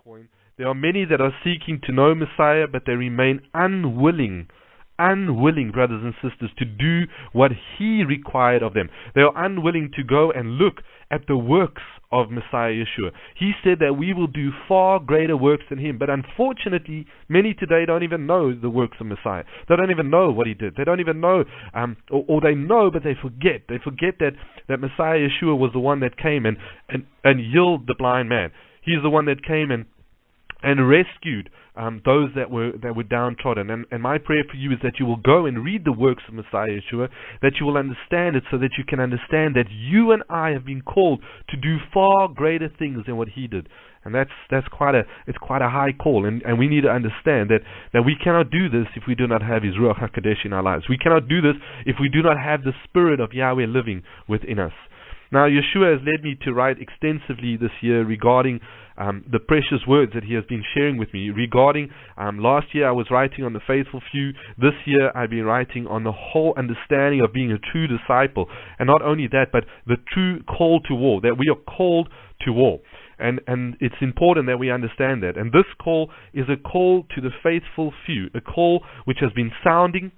coin. There are many that are seeking to know Messiah, but they remain unwilling, brothers and sisters, to do what He required of them. They are unwilling to go and look at the works of Messiah Yeshua. He said that we will do far greater works than Him, but unfortunately, many today don't even know the works of Messiah. They don't even know what He did. They don't even know, or they know, but they forget. They forget that Messiah Yeshua was the one that came and healed the blind man. He's the one that came and rescued those that were downtrodden. And my prayer for you is that you will go and read the works of Messiah Yeshua, that you will understand it, so that you can understand that you and I have been called to do far greater things than what He did. And that's quite a high call, and we need to understand that we cannot do this if we do not have His Ruach HaKodesh in our lives. We cannot do this if we do not have the Spirit of Yahweh living within us. Now, Yeshua has led me to write extensively this year regarding the precious words that He has been sharing with me. Regarding last year I was writing on the faithful few. This year I've been writing on the whole understanding of being a true disciple. And not only that, but the true call to war, that we are called to war. And it's important that we understand that. And this call is a call to the faithful few, a call which has been sounding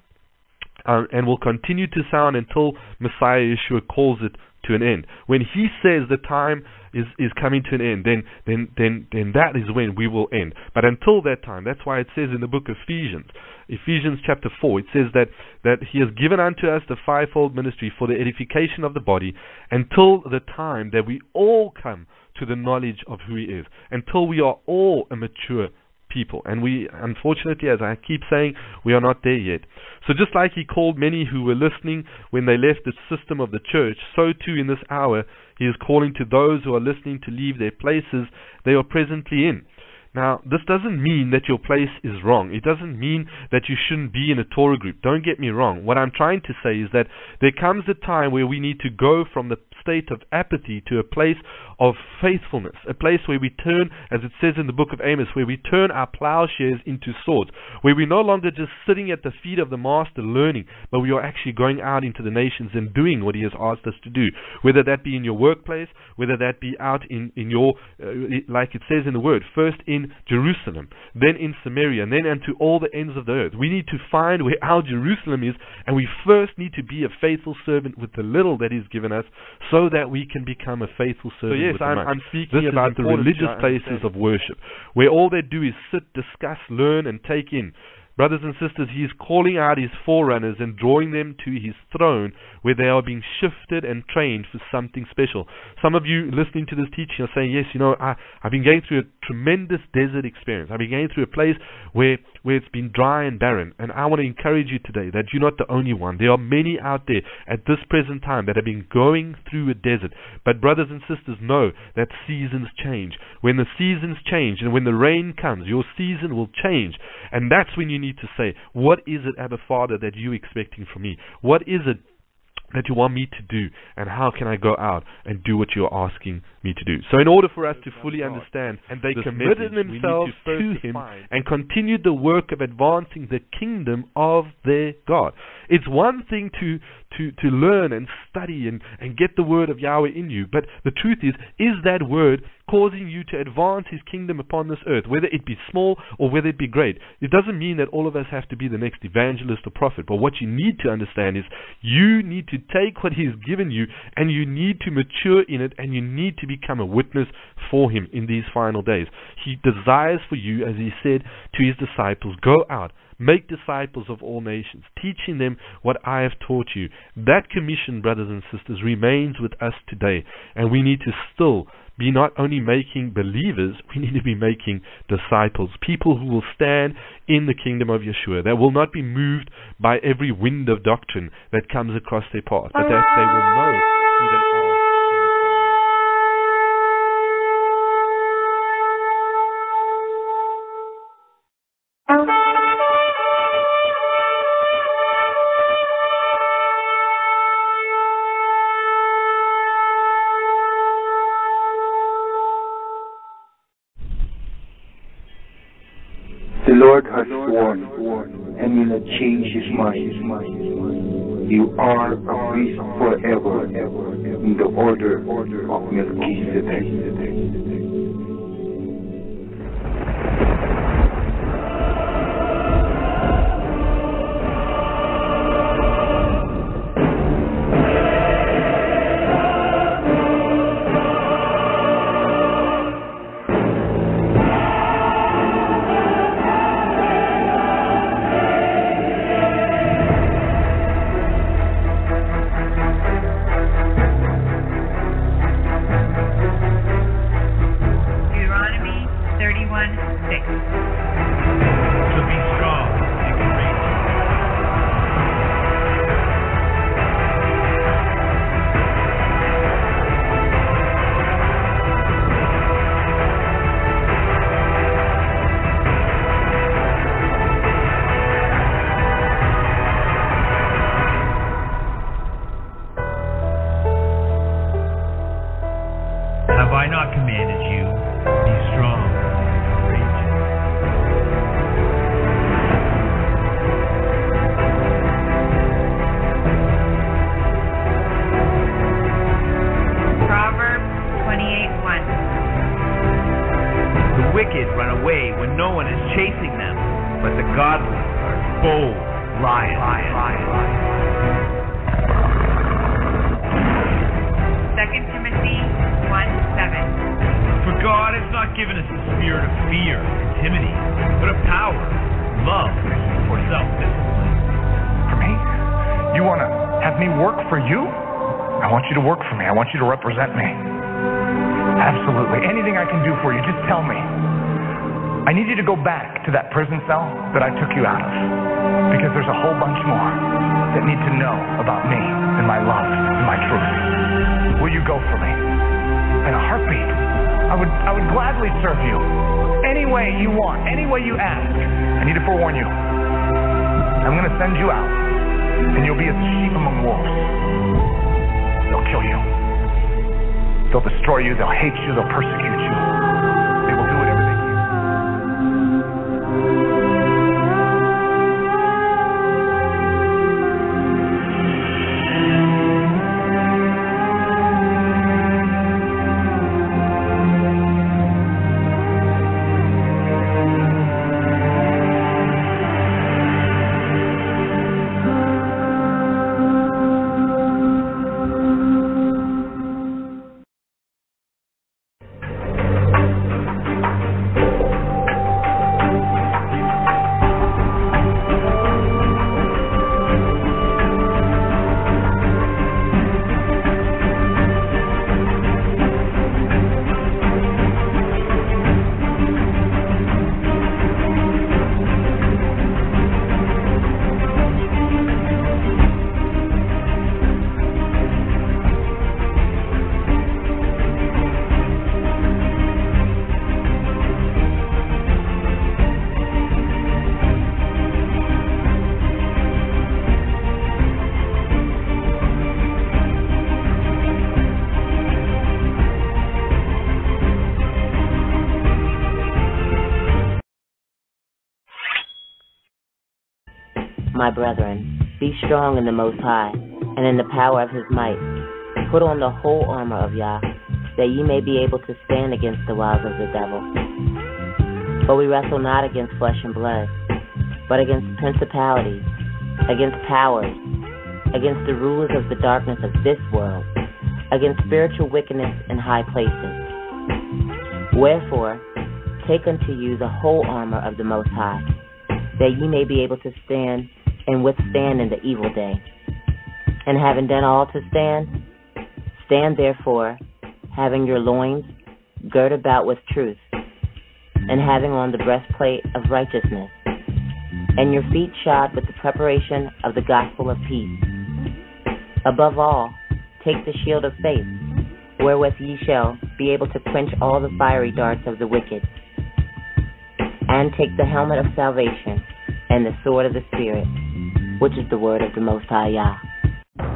and will continue to sound until Messiah Yeshua calls it to an end. When He says the time is coming to an end, then that is when we will end. But until that time, that's why it says in the book of Ephesians chapter 4, it says that He has given unto us the fivefold ministry for the edification of the body, until the time that we all come to the knowledge of who He is, until we are all a mature people. And we, unfortunately, as I keep saying, we are not there yet. So just like He called many who were listening when they left the system of the church, so too in this hour He is calling to those who are listening to leave their places they are presently in. Now, this doesn't mean that your place is wrong. It doesn't mean that you shouldn't be in a Torah group. Don't get me wrong. What I'm trying to say is that there comes a time where we need to go from the state of apathy to a place of faithfulness, a place where we turn, as it says in the book of Amos, where we turn our plowshares into swords, where we're no longer just sitting at the feet of the Master learning, but we are actually going out into the nations and doing what He has asked us to do, whether that be in your workplace, whether that be out in your, like it says in the Word, first in Jerusalem, then in Samaria, and then unto all the ends of the earth. We need to find where our Jerusalem is, and we first need to be a faithful servant with the little that He's given us, so that we can become a faithful servant. So yes, I'm speaking about the religious places of worship, where all they do is sit, discuss, learn, and take in. Brothers and sisters, He is calling out His forerunners and drawing them to His throne, where they are being shifted and trained for something special. Some of you listening to this teaching are saying, yes, I've been going through a tremendous desert experience. I've been going through a place where it's been dry and barren. And I want to encourage you today that you're not the only one. There are many out there at this present time that have been going through a desert. But brothers and sisters, know that seasons change. When the seasons change and when the rain comes, your season will change. And that's when you need to say, what is it, Abba Father, that you're expecting from me? What is it that you want me to do, and how can I go out and do what you're asking me to do? So in order for us to fully understand, and they committed themselves to Him and continued the work of advancing the kingdom of their God. It's one thing to learn and study and get the word of Yahweh in you, but the truth is that word causing you to advance His kingdom upon this earth, whether it be small or whether it be great? It doesn't mean that all of us have to be the next evangelist or prophet, but what you need to understand is you need to take what He has given you and you need to mature in it, and you need to become a witness for Him in these final days. He desires for you, as He said to His disciples, go out, make disciples of all nations, teaching them what I have taught you. That commission, brothers and sisters, remains with us today, and we need to still be not only making believers, we need to be making disciples, people who will stand in the kingdom of Yeshua, that will not be moved by every wind of doctrine that comes across their path, but that they will know who they are. The Lord has sworn and will not change His mind. You are a priest forever in the order of MelchiZEDEK. So be strong and courageous. Have I not commanded you? Be strong and courageous. Proverbs 28:1. The wicked run away when no one is chasing them, but the godly are bold lions. 2 Timothy 1:7. For God has not given us a spirit of fear and timidity, but of power, love, or self-discipline. For me? You want to have me work for you? I want you to work for me. I want you to represent me. Absolutely. Anything I can do for you, just tell me. I need you to go back to that prison cell that I took you out of, because there's a whole bunch more that need to know about me and my love and my truth. Will you go for me? In a heartbeat. I would gladly serve you any way you want, any way you ask. I need to forewarn you. I'm going to send you out, and you'll be as sheep among wolves. They'll kill you. They'll destroy you. They'll hate you. They'll persecute you. They will do whatever they can. My brethren, be strong in the Most High, and in the power of His might. Put on the whole armor of Yah, that ye may be able to stand against the wiles of the devil. For we wrestle not against flesh and blood, but against principalities, against powers, against the rulers of the darkness of this world, against spiritual wickedness in high places. Wherefore, take unto you the whole armor of the Most High, that ye may be able to stand and withstand in the evil day. And having done all to stand, stand therefore, having your loins girt about with truth, and having on the breastplate of righteousness, and your feet shod with the preparation of the gospel of peace. Above all, take the shield of faith, wherewith ye shall be able to quench all the fiery darts of the wicked, and take the helmet of salvation and the sword of the Spirit, which is the word of the Most High Yah. 10,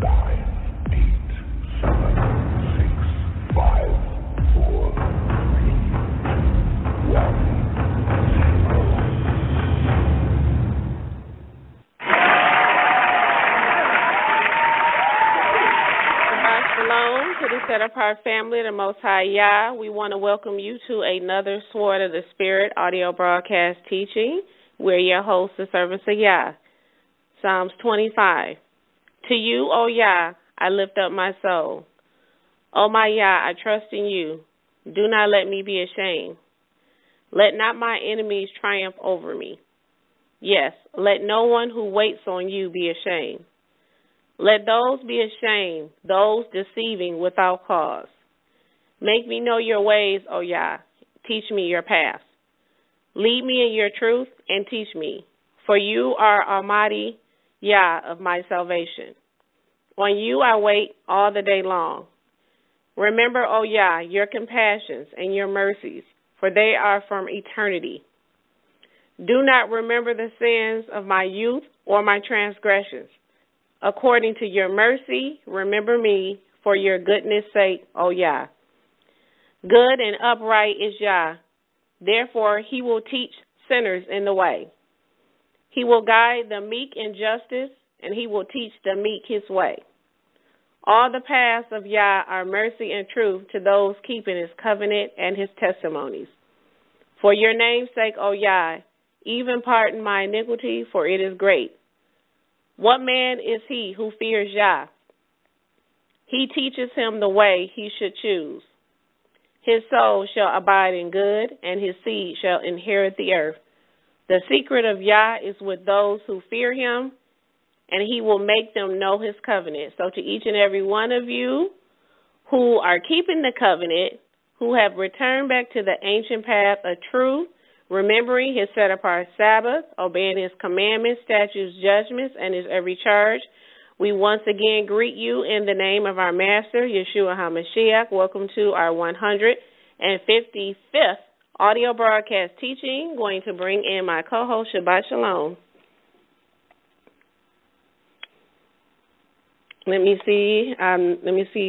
9, 8, 7, 6, 5, 4, 3, 1, 0. Shalom to the Set Apart family, the Most High Yah. We want to welcome you to another Sword of the Spirit audio broadcast teaching. We're your hosts, the servants of Yah. Psalms 25. To you, O Yah, I lift up my soul. O my Yah, I trust in you. Do not let me be ashamed. Let not my enemies triumph over me. Yes, let no one who waits on you be ashamed. Let those be ashamed, those deceiving without cause. Make me know your ways, O Yah. teach me your paths. Lead me in your truth and teach me, for you are Almighty Yah of my salvation. On you I wait all the day long. Remember, O Yah, your compassions and your mercies, for they are from eternity. Do not remember the sins of my youth or my transgressions. According to your mercy, remember me for your goodness' sake, O Yah. Good and upright is Yah. Therefore, he will teach sinners in the way. He will guide the meek in justice, and he will teach the meek his way. All the paths of Yah are mercy and truth to those keeping his covenant and his testimonies. For your name's sake, O Yah, even pardon my iniquity, for it is great. What man is he who fears Yah? He teaches him the way he should choose. His soul shall abide in good, and his seed shall inherit the earth. The secret of Yah is with those who fear him, and he will make them know his covenant. So to each and every one of you who are keeping the covenant, who have returned back to the ancient path of truth, remembering his set-apart Sabbath, obeying his commandments, statutes, judgments, and his every charge, we once again greet you in the name of our Master, Yeshua HaMashiach. Welcome to our 155th audio broadcast teaching. Going to bring in my co-host, Shabbat Shalom. Let me see.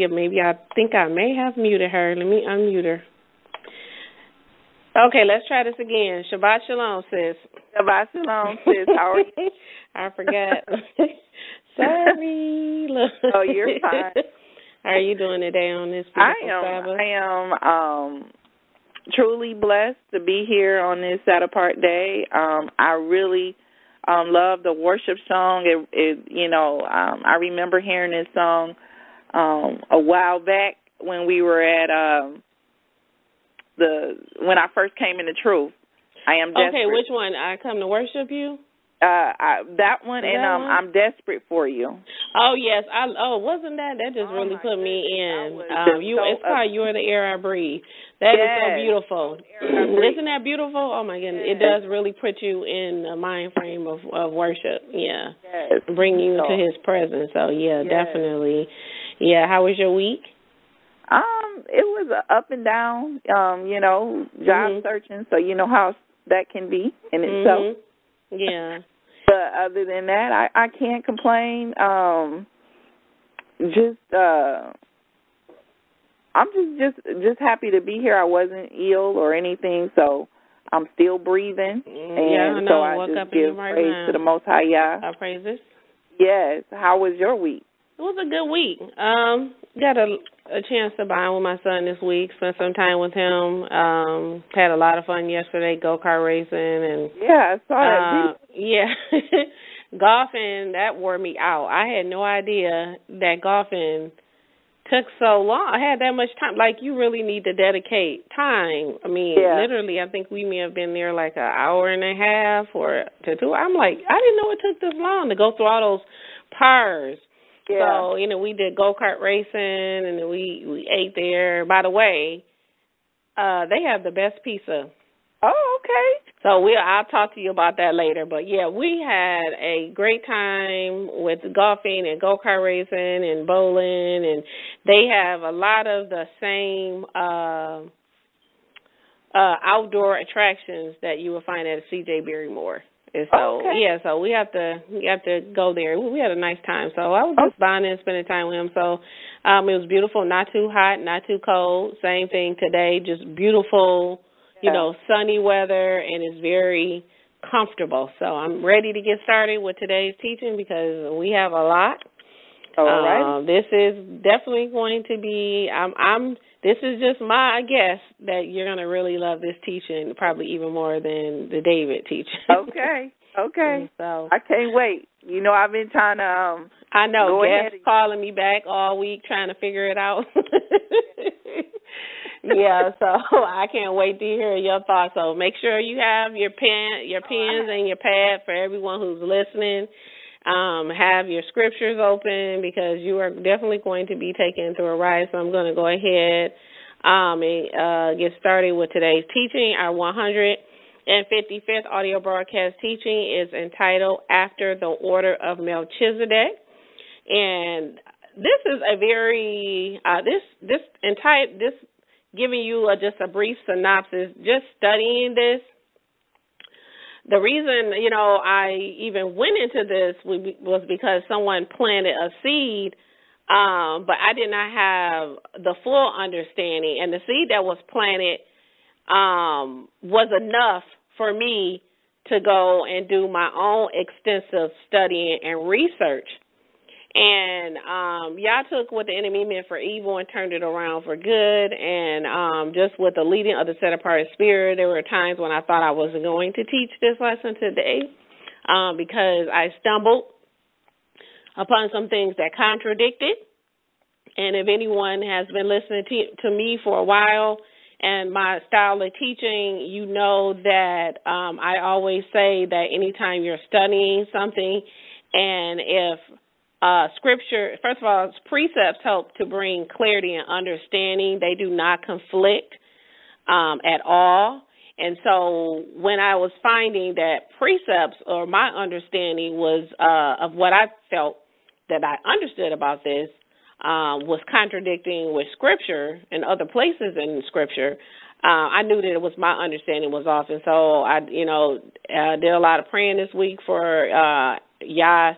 Maybe I think I may have muted her. Let me unmute her. Okay, let's try this again. Shabbat Shalom, sis. Shabbat Shalom, sis. How are you? I forgot. Sorry. Oh, you're fine. How are you doing today on this beautiful Sabbath? I am truly blessed to be here on this set-apart day. I really love the worship song. I remember hearing this song a while back when we were at when I first came into truth. I am desperate. Okay, which one? I come to worship you? That one, and I'm desperate for you. Oh yes, wasn't that just really put me in? It's called "You're the Air I Breathe." That is so beautiful. Isn't that beautiful? Oh my goodness, it does really put you in the mind frame of worship. Yeah, bring you into His presence. So definitely. Yeah, how was your week? It was up and down. Job searching. So you know how that can be in itself. Yeah. But other than that, I can't complain. I'm just happy to be here. I wasn't ill or anything, so I'm still breathing. And so I just give praise to the Most High Yah. Our praises. Yes. How was your week? It was a good week. Got a chance to bond with my son this week, spent some time with him. Had a lot of fun yesterday, go-kart racing. And I saw that. Golfing, that wore me out. I had no idea that golfing took so long. I had that much time. Like, you really need to dedicate time. I mean, literally, I think we may have been there like an hour and a half or to 2. I'm like, I didn't know it took this long to go through all those pars. So, we did go-kart racing, and then we ate there. By the way, they have the best pizza. Oh, okay. So I'll talk to you about that later. But, we had a great time with golfing and go-kart racing and bowling, and they have a lot of the same outdoor attractions that you will find at a C.J. Barrymore. And so so we have to go there. We had a nice time. So I was just bonding and spending time with him. So it was beautiful, not too hot, not too cold. Same thing today, just beautiful, sunny weather, and it's very comfortable. So I'm ready to get started with today's teaching because we have a lot. All right. This is definitely going to be. This is just my guess that you're going to really love this teaching, probably even more than the David teaching. Okay. So I can't wait. I've been trying to. I know. Guests calling me back all week trying to figure it out. So I can't wait to hear your thoughts. So make sure you have your pens and your pad for everyone who's listening. Have your scriptures open because you are definitely going to be taken through a ride. So I'm going to go ahead and get started with today's teaching. Our 155th audio broadcast teaching is entitled After the Order of MelchiZEDEK. And this is a very, this giving you just a brief synopsis, just studying this. The reason, I even went into this was because someone planted a seed, but I did not have the full understanding. And the seed that was planted was enough for me to go and do my own extensive studying and research. And y'all took what the enemy meant for evil and turned it around for good. And just with the leading of the set-apart spirit, there were times when I thought I wasn't going to teach this lesson today because I stumbled upon some things that contradicted. And if anyone has been listening to me for a while and my style of teaching, you know that I always say that anytime you're studying something and if Scripture, first of all, precepts help to bring clarity and understanding. They do not conflict at all. And so when I was finding that precepts or my understanding was of what I felt that I understood about this was contradicting with Scripture and other places in Scripture, I knew that it was my understanding was off. And so I did a lot of praying this week for Yah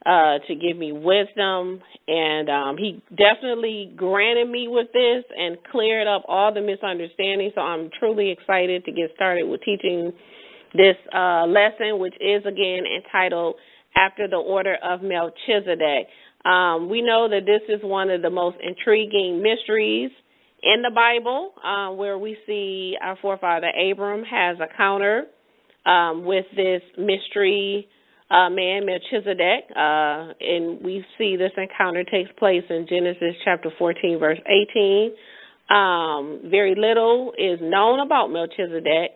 to give me wisdom, and he definitely granted me with this and cleared up all the misunderstandings. So I'm truly excited to get started with teaching this lesson, which is, again, entitled After the Order of MelchiZEDEK. We know that this is one of the most intriguing mysteries in the Bible, where we see our forefather Abram has a counter with this mystery man, MelchiZEDEK, and we see this encounter takes place in Genesis chapter 14, verse 18. Very little is known about MelchiZEDEK,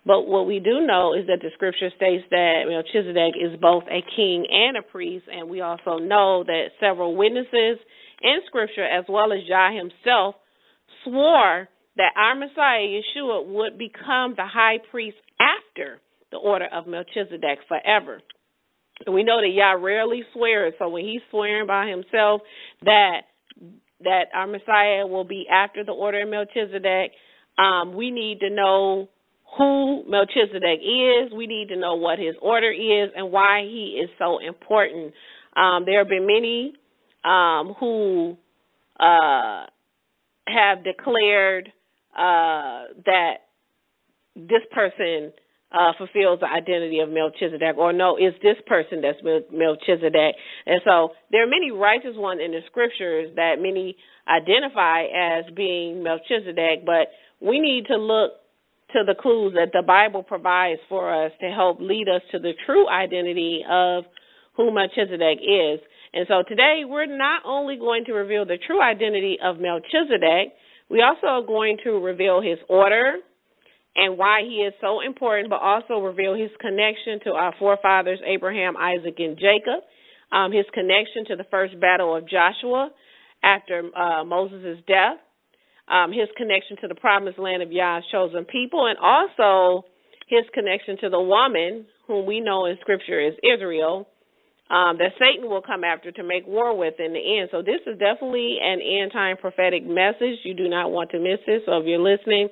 but what we do know is that the Scripture states that MelchiZEDEK is both a king and a priest, and we also know that several witnesses in Scripture, as well as Yah himself, swore that our Messiah, Yeshua, would become the high priest after the order of MelchiZEDEK forever. And we know that Yah rarely swears, so when he's swearing by himself that our Messiah will be after the order of MelchiZEDek, we need to know who MelchiZEDek is. We need to know what his order is and why he is so important. There have been many who have declared that this person fulfills the identity of MelchiZEDek, or no, is this person that's MelchiZEDek. And so there are many righteous ones in the Scriptures that many identify as being MelchiZEDek, but we need to look to the clues that the Bible provides for us to help lead us to the true identity of who MelchiZEDek is. And so today we're not only going to reveal the true identity of MelchiZEDek, we also are going to reveal his order and why he is so important, but also reveal his connection to our forefathers, Abraham, Isaac, and Jacob, his connection to the first battle of Joshua after Moses' death, his connection to the promised land of Yah's chosen people, and also his connection to the woman, whom we know in Scripture is Israel, that Satan will come after to make war with in the end. So this is definitely an end-time prophetic message. You do not want to miss this. So if you're listening,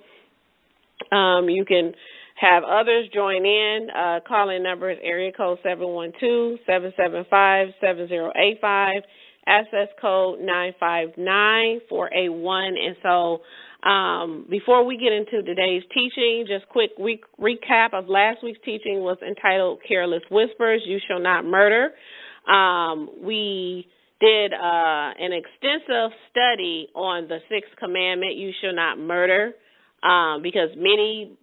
you can have others join in. Call-in number is area code 712-775-7085, access code 959481. And so before we get into today's teaching, just quick recap of last week's teaching was entitled Careless Whispers, You Shall Not Murder. We did an extensive study on the sixth commandment, you shall not murder, because many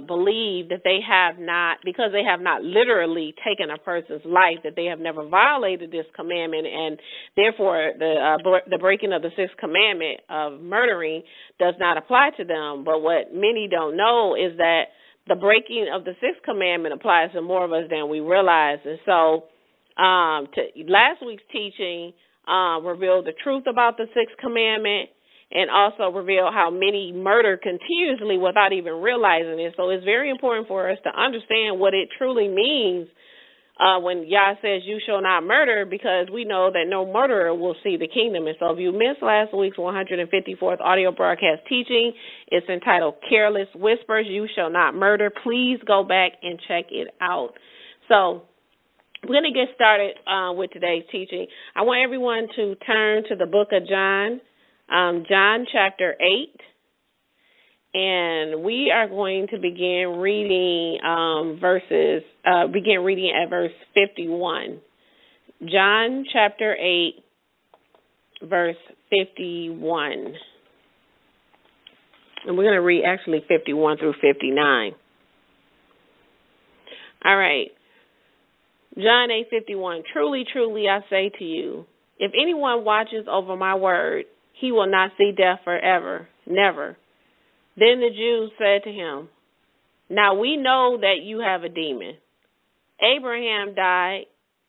believe that they have not, because they have not literally taken a person's life, that they have never violated this commandment, and therefore the breaking of the sixth commandment of murdering does not apply to them. But what many don't know is that the breaking of the sixth commandment applies to more of us than we realize. And so last week's teaching revealed the truth about the sixth commandment, and also reveal how many murder continuously without even realizing it. So it's very important for us to understand what it truly means when Yah says you shall not murder, because we know that no murderer will see the kingdom. And so if you missed last week's 154th audio broadcast teaching, it's entitled Careless Whispers, You Shall Not Murder. Please go back and check it out. So we're going to get started with today's teaching. I want everyone to turn to the book of John, John chapter 8. And we are going to begin reading at verse 51. John chapter 8, verse 51. And we're going to read actually 51 through 59. All right. John 8:51. Truly, truly, I say to you, if anyone watches over my word, he will not see death forever. Never. Then the Jews said to him, now we know that you have a demon. Abraham died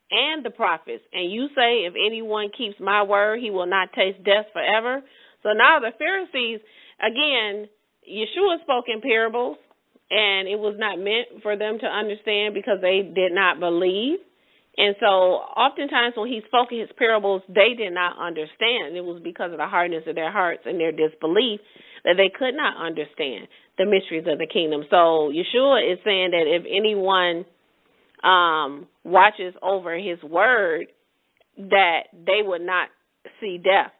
and the prophets, and you say if anyone keeps my word, he will not taste death forever. So now the Pharisees, again, Yeshua spoke in parables, and it was not meant for them to understand because they did not believe. And so oftentimes when he spoke in his parables, they did not understand. It was because of the hardness of their hearts and their disbelief that they could not understand the mysteries of the kingdom. So Yeshua is saying that if anyone watches over his word, that they would not see death.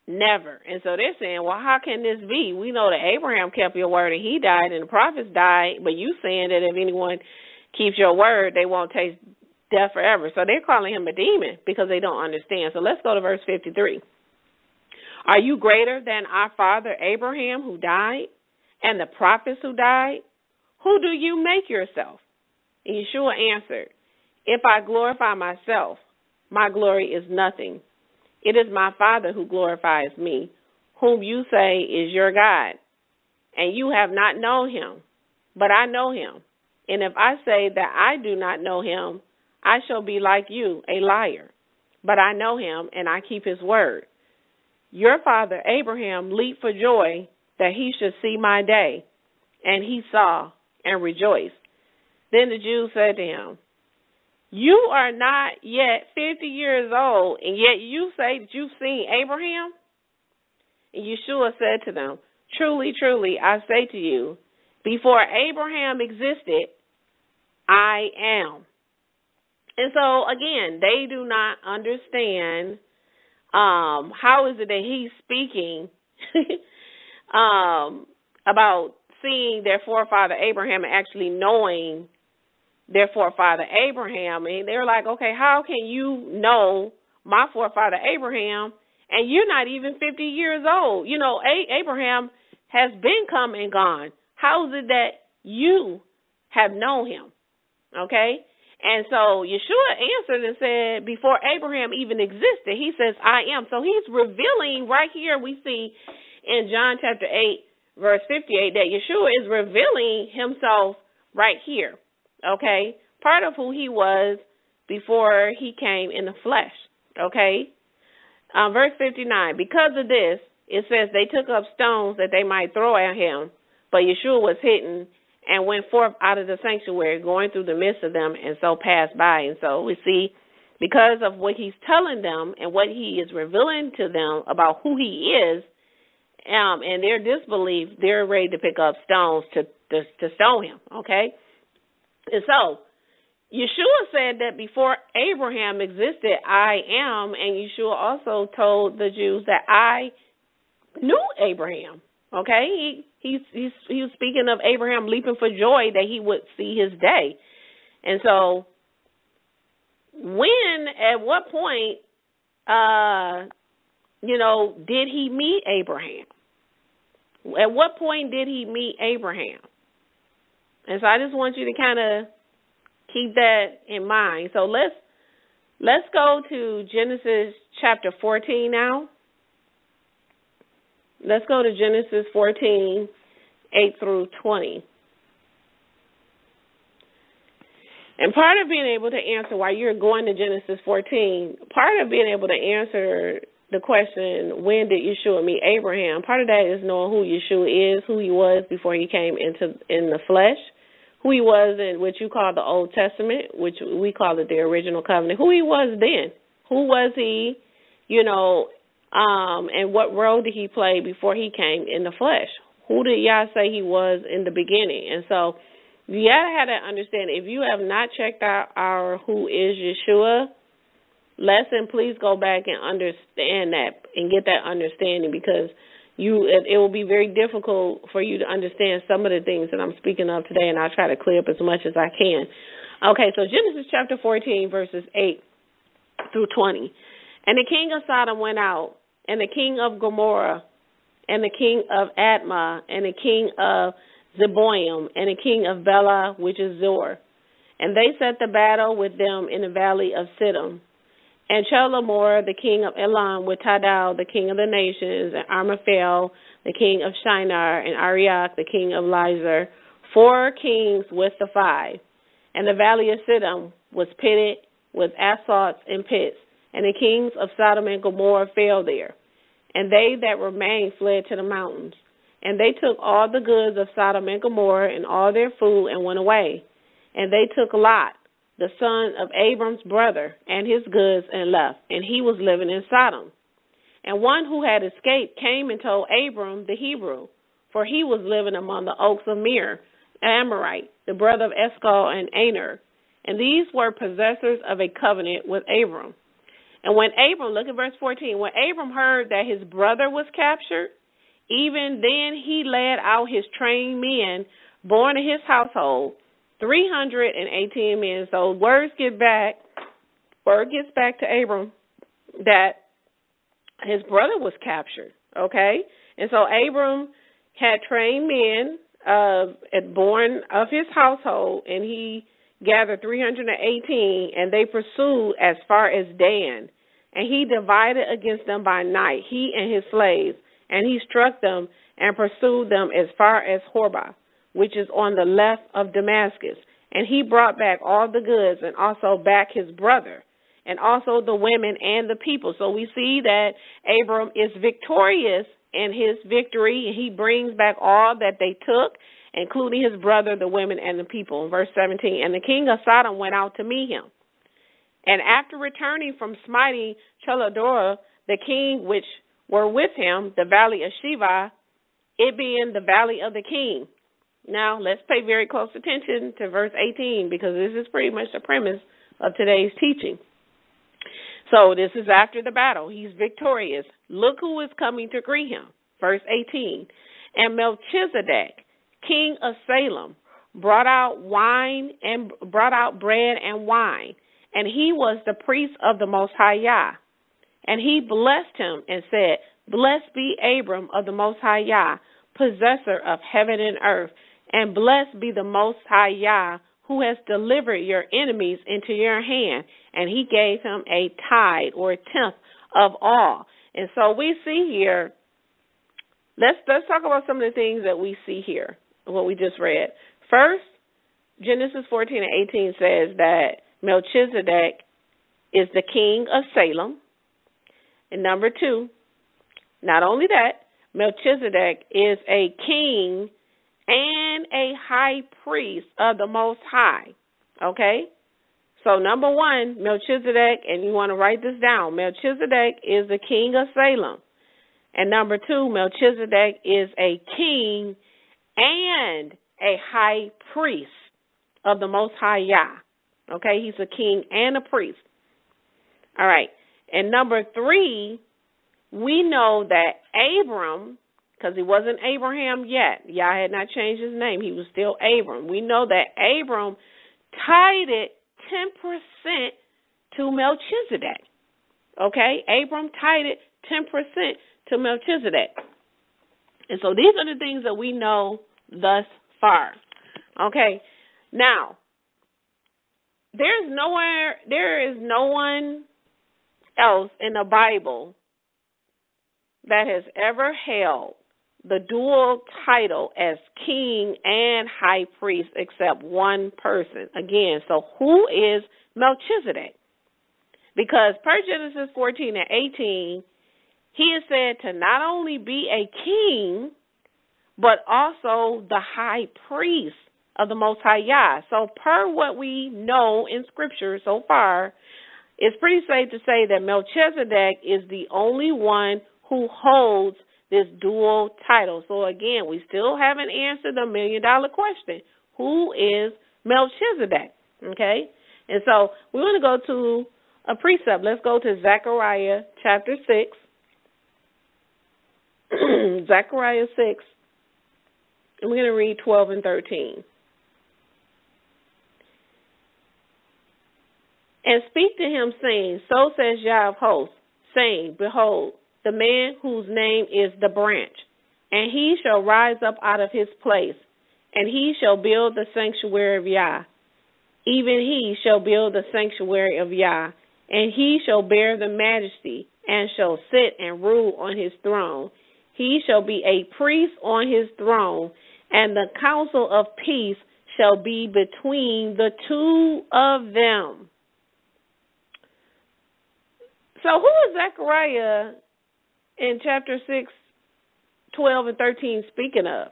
Never. And so they're saying, well, how can this be? We know that Abraham kept your word and he died and the prophets died, but you saying that if anyone keeps your word, they won't taste death forever. So they're calling him a demon because they don't understand. So let's go to verse 53. Are you greater than our father Abraham who died and the prophets who died? Who do you make yourself? And Yeshua answered, if I glorify myself, my glory is nothing. It is my Father who glorifies me, whom you say is your God. And you have not known him, but I know him. And if I say that I do not know him, I shall be like you, a liar. But I know him, and I keep his word. Your father Abraham leaped for joy that he should see my day, and he saw and rejoiced. Then the Jews said to him, you are not yet 50 years old, and yet you say that you've seen Abraham? And Yeshua said to them, truly, truly, I say to you, before Abraham existed, I am. And so, again, they do not understand how is it that he's speaking about seeing their forefather Abraham and actually knowing their forefather Abraham. And they're like, okay, how can you know my forefather Abraham and you're not even 50 years old? You know, Abraham has been come and gone. How is it that you have known him? Okay? And so Yeshua answered and said, before Abraham even existed, he says, I am. So he's revealing right here, we see in John chapter 8, verse 58, that Yeshua is revealing himself right here. Okay? Part of who he was before he came in the flesh. Okay? Verse 59, because of this, it says they took up stones that they might throw at him, but Yeshua was hidden and went forth out of the sanctuary, going through the midst of them, and so passed by. And so we see, because of what he's telling them and what he is revealing to them about who he is, and their disbelief, they're ready to pick up stones to stone him, okay? And so Yeshua said that before Abraham existed, I am, and Yeshua also told the Jews that I knew Abraham, okay? He was speaking of Abraham leaping for joy that he would see his day. And so at what point, did he meet Abraham? At what point did he meet Abraham? And so I just want you to kind of keep that in mind. So let's go to Genesis chapter 14 now. Let's go to Genesis 14, 8 through 20. And part of being able to answer, while you're going to Genesis 14, part of being able to answer the question, when did Yeshua meet Abraham? Part of that is knowing who Yeshua is, who he was before he came in the flesh, who he was in what you call the Old Testament, which we call it the original covenant, who he was then. Who was he, and what role did he play before he came in the flesh? Who did Yah say he was in the beginning? And so you got to have that understanding. If you have not checked out our Who is Yeshua lesson, please go back and understand that and get that understanding, because it will be very difficult for you to understand some of the things that I'm speaking of today, and I'll try to clear up as much as I can. Okay, so Genesis chapter 14, verses 8 through 20. And the king of Sodom went out, and the king of Gomorrah, and the king of Admah, and the king of Zeboim, and the king of Bela, which is Zor. And they set the battle with them in the valley of Siddim. And Chelamor, the king of Elam, with Tidal, the king of the nations, and Armaphel, the king of Shinar, and Ariak, the king of Lizer, 4 kings with the 5. And the valley of Siddim was pitted with asphalts and pits, and the kings of Sodom and Gomorrah fell there. And they that remained fled to the mountains. And they took all the goods of Sodom and Gomorrah and all their food and went away. And they took Lot, the son of Abram's brother, and his goods and left, and he was living in Sodom. And one who had escaped came and told Abram the Hebrew, for he was living among the oaks of Mir, Amorite, the brother of Eshcol and Aner. And these were possessors of a covenant with Abram. And when Abram, look at verse 14, when Abram heard that his brother was captured, even then he led out his trained men born in his household, 318 men. So word gets back to Abram that his brother was captured, okay? And so Abram had trained men born of his household, and he gathered 318, and they pursued as far as Dan. And he divided against them by night, he and his slaves, and he struck them and pursued them as far as Horbah, which is on the left of Damascus. And he brought back all the goods, and also back his brother, and also the women and the people. So we see that Abram is victorious in his victory, and he brings back all that they took, including his brother, the women, and the people. In verse 17, and the king of Sodom went out to meet him. And after returning from smiting Cheladorah, the king which were with him, the valley of Shiva, it being the valley of the king. Now, let's pay very close attention to verse 18, because this is pretty much the premise of today's teaching. So this is after the battle. He's victorious. Look who is coming to greet him. Verse 18, and MelchiZEDEK, king of Salem, brought out bread and wine, and he was the priest of the Most High Yah. And he blessed him and said, blessed be Abram of the Most High Yah, possessor of heaven and earth, and blessed be the Most High Yah, who has delivered your enemies into your hand. And he gave him a tithe or a tenth of all. And so we see here, let's talk about some of the things that we see here, what we just read. First, Genesis 14 and 18 says that MelchiZEDEK is the king of Salem. And number 2, not only that, MelchiZEDEK is a king and a high priest of the Most High. Okay? So number 1, MelchiZEDEK, and you want to write this down, MelchiZEDEK is the king of Salem. And number 2, MelchiZEDEK is a king and a high priest of the Most High Yah. Okay? He's a king and a priest. All right. And number 3, we know that Abram, because he wasn't Abraham yet, Yah had not changed his name, he was still Abram. We know that Abram tithed 10% to MelchiZEDEK. Okay? Abram tithed 10% to MelchiZEDEK. And so these are the things that we know thus far. Okay? Now, there is no one else in the Bible that has ever held the dual title as king and high priest except one person. Again, so who is MelchiZEDEK? Because per Genesis 14 and 18, he is said to not only be a king, but also the high priest of the Most High Yah. So per what we know in Scripture so far, it's pretty safe to say that MelchiZEDEK is the only one who holds this dual title. So again, we still haven't answered the $1 million question. Who is MelchiZEDEK? Okay? And so we're going to go to a precept. Let's go to Zechariah chapter 6. Zechariah 6. And we're going to read 12 and 13. And speak to him, saying, so says Yah of hosts, saying, behold, the man whose name is the branch, and he shall rise up out of his place, and he shall build the sanctuary of Yah. Even he shall build the sanctuary of Yah, and he shall bear the majesty, and shall sit and rule on his throne. He shall be a priest on his throne, and the counsel of peace shall be between the two of them. So who is Zechariah in chapter 6, 12 and 13 speaking of?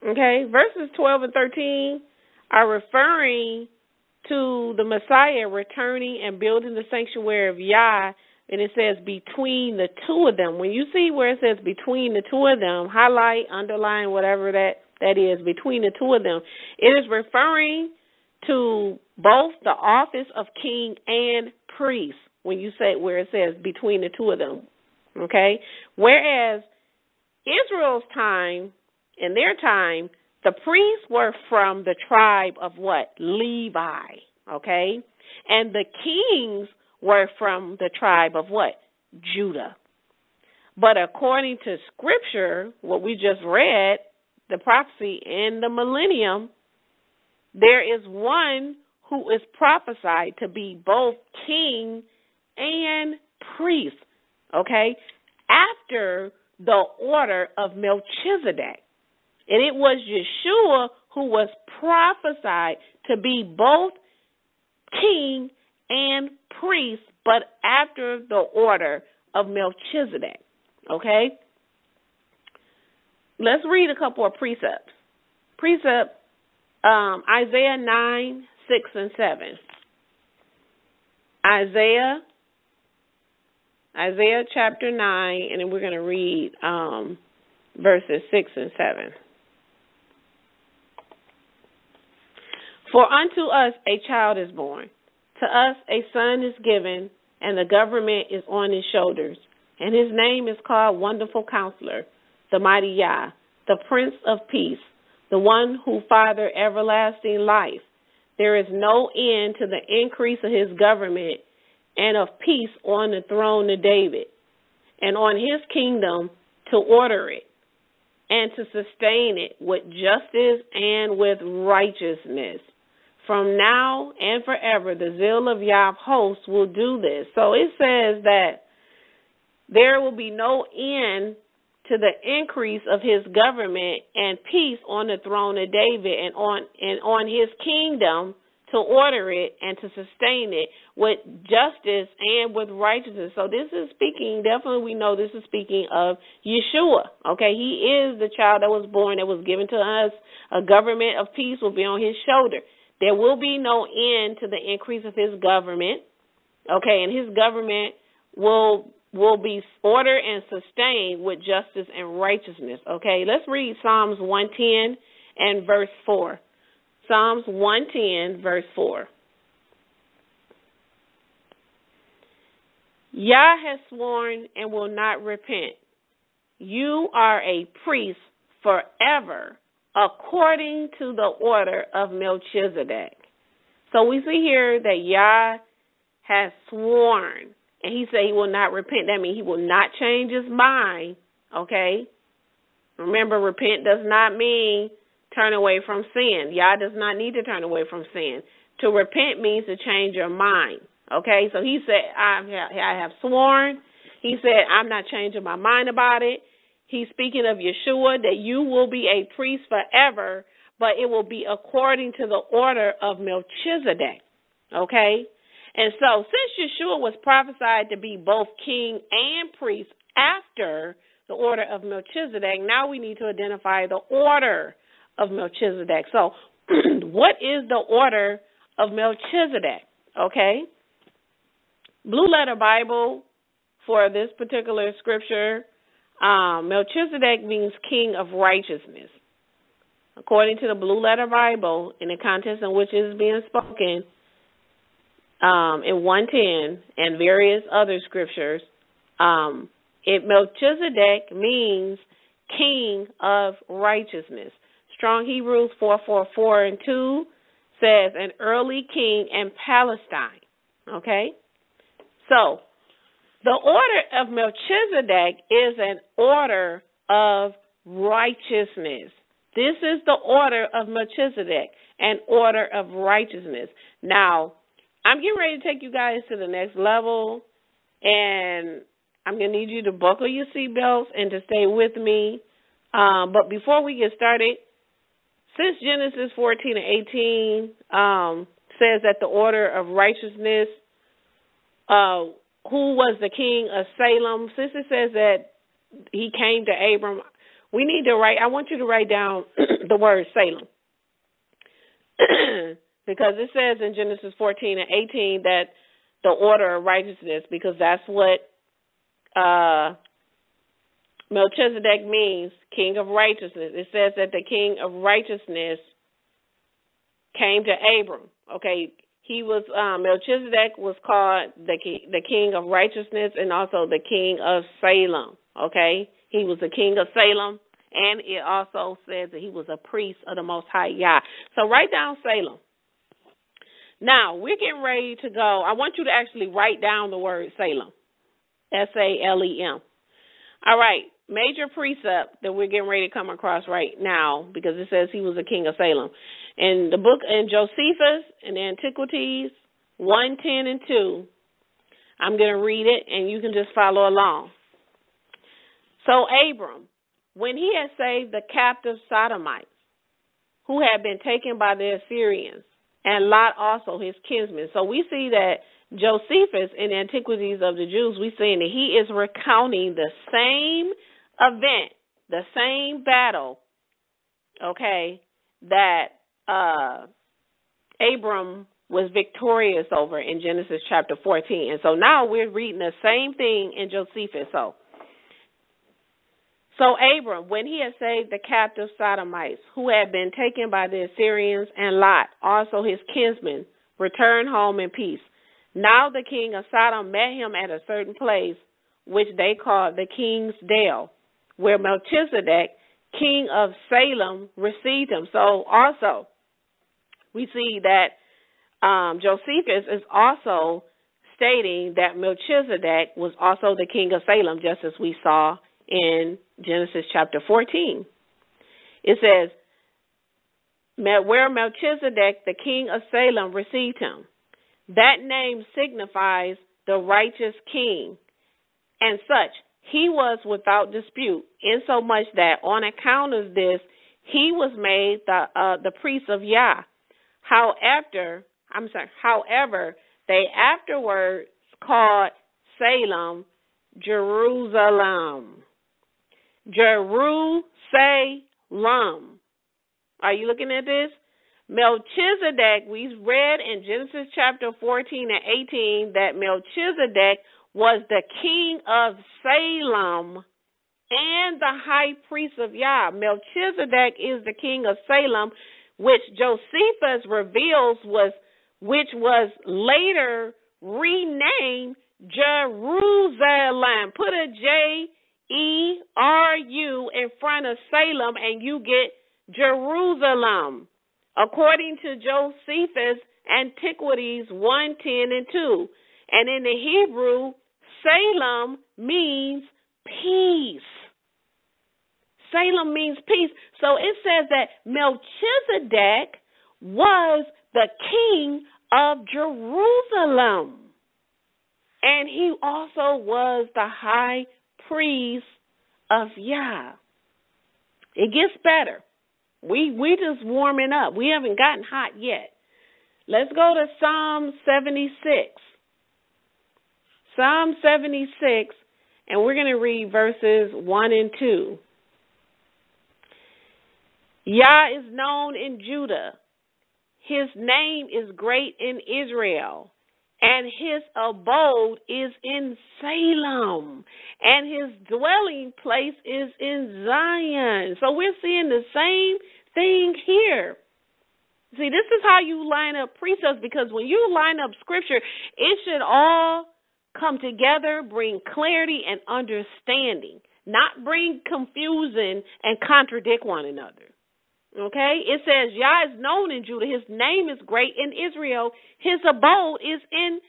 Okay, verses 12 and 13 are referring to the Messiah returning and building the sanctuary of Yah, and it says between the two of them. When you see where it says between the two of them, highlight, underline, whatever that is, between the two of them, it is referring to both the office of king and priest when you say where it says between the two of them. Okay? Whereas Israel's time, in their time, the priests were from the tribe of what? Levi. Okay? And the kings were from the tribe of what? Judah. But according to Scripture, what we just read, the prophecy in the millennium, there is one who is prophesied to be both king and priest, okay, after the order of Melchizedek. And it was Yeshua who was prophesied to be both king and priest, but after the order of Melchizedek, okay? Let's read a couple of precepts. Precept Isaiah 9, 6, and 7. Isaiah chapter 9, and then we're going to read verses 6 and 7. For unto us a child is born, to us a son is given, and the government is on his shoulders. And his name is called Wonderful Counselor, the Mighty Yah, the Prince of Peace, the one who fathered everlasting life. There is no end to the increase of his government and of peace on the throne of David, and on his kingdom to order it and to sustain it with justice and with righteousness. From now and forever, the zeal of Yah of hosts will do this. So it says that there will be no end to the increase of his government and peace on the throne of David and on his kingdom to order it and to sustain it with justice and with righteousness. So this is speaking, definitely we know this is speaking of Yeshua. Okay, he is the child that was born, that was given to us. A government of peace will be on his shoulder. There will be no end to the increase of his government. Okay, and his government will be ordered and sustained with justice and righteousness. Okay, let's read Psalms 110 and verse 4. Psalms 110, verse 4. Yah has sworn and will not repent. You are a priest forever, according to the order of Melchizedek. So we see here that Yah has sworn, and he said he will not repent. That means he will not change his mind, okay? Remember, repent does not mean turn away from sin. Yah does not need to turn away from sin. To repent means to change your mind, okay? So he said, I have sworn. He said, I'm not changing my mind about it. He's speaking of Yeshua, that you will be a priest forever, but it will be according to the order of Melchizedek, okay? And so since Yeshua was prophesied to be both king and priest after the order of Melchizedek, now we need to identify the order of Melchizedek. So what is the order of Melchizedek? Okay. Blue Letter Bible for this particular scripture, Melchizedek means king of righteousness. According to the Blue Letter Bible, in the context in which it is being spoken, in 110 and various other scriptures, Melchizedek means king of righteousness. Strong Hebrews 4:4-2 says an early king in Palestine. Okay? So, the order of Melchizedek is an order of righteousness. This is the order of Melchizedek, an order of righteousness. Now, I'm getting ready to take you guys to the next level, and I'm going to need you to buckle your seatbelts and to stay with me. But before we get started, since Genesis 14:18 says that the order of righteousness, who was the king of Salem, since it says that he came to Abram, we need to I want you to write down the word Salem. Because it says in Genesis 14:18 that the order of righteousness, because that's what Melchizedek means, king of righteousness. It says that the king of righteousness came to Abram. Okay, he was Melchizedek was called the king of righteousness and also the king of Salem. Okay, he was the king of Salem, and it also says that he was a priest of the Most High Yah. So write down Salem. Now, we're getting ready to go. I want you to actually write down the word Salem, S-A-L-E-M. All right, major precept that we're getting ready to come across right now, because it says he was a king of Salem. In the book in Josephus in Antiquities 1:10-2, I'm going to read it, and you can just follow along. So Abram, when he had saved the captive Sodomites, who had been taken by the Assyrians, and Lot also his kinsmen. So we see that Josephus in Antiquities of the Jews, we see that he is recounting the same event, the same battle, okay, that Abram was victorious over in Genesis chapter 14. And so now we're reading the same thing in Josephus. So Abram, when he had saved the captive Sodomites, who had been taken by the Assyrians, and Lot, also his kinsmen, returned home in peace. Now the king of Sodom met him at a certain place, which they called the King's Dale, where Melchizedek, king of Salem, received him. So also, we see that Josephus is also stating that Melchizedek was also the king of Salem, just as we saw in Genesis chapter 14. It says, where Melchizedek, the king of Salem, received him. That name signifies the righteous king, and such. He was without dispute, insomuch that on account of this, he was made the priest of Yah. However, they afterwards called Salem Jerusalem. Jerusalem. Are you looking at this? Melchizedek, we read in Genesis chapter 14-18 that Melchizedek was the king of Salem and the high priest of Yah. Melchizedek is the king of Salem, which Josephus reveals which was later renamed Jerusalem. Put a J-E-R-U in front of Salem and you get Jerusalem. According to Josephus, Antiquities 1:10-2. And in the Hebrew, Salem means peace. Salem means peace. So it says that Melchizedek was the king of Jerusalem. And he also was the high priest of Yah. It gets better. We just warming up. We haven't gotten hot yet. Let's go to Psalm 76. Psalm 76, and we're going to read verses 1 and 2. Yah is known in Judah. His name is great in Israel, and his abode is in Salem, and his dwelling place is in Zion. So we're seeing the same thing here. See, this is how you line up precepts, because when you line up scripture, it should all come together, bring clarity and understanding, not bring confusion and contradict one another. Okay? It says, Yah is known in Judah. His name is great in Israel. His abode is in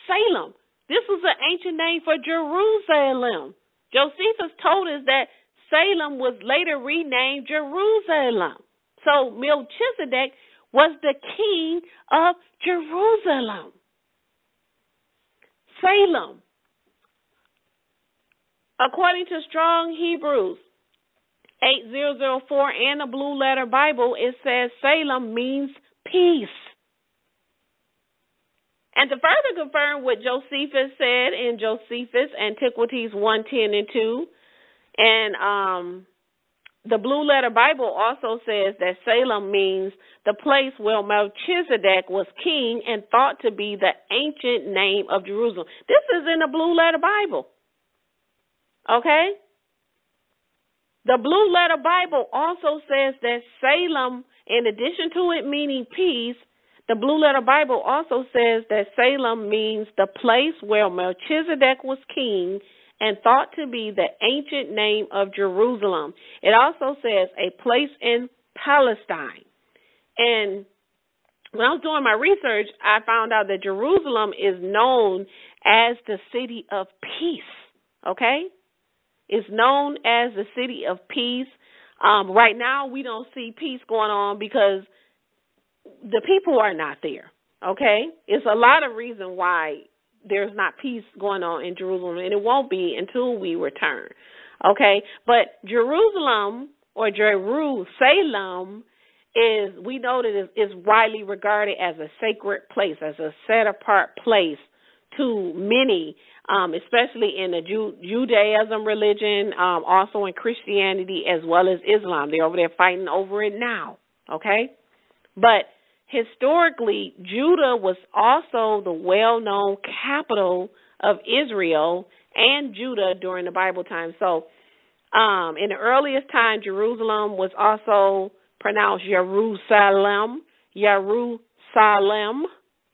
Salem. This was an ancient name for Jerusalem. Josephus told us that Salem was later renamed Jerusalem. So MelchiZEDEK was the king of Jerusalem. Salem. According to Strong Hebrews 8004 and the Blue Letter Bible, it says Salem means peace. And to further confirm what Josephus said in Josephus Antiquities 1:10 and 2, and the Blue Letter Bible also says that Salem means the place where MelchiZEDEK was king and thought to be the ancient name of Jerusalem. This is in the Blue Letter Bible. Okay? The Blue Letter Bible also says that Salem, in addition to it meaning peace, the Blue Letter Bible also says that Salem means the place where MelchiZEDEK was king and thought to be the ancient name of Jerusalem. It also says a place in Palestine. And when I was doing my research, I found out that Jerusalem is known as the city of peace. Okay? It's known as the city of peace. Right now, we don't see peace going on because the people are not there. Okay? It's a lot of reason why there's not peace going on in Jerusalem, and it won't be until we return. Okay? But Jerusalem, or Jerusalem, we know that is widely regarded as a sacred place, as a set-apart place to many, especially in the Judaism religion, also in Christianity as well as Islam. They're over there fighting over it now. Okay? But historically, Judah was also the well-known capital of Israel and Judah during the Bible time. So in the earliest time, Jerusalem was also pronounced Jerusalem,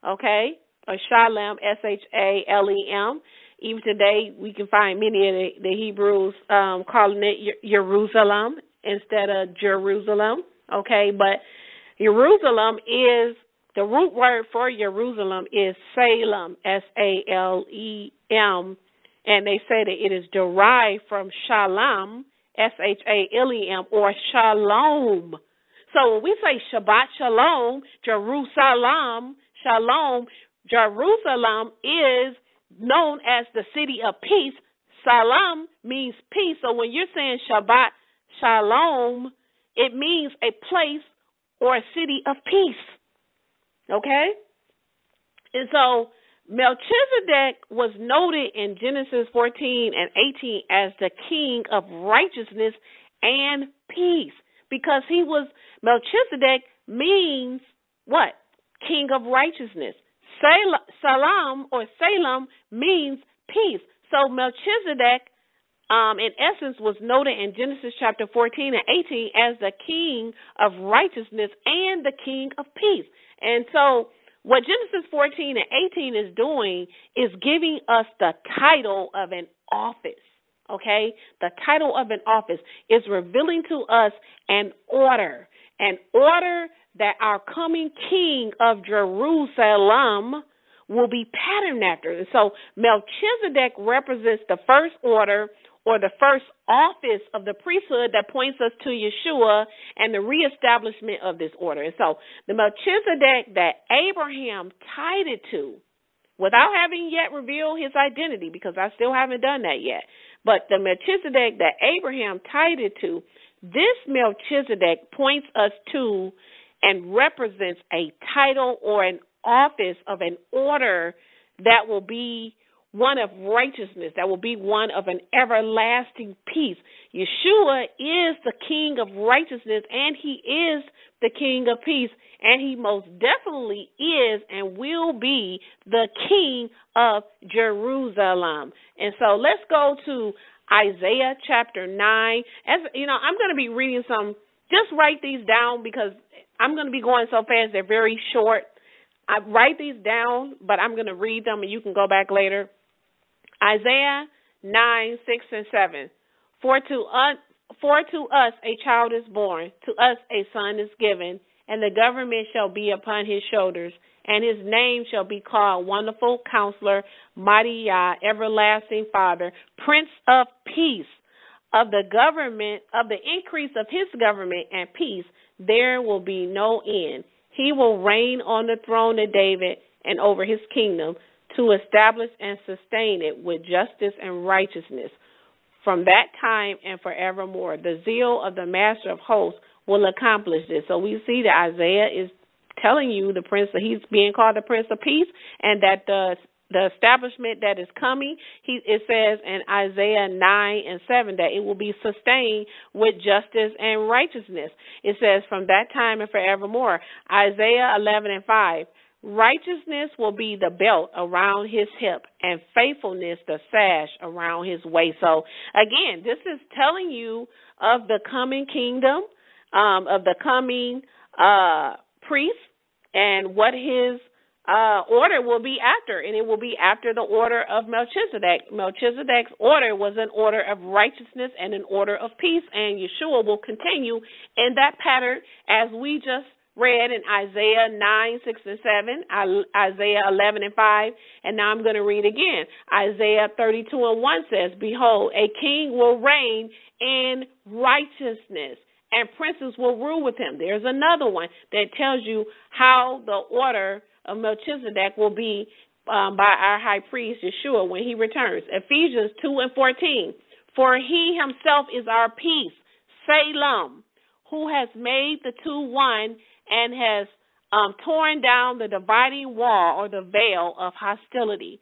okay, or Shalem, Shalem. Even today, we can find many of the Hebrews calling it Jerusalem instead of Jerusalem, okay, but Jerusalem is, the root word for Jerusalem is Salem, Salem, and they say that it is derived from Shalom, Shalem, or Shalom. So when we say Shabbat Shalom, Jerusalem, Shalom, Jerusalem is known as the city of peace. Salam means peace. So when you're saying Shabbat Shalom, it means a place or a city of peace. Okay? And so MelchiZEDEK was noted in Genesis 14 and 18 as the king of righteousness and peace, because he was, MelchiZEDEK means what? King of righteousness. Salam or Salem means peace. So MelchiZEDEK, in essence, was noted in Genesis chapter 14 and 18 as the king of righteousness and the king of peace. And so what Genesis 14 and 18 is doing is giving us the title of an office, okay? The title of an office is revealing to us an order that our coming king of Jerusalem will be patterned after. And so MelchiZEDEK represents the first order or the first office of the priesthood that points us to Yeshua and the reestablishment of this order. And so the MelchiZEDEK that Abraham tied it to, without having yet revealed his identity, because I still haven't done that yet, but the MelchiZEDEK that Abraham tied it to, this MelchiZEDEK points us to and represents a title or an office of an order that will be one of righteousness, that will be one of an everlasting peace. Yeshua is the King of righteousness, and he is the King of peace, and he most definitely is and will be the King of Jerusalem. And so let's go to Isaiah chapter 9. As you know, I'm going to be reading some. Just write these down because I'm going to be going so fast. They're very short. I write these down, but I'm going to read them, and you can go back later. Isaiah 9, 6, and 7. For to us a child is born, to us a son is given, and the government shall be upon his shoulders, and his name shall be called Wonderful Counselor, Mighty Yah, Everlasting Father, Prince of Peace. Of the government, of the increase of his government and peace, there will be no end. He will reign on the throne of David and over his kingdom, to establish and sustain it with justice and righteousness from that time and forevermore. The zeal of the Master of Hosts will accomplish this. So we see that Isaiah is telling you he's being called the Prince of Peace, and that the establishment that is coming, it says in Isaiah 9 and 7 that it will be sustained with justice and righteousness. It says from that time and forevermore. Isaiah 11 and 5. Righteousness will be the belt around his hip, and faithfulness the sash around his waist. So, again, this is telling you of the coming kingdom, of the coming priest, and what his order will be after. And it will be after the order of MelchiZEDEK. MelchiZEDEK's order was an order of righteousness and an order of peace, and Yeshua will continue in that pattern as we just read in Isaiah 9, 6, and 7, Isaiah 11 and 5, and now I'm going to read again. Isaiah 32 and 1 says, Behold, a king will reign in righteousness, and princes will rule with him. There's another one that tells you how the order of MelchiZEDEK will be by our high priest, Yeshua, when he returns. Ephesians 2 and 14, For he himself is our peace, Salem, who has made the two one, and has torn down the dividing wall or the veil of hostility.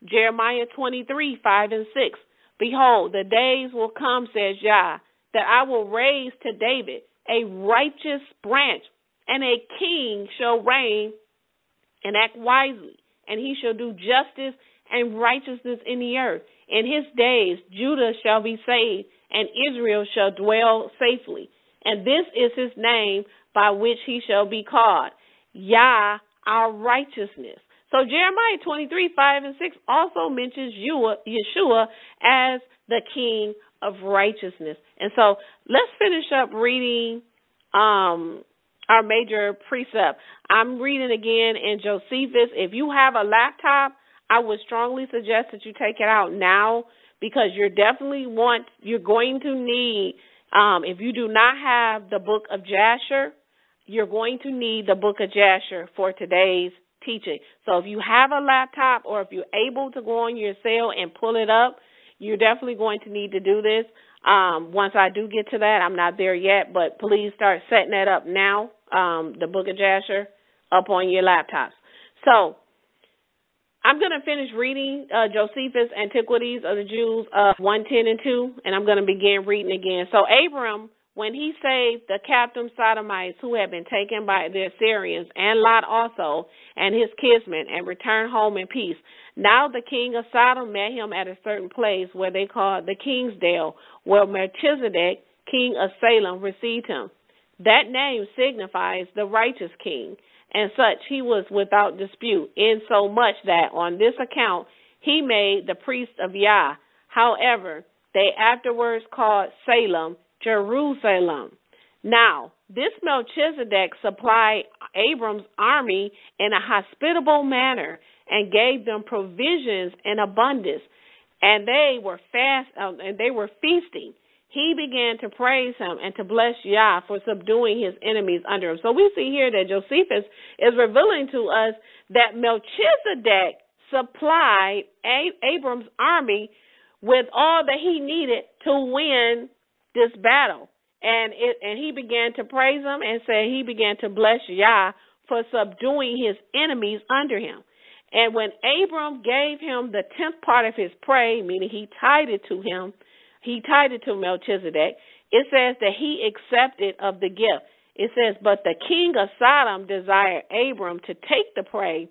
Jeremiah 23, 5 and 6. Behold, the days will come, says Yah, that I will raise to David a righteous branch, and a king shall reign and act wisely, and he shall do justice and righteousness in the earth. In his days Judah shall be saved, and Israel shall dwell safely. And this is his name by which he shall be called, Yah, our righteousness. So Jeremiah 23, 5 and 6 also mentions Yeshua as the King of righteousness. And so let's finish up reading our major precept. I'm reading again in Josephus. If you have a laptop, I would strongly suggest that you take it out now, because you're going to need, if you do not have the book of Jasher, you're going to need the book of Jasher for today's teaching. So if you have a laptop, or if you're able to go on your cell and pull it up, you're definitely going to need to do this. Once I do get to that, I'm not there yet, but please start setting that up now, the book of Jasher, up on your laptops. So I'm going to finish reading Josephus' Antiquities of the Jews 1:10 and 2, and I'm going to begin reading again. So Abram, when he saved the captive Sodomites who had been taken by the Assyrians, and Lot also, and his kinsmen, and returned home in peace. Now the king of Sodom met him at a certain place where they called the King's Dale, where MelchiZEDEK, king of Salem, received him. That name signifies the righteous king, and such he was without dispute, insomuch that on this account he made the priest of Yah. However, they afterwards called Salem Jerusalem. Now, this MelchiZEDEK supplied Abram's army in a hospitable manner and gave them provisions in abundance, and they were feasting. He began to praise him and to bless Yah for subduing his enemies under him. So we see here that Josephus is revealing to us that MelchiZEDEK supplied Abram's army with all that he needed to win this battle. and he began to praise him and said he began to bless Yah for subduing his enemies under him. And when Abram gave him the 10th part of his prey, meaning he tied it to Melchizedek, it says that he accepted of the gift. It says, but the king of Sodom desired Abram to take the prey,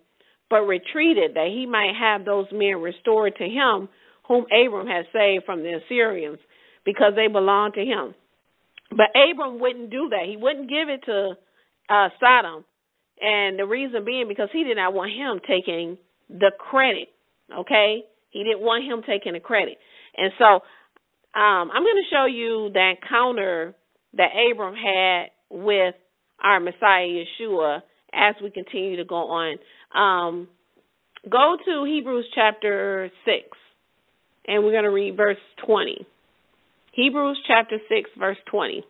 but retreated that he might have those men restored to him whom Abram had saved from the Assyrians, because they belonged to him. But Abram wouldn't do that. He wouldn't give it to Sodom. And the reason being because he did not want him taking the credit, okay? He didn't want him taking the credit. And so I'm going to show you the encounter that Abram had with our Messiah Yeshua as we continue to go on. Go to Hebrews chapter 6, and we're going to read verse 20. Hebrews chapter 6, verse 20.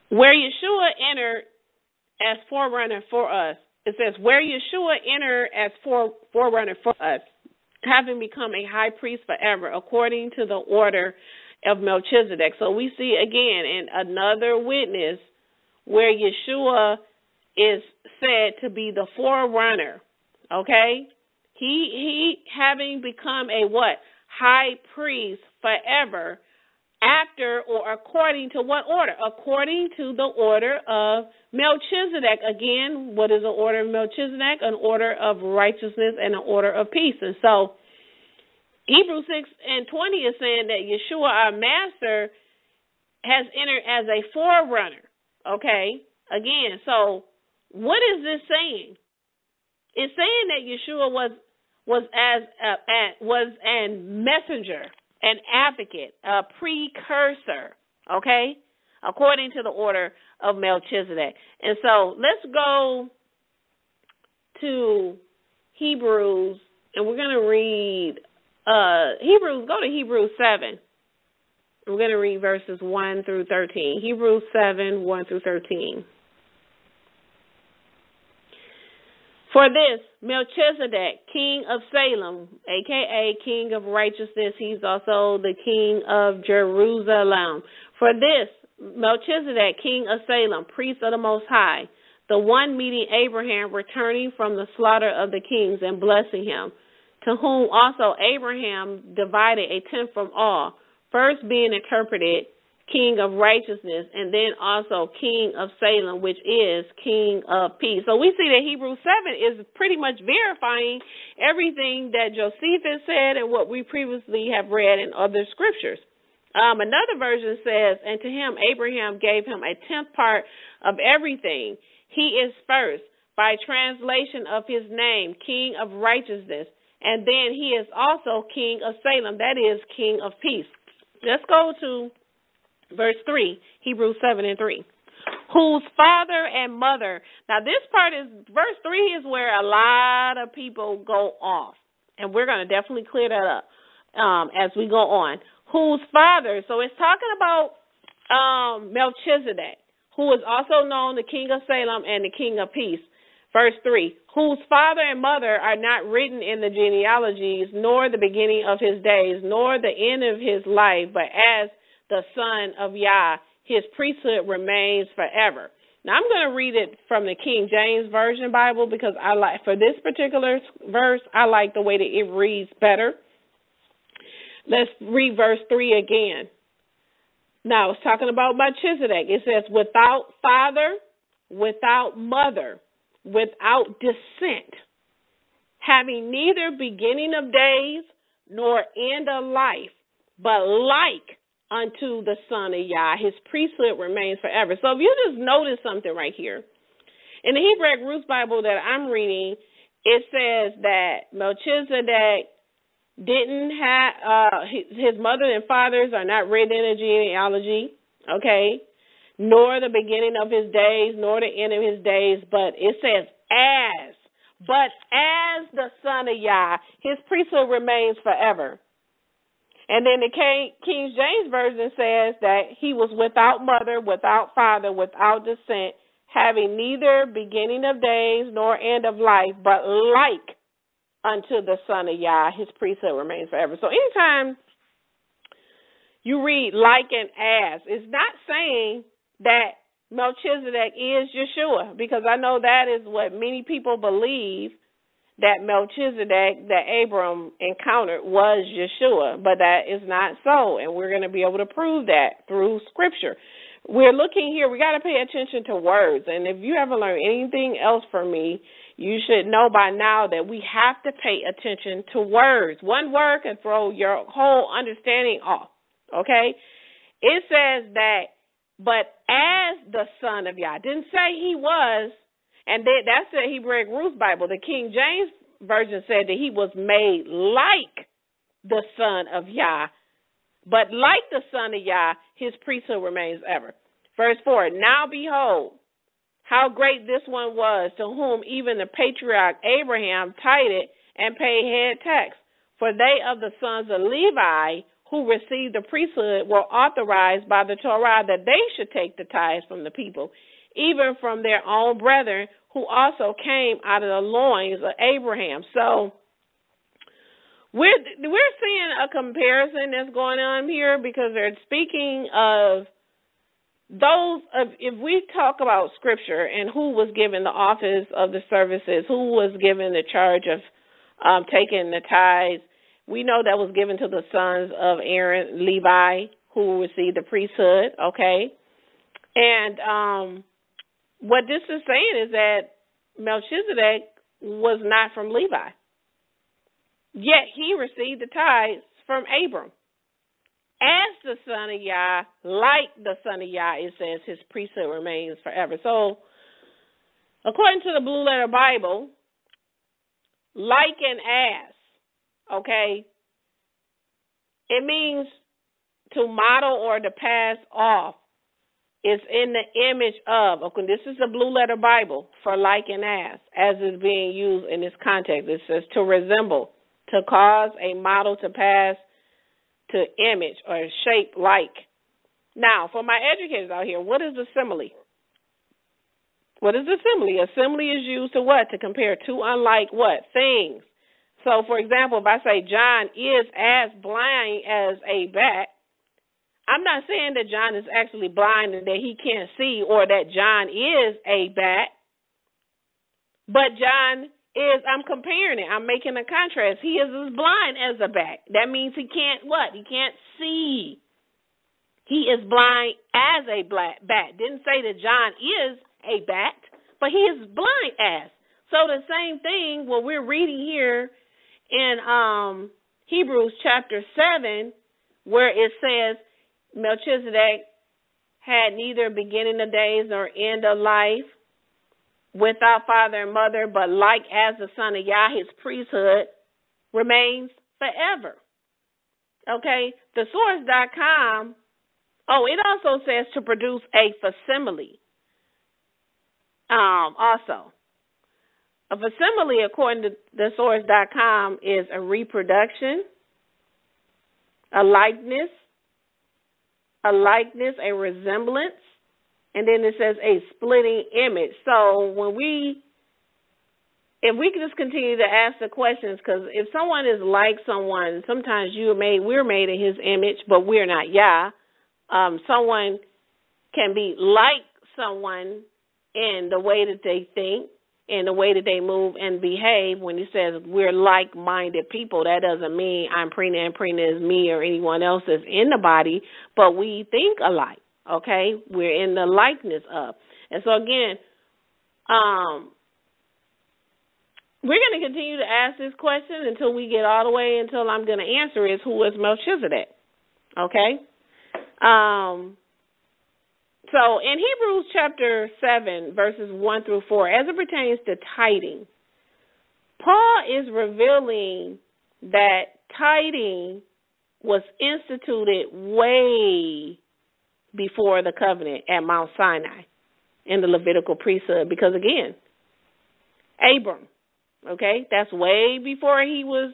Where Yeshua entered as forerunner for us. It says, where Yeshua entered as forerunner for us, having become a high priest forever, according to the order of Melchizedek. So we see again in another witness where Yeshua is said to be the forerunner, okay? He having become a what? High priest forever, after or according to what order? According to the order of Melchizedek. Again, what is the order of Melchizedek? An order of righteousness and an order of peace. And so Hebrews 6:20 is saying that Yeshua, our master, has entered as a forerunner. Okay? Again, so what is this saying? It's saying that Yeshua was an messenger, an advocate, a precursor, okay, according to the order of Melchizedek. And so let's go to Hebrews, and we're going to read go to Hebrews 7. We're going to read verses 1 through 13. Hebrews 7, 1 through 13. For this, Melchizedek, king of Salem, a.k.a. king of righteousness, he's also the king of Jerusalem. For this, Melchizedek, king of Salem, priest of the Most High, the one meeting Abraham, returning from the slaughter of the kings and blessing him, to whom also Abraham divided a tenth from all, first being interpreted king of righteousness, and then also king of Salem, which is king of peace. So we see that Hebrews 7 is pretty much verifying everything that Josephus said and what we previously have read in other scriptures. Another version says, and to him Abraham gave him a tenth part of everything. He is first, by translation of his name, king of righteousness, and then he is also king of Salem, that is king of peace. Let's go to verse 3, Hebrews 7 and 3. Whose father and mother. Now this part is, verse 3 is where a lot of people go off. And we're going to definitely clear that up as we go on. Whose father, so it's talking about Melchizedek, who is also known the king of Salem and the king of peace. Verse 3, whose father and mother are not written in the genealogies, nor the beginning of his days, nor the end of his life, but as the son of Yah, his priesthood remains forever. Now I'm going to read it from the King James Version Bible because I like, for this particular verse, I like the way that it reads better. Let's read verse 3 again. Now it's talking about Melchizedek. It says, without father, without mother, without descent, having neither beginning of days nor end of life, but like unto the Son of Yah, his priesthood remains forever. So if you just notice something right here, in the Hebrew Roots Bible that I'm reading, it says that Melchizedek didn't have, his mother and fathers are not written in a genealogy, okay, nor the beginning of his days, nor the end of his days, but it says as the Son of Yah, his priesthood remains forever. And then the King James Version says that he was without mother, without father, without descent, having neither beginning of days nor end of life, but like unto the Son of Yah, his priesthood remains forever. So anytime you read like and as. It's not saying that Melchizedek is Yeshua, because I know that is what many people believe, that Melchizedek that Abram encountered was Yeshua, but that is not so, and we're going to be able to prove that through Scripture. We're looking here, we got to pay attention to words, and if you haven't learned anything else from me, you should know by now that we have to pay attention to words. One word can throw your whole understanding off, okay? It says that, but as the Son of Yah. It didn't say he was, and then that's the Hebraic Roots Bible. The King James Version said that he was made like the Son of Yah. But like the Son of Yah, his priesthood remains ever. Verse 4, now behold, how great this one was, to whom even the patriarch Abraham tithed and paid head tax. For they of the sons of Levi who received the priesthood were authorized by the Torah that they should take the tithes from the people, even from their own brethren who also came out of the loins of Abraham. So we're seeing a comparison that's going on here, because they're speaking of those of, if we talk about Scripture and who was given the office of the services, who was given the charge of taking the tithes, we know that was given to the sons of Aaron, Levi, who received the priesthood, okay? And what this is saying is that Melchizedek was not from Levi, yet he received the tithes from Abram. As the Son of Yah, like the Son of Yah, it says his priesthood remains forever. So, according to the Blue Letter Bible, like and as, okay, it means to model or to pass off. It's in the image of. Okay, this is the Blue Letter Bible for like and as is being used in this context. It says to resemble, to cause a model to pass, to image or shape like. Now, for my educators out here, what is a simile? What is a simile? A simile is used to what? To compare two unlike what? Things. So, for example, if I say John is as blind as a bat, I'm not saying that John is actually blind and that he can't see, or that John is a bat, but John is, I'm comparing it. I'm making a contrast. He is as blind as a bat. That means he can't what? He can't see. He is blind as a bat. Didn't say that John is a bat, but he is blind as. So the same thing, what we're reading here in Hebrews chapter 7, where it says Melchizedek had neither beginning of days nor end of life, without father and mother, but like as the Son of Yah, his priesthood remains forever. Okay? Thesaurus.com, it also says to produce a facsimile. Also, a facsimile, according to thesaurus.com, is a reproduction, a likeness, a resemblance, and then it says a splitting image. So if we can just continue to ask the questions, because if someone is like someone, sometimes we're made in his image, but we're not Yah. Someone can be like someone in the way that they think, in the way that they move and behave. When he says we're like-minded people, that doesn't mean I'm Prina and Prina is me or anyone else that's in the body, but we think alike, okay? We're in the likeness of. And so, again, we're going to continue to ask this question until we get all the way, until I'm going to answer is who is Melchizedek, okay? So in Hebrews chapter 7, verses 1 through 4, as it pertains to tithing, Paul is revealing that tithing was instituted way before the covenant at Mount Sinai in the Levitical priesthood. Because, again, Abram, okay, that's way before he was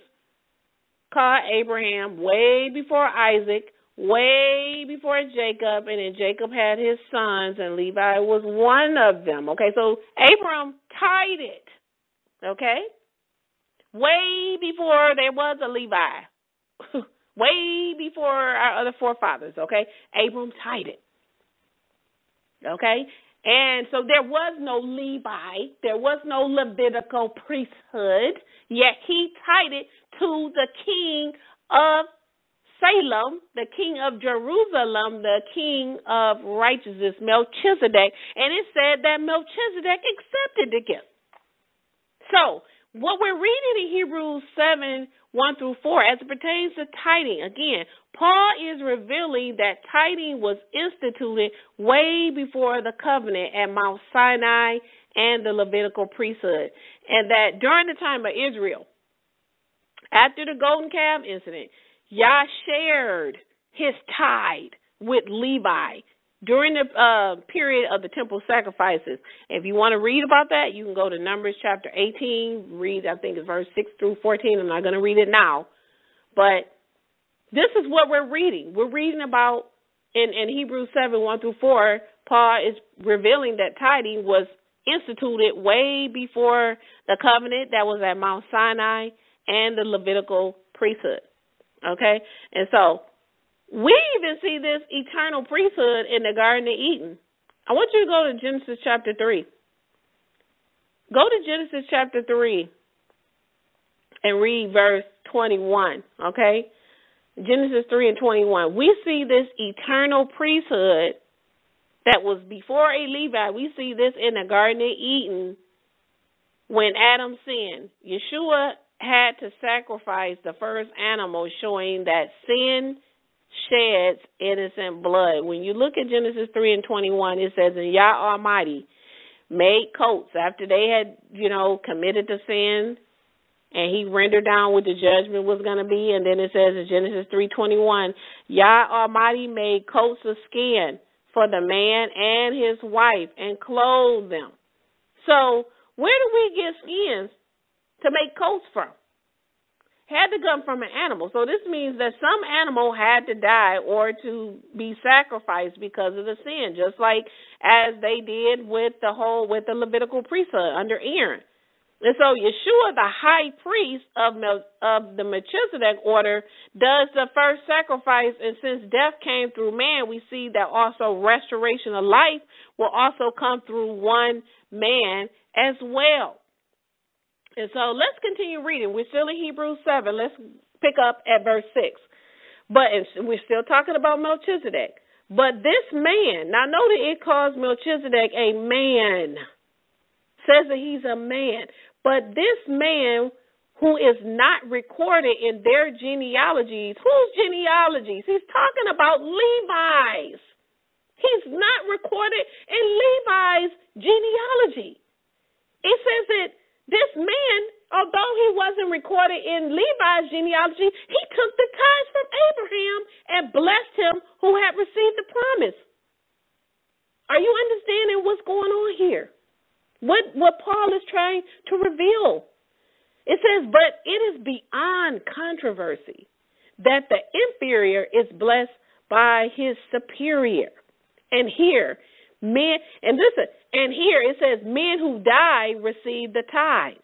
called Abraham, way before Isaac, way before Jacob, and then Jacob had his sons, and Levi was one of them. Okay, so Abram tithed, okay, way before there was a Levi, way before our other forefathers, okay? Abram tithed. Okay? And so there was no Levi, there was no Levitical priesthood, yet he tithed to the king of Salem, the king of Jerusalem, the king of righteousness, MelchiZEDEK, and it said that MelchiZEDEK accepted the gift. So, what we're reading in Hebrews 7, 1 through 4, as it pertains to tithing, again, Paul is revealing that tithing was instituted way before the covenant at Mount Sinai and the Levitical priesthood, and that during the time of Israel, after the golden calf incident, Yah shared his tithe with Levi during the period of the temple sacrifices. If you want to read about that, you can go to Numbers chapter 18, read, I think it's verse 6 through 14. I'm not going to read it now. But this is what we're reading. We're reading about, in Hebrews 7, 1 through 4, Paul is revealing that tithing was instituted way before the covenant that was at Mount Sinai and the Levitical priesthood. Okay? And so, we even see this eternal priesthood in the Garden of Eden. I want you to go to Genesis chapter 3. Go to Genesis chapter 3 and read verse 21, okay? Genesis 3 and 21. We see this eternal priesthood that was before a Levi. We see this in the Garden of Eden when Adam sinned. Yeshua had to sacrifice the first animal, showing that sin sheds innocent blood. When you look at Genesis 3 and 21, it says, and Yah Almighty made coats after they had, committed the sin, and he rendered down what the judgment was going to be. And then it says in Genesis 3:21, Yah Almighty made coats of skin for the man and his wife and clothed them. So where do we get skins to make coats from? Had to come from an animal. So this means that some animal had to die or to be sacrificed because of the sin, just like as they did with the Levitical priesthood under Aaron. And so Yeshua, the high priest of the MelchiZEDEK order, does the first sacrifice, and since death came through man, we see that also restoration of life will also come through one man as well. And so let's continue reading. We're still in Hebrews 7. Let's pick up at verse 6. But we're still talking about MelchiZEDEK. But this man, now notice it calls MelchiZEDEK a man. Says that he's a man. But this man who is not recorded in their genealogies, whose genealogies? He's talking about Levi's. He's not recorded in Levi's genealogy. It says that this man, although he wasn't recorded in Levi's genealogy, he took the tithes from Abraham and blessed him who had received the promise. Are you understanding what's going on here? What Paul is trying to reveal? It says, but it is beyond controversy that the inferior is blessed by his superior. And here, here it says, men who die receive the tithes.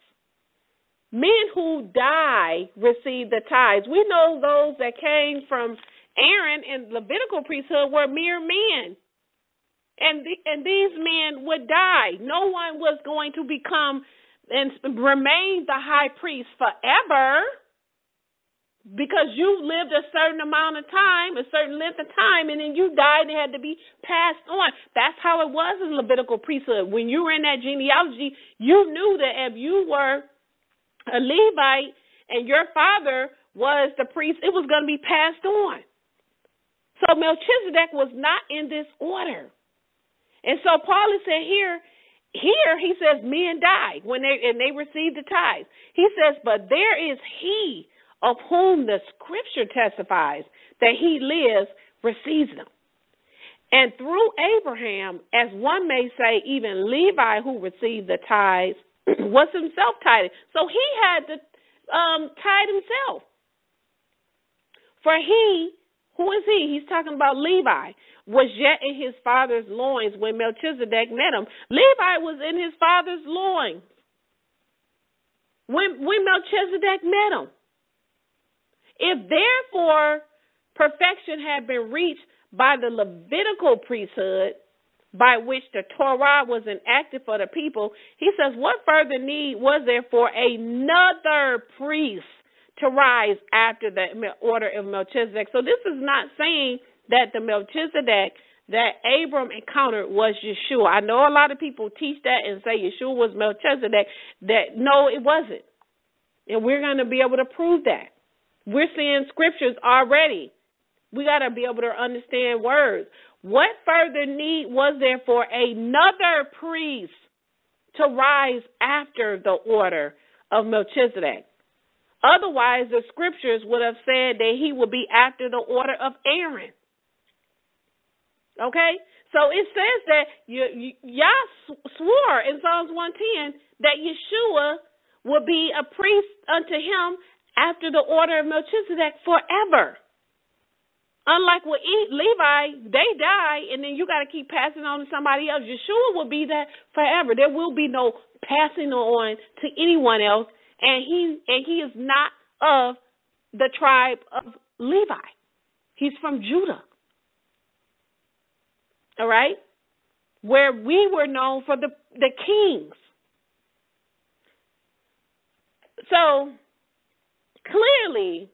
Men who die receive the tithes. We know those that came from Aaron and Levitical priesthood were mere men. And these men would die. No one was going to become and remain the high priest forever, because you lived a certain amount of time, a certain length of time, and then you died and had to be passed on. That's how it was in Levitical priesthood. When you were in that genealogy, you knew that if you were a Levite and your father was the priest, it was going to be passed on. So MelchiZEDEK was not in this order. And so Paul is saying here he says men died when they received the tithes. He says, but there is he of whom the scripture testifies that he lives, receives them. And through Abraham, as one may say, even Levi, who received the tithes, was himself tithed. So he had to tithe himself. For he, who is he? He's talking about Levi, was yet in his father's loins when MelchiZEDEK met him. Levi was in his father's loins when MelchiZEDEK met him. If therefore perfection had been reached by the Levitical priesthood, by which the Torah was enacted for the people, he says, what further need was there for another priest to rise after the order of Melchizedek? So this is not saying that the Melchizedek that Abram encountered was Yeshua. I know a lot of people teach that and say Yeshua was Melchizedek. No, it wasn't. And we're going to be able to prove that. We're seeing scriptures already. We got to be able to understand words. What further need was there for another priest to rise after the order of Melchizedek? Otherwise, the scriptures would have said that he would be after the order of Aaron. Okay? So it says that Yah swore in Psalms 110 that Yeshua would be a priest unto him after the order of Melchizedek forever. Unlike with Levi, they die, and then you got to keep passing on to somebody else. Yeshua will be that forever. There will be no passing on to anyone else, and he is not of the tribe of Levi. He's from Judah. All right? Where we were known for the kings. So, clearly,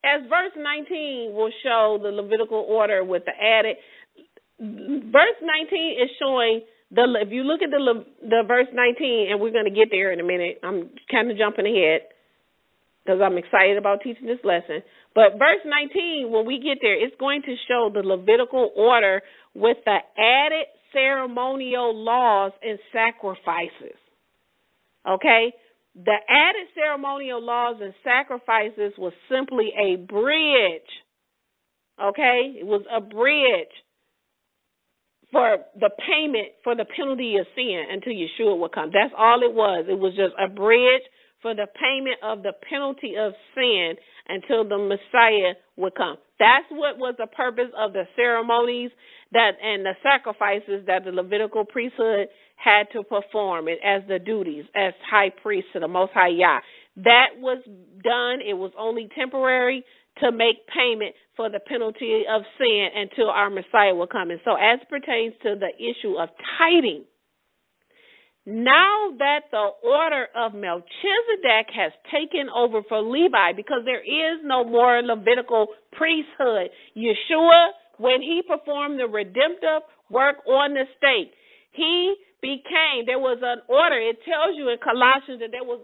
as verse 19 will show the Levitical order with the added, verse 19 is showing, if you look at the verse 19, and we're going to get there in a minute, I'm kind of jumping ahead because I'm excited about teaching this lesson. But verse 19, when we get there, it's going to show the Levitical order with the added ceremonial laws and sacrifices. Okay? The added ceremonial laws and sacrifices was simply a bridge. Okay? It was a bridge for the payment for the penalty of sin until Yeshua would come. That's all it was. It was just a bridge for the payment of the penalty of sin until the Messiah would come. That's what was the purpose of the ceremonies and the sacrifices that the Levitical priesthood had to perform as the duties as high priest to the Most High Yah. That was done. It was only temporary to make payment for the penalty of sin until our Messiah will come. And so as pertains to the issue of tithing, now that the order of Melchizedek has taken over for Levi, because there is no more Levitical priesthood, Yeshua, when he performed the redemptive work on the stake, there was an order. It tells you in Colossians that there was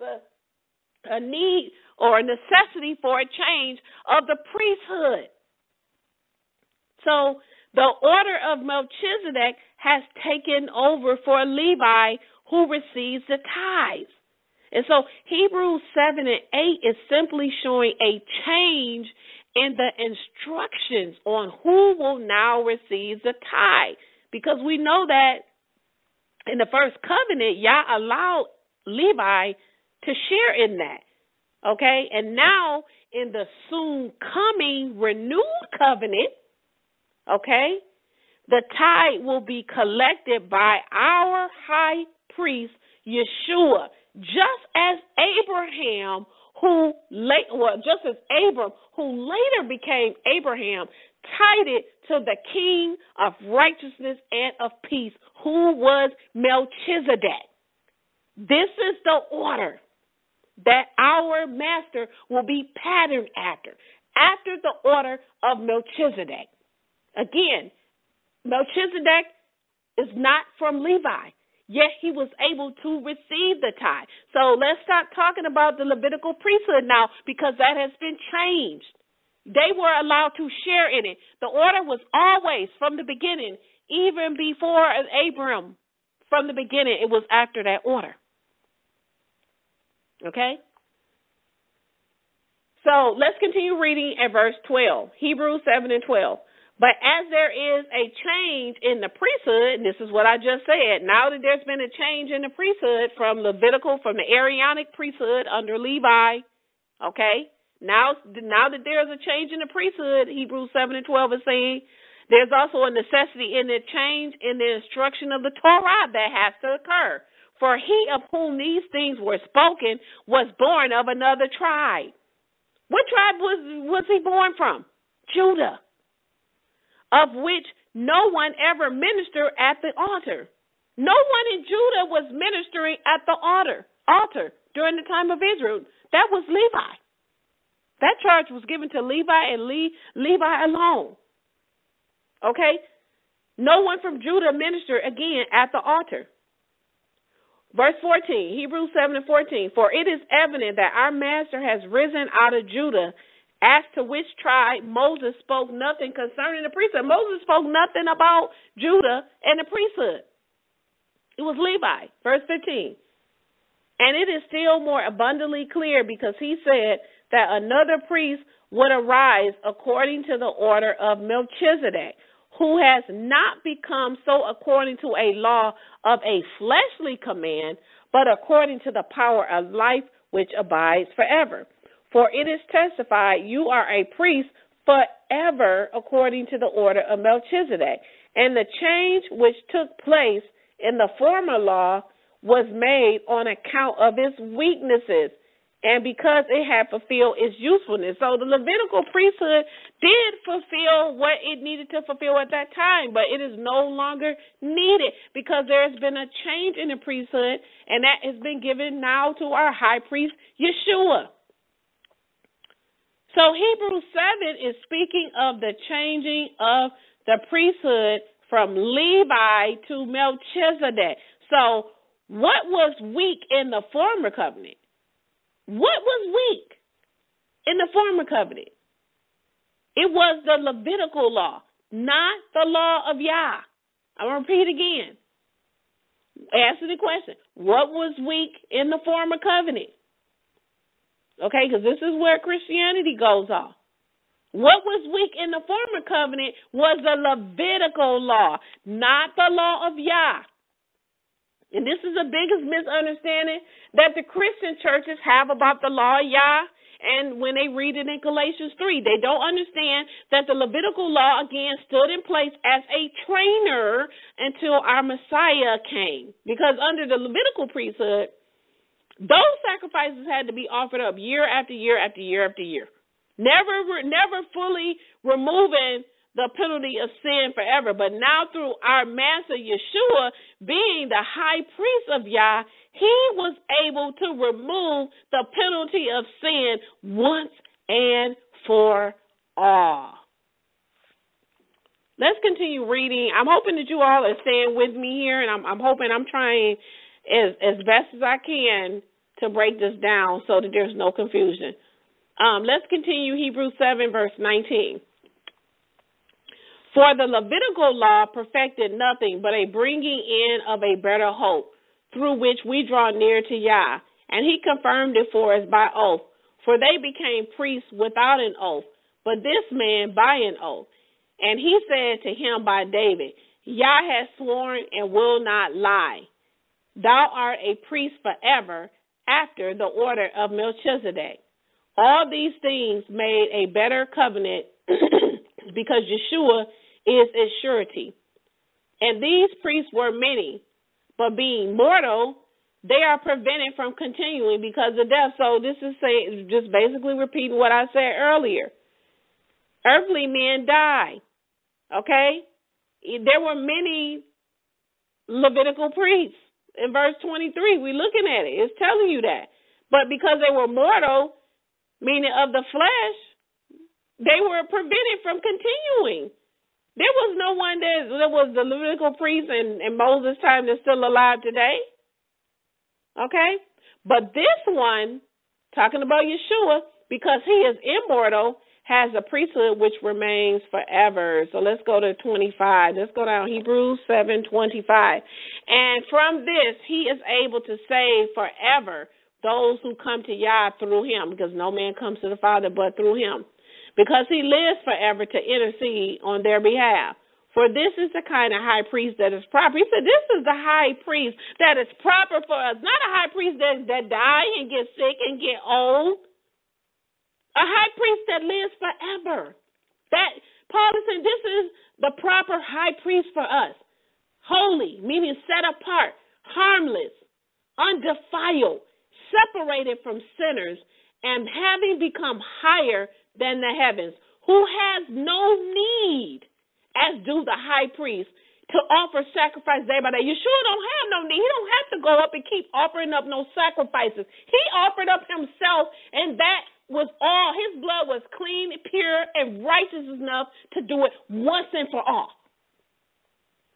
a need or a necessity for a change of the priesthood. So the order of Melchizedek has taken over for Levi, who receives the tithes. And so Hebrews 7 and 8 is simply showing a change in the instructions on who will now receive the tithe. Because we know that in the first covenant, Yah allowed Levi to share in that. Okay? And now in the soon coming renewed covenant, okay, the tithe will be collected by our high priest, Yeshua, just as Abram, who later became Abraham, tithed to the King of righteousness and of peace, who was Melchizedek. This is the order that our master will be patterned after the order of Melchizedek. Again, Melchizedek is not from Levi, yet he was able to receive the tithe. So let's stop talking about the Levitical priesthood now, because that has been changed. They were allowed to share in it. The order was always from the beginning, even before Abram. From the beginning, it was after that order. Okay? So let's continue reading at verse 12, Hebrews 7 and 12. But as there is a change in the priesthood, and this is what I just said, now that there's been a change in the priesthood from the Aaronic priesthood under Levi, okay? Now that there's a change in the priesthood, Hebrews 7 and 12 is saying, there's also a necessity in the change in the instruction of the Torah that has to occur. For he of whom these things were spoken was born of another tribe. What tribe was he born from? Judah. of which no one ever ministered at the altar. No one in Judah was ministering at the altar during the time of Israel. That was Levi. That charge was given to Levi and Levi alone. Okay? No one from Judah ministered again at the altar. Verse 14, Hebrews 7:14. For it is evident that our master has risen out of Judah, as to which tribe Moses spoke nothing concerning the priesthood. Moses spoke nothing about Judah and the priesthood. It was Levi. Verse 15. And it is still more abundantly clear because he said that another priest would arise according to the order of MelchiZEDEK, who has not become so according to a law of a fleshly command, but according to the power of life which abides forever. For it is testified, you are a priest forever according to the order of MelchiZEDEK. And the change which took place in the former law was made on account of its weaknesses, and because it had fulfilled its usefulness. So the Levitical priesthood did fulfill what it needed to fulfill at that time, but it is no longer needed because there has been a change in the priesthood, and that has been given now to our high priest, Yeshua. So Hebrews 7 is speaking of the changing of the priesthood from Levi to MelchiZEDEK. So what was weak in the former covenant? What was weak in the former covenant? It was the Levitical law, not the law of Yah. I'm going to repeat again. Answer the question. What was weak in the former covenant? Okay, because this is where Christianity goes off. What was weak in the former covenant was the Levitical law, not the law of Yah. And this is the biggest misunderstanding that the Christian churches have about the law of Yah. And when they read it in Galatians 3, they don't understand that the Levitical law, again, stood in place as a trainer until our Messiah came. Because under the Levitical priesthood, those sacrifices had to be offered up year after year after year after year. Never fully removing the penalty of sin forever. But now through our master Yeshua being the high priest of Yah, he was able to remove the penalty of sin once and for all. Let's continue reading. I'm hoping that you all are staying with me here, and I'm hoping I'm trying as best as I can to break this down so that there's no confusion. Let's continue Hebrews 7, verse 19. For the Levitical law perfected nothing but a bringing in of a better hope, through which we draw near to Yah, and he confirmed it for us by oath. For they became priests without an oath, but this man by an oath. And he said to him by David, Yah has sworn and will not lie. Thou art a priest forever after the order of MelchiZEDEK. All these things made a better covenant because Yeshua is its surety. And these priests were many, but being mortal, they are prevented from continuing because of death. So this is just basically repeating what I said earlier. Earthly men die, okay? There were many Levitical priests. In verse 23, we're looking at it. It's telling you that. But because they were mortal, meaning of the flesh, they were prevented from continuing. There was no one that was the Levitical priest in Moses' time that's still alive today. Okay? But this one, talking about Yeshua, because he is immortal, has a priesthood which remains forever. So let's go to 25. Let's go down Hebrews 7:25. And from this, he is able to save forever those who come to Yah through him, because no man comes to the Father but through him, because he lives forever to intercede on their behalf. For this is the kind of high priest that is proper. He said this is the high priest that is proper for us, not a high priest that die and get sick and get old. A high priest that lives forever. That Paul is saying this is the proper high priest for us. Holy, meaning set apart, harmless, undefiled, separated from sinners, and having become higher than the heavens, who has no need, as do the high priest, to offer sacrifice day by day. Yeshua don't have no need. He don't have to go up and keep offering up no sacrifices. He offered up himself, and that was all. His blood was clean, pure, and righteous enough to do it once and for all.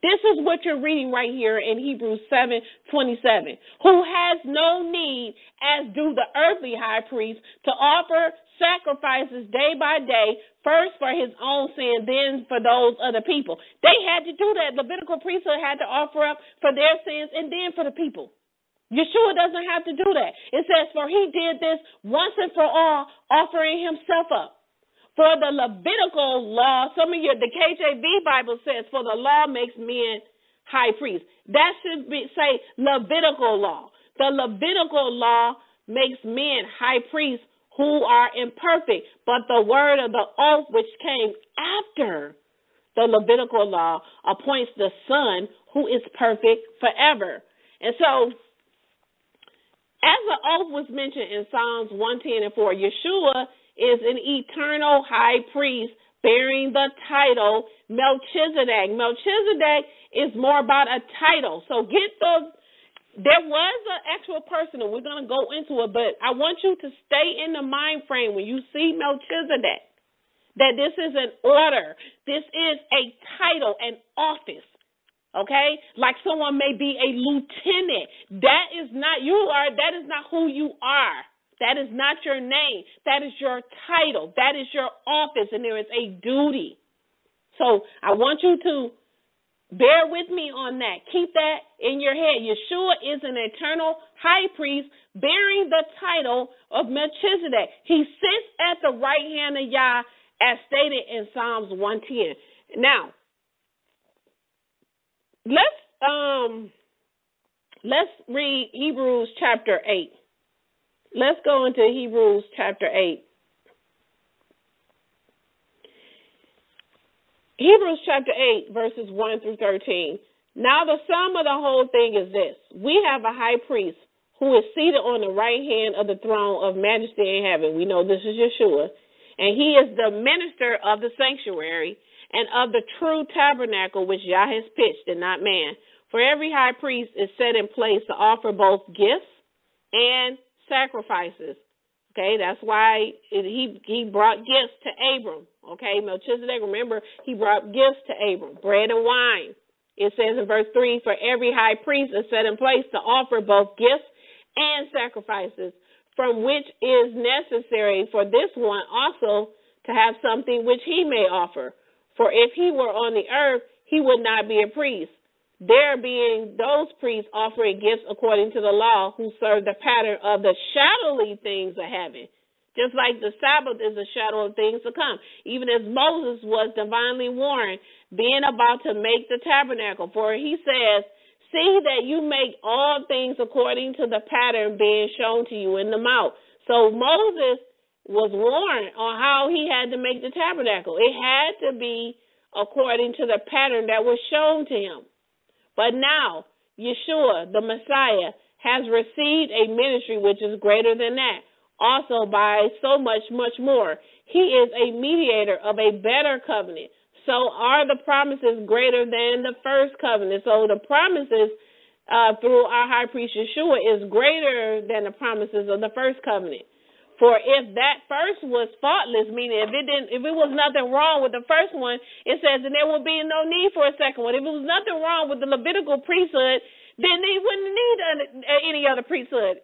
This is what you're reading right here in Hebrews 7:27. Who has no need, as do the earthly high priest, to offer sacrifices day by day, first for his own sin, then for those of the people. They had to do that. Levitical priesthood had to offer up for their sins and then for the people. Yeshua doesn't have to do that. It says, for he did this once and for all, offering himself up. For the Levitical law, the KJV Bible says, for the law makes men high priests. That should say Levitical law. The Levitical law makes men high priests who are imperfect. But the word of the oath which came after the Levitical law appoints the Son who is perfect forever. And so, as the oath was mentioned in Psalms 110:4, Yeshua is an eternal high priest bearing the title MelchiZEDEK. MelchiZEDEK is more about a title. So there was an actual person, and we're going to go into it, but I want you to stay in the mind frame when you see MelchiZEDEK, that this is an order. This is a title, an office. Okay? Like someone may be a lieutenant. That is not who you are. That is not your name. That is your title. That is your office, and there is a duty. So I want you to bear with me on that. Keep that in your head. Yeshua is an eternal high priest bearing the title of MelchiZEDEK. He sits at the right hand of Yah, as stated in Psalms 110. Now, let's read Hebrews chapter 8. Let's go into Hebrews chapter 8. Hebrews chapter 8, verses 1 through 13. Now the sum of the whole thing is this. We have a high priest who is seated on the right hand of the throne of majesty in heaven. We know this is Yeshua. And he is the minister of the sanctuary and of the true tabernacle which Yah has pitched and not man. For every high priest is set in place to offer both gifts and sacrifices. Okay, that's why he brought gifts to Abram. Okay, MelchiZEDEK, remember, he brought gifts to Abram, bread and wine. It says in verse 3, for every high priest is set in place to offer both gifts and sacrifices, from which is necessary for this one also to have something which he may offer. For if he were on the earth, he would not be a priest, there being those priests offering gifts according to the law, who serve the pattern of the shadowy things of heaven. Just like the Sabbath is a shadow of things to come. Even as Moses was divinely warned, being about to make the tabernacle. For he says, see that you make all things according to the pattern being shown to you in the mount. So Moses was warned on how he had to make the tabernacle. It had to be according to the pattern that was shown to him. But now, Yeshua, the Messiah, has received a ministry which is greater than that, also by so much more. He is a mediator of a better covenant. So are the promises greater than the first covenant. So the promises through our high priest Yeshua is greater than the promises of the first covenant. For if that first was faultless, meaning if it was nothing wrong with the first one, it says that there will be no need for a second one. If it was nothing wrong with the Levitical priesthood, then they wouldn't need any other priesthood.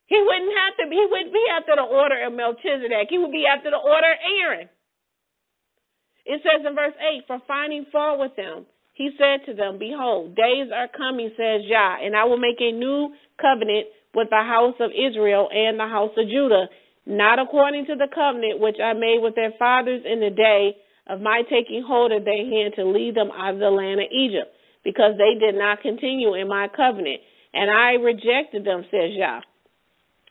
He wouldn't be after the order of MelchiZEDEK. He would be after the order of Aaron. It says in verse 8, for finding fault with them, he said to them, behold, days are coming, says Yah, and I will make a new covenant with the house of Israel and the house of Judah, not according to the covenant which I made with their fathers in the day of my taking hold of their hand to lead them out of the land of Egypt, because they did not continue in my covenant, and I rejected them, says Yah.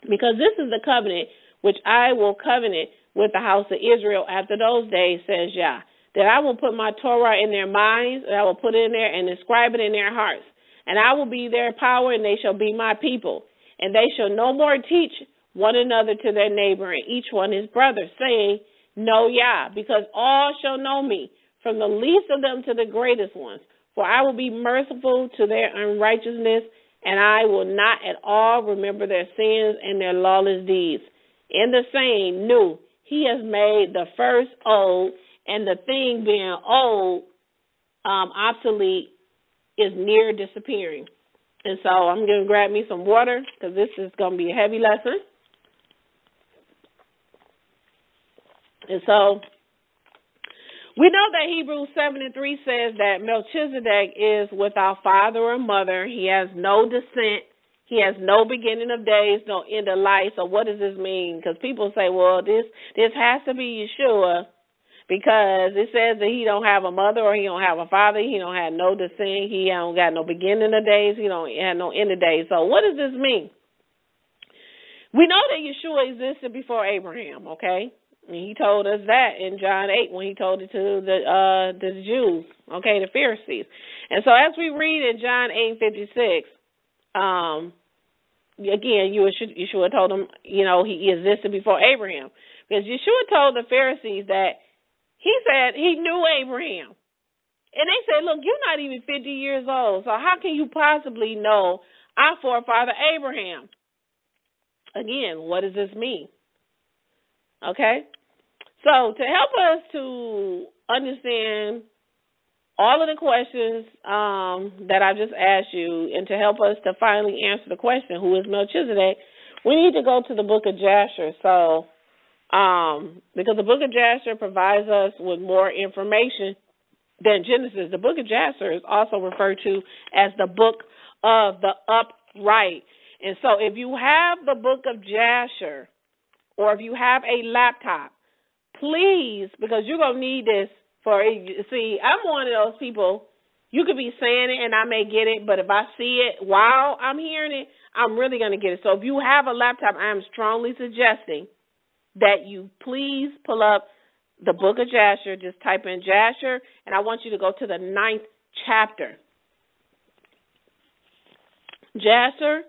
Because this is the covenant which I will covenant with the house of Israel after those days, says Yah, that I will put my Torah in their minds, and I will put it in there and inscribe it in their hearts, and I will be their power, and they shall be my people. And they shall no more teach one another to their neighbor, and each one his brother, saying, know Yah, because all shall know me, from the least of them to the greatest ones. For I will be merciful to their unrighteousness, and I will not at all remember their sins and their lawless deeds. In the saying, new, he has made the first old, and the thing being old, obsolete, is near disappearing. And so I'm going to grab me some water because this is going to be a heavy lesson. And so we know that Hebrews 7:3 says that MelchiZEDEK is without father or mother. He has no descent. He has no beginning of days, no end of life. So what does this mean? Because people say, well, this has to be Yeshua because it says that he don't have a mother or he don't have a father. He don't have no descent. He don't got no beginning of days. He don't have no end of days. So what does this mean? We know that Yeshua existed before Abraham, okay? And he told us that in John 8 when he told it to the Jews, okay, the Pharisees. And so as we read in John 8:56, again, Yeshua told them, he existed before Abraham. Because Yeshua told the Pharisees that he said he knew Abraham. And they said, look, you're not even 50 years old, so how can you possibly know our forefather Abraham? Again, what does this mean? Okay? So to help us to understand all of the questions that I just asked you and to help us to finally answer the question, who is MelchiZEDEK, we need to go to the book of Jasher. So because the book of Jasher provides us with more information than Genesis. The book of Jasher is also referred to as the book of the upright. And so if you have the book of Jasher or if you have a laptop, please, because you're going to need this see, I'm one of those people, you could be saying it and I may get it, but if I see it while I'm hearing it, I'm really going to get it. So if you have a laptop, I am strongly suggesting that you please pull up the book of Jasher. Just type in Jasher, and I want you to go to the 9th chapter. Jasher,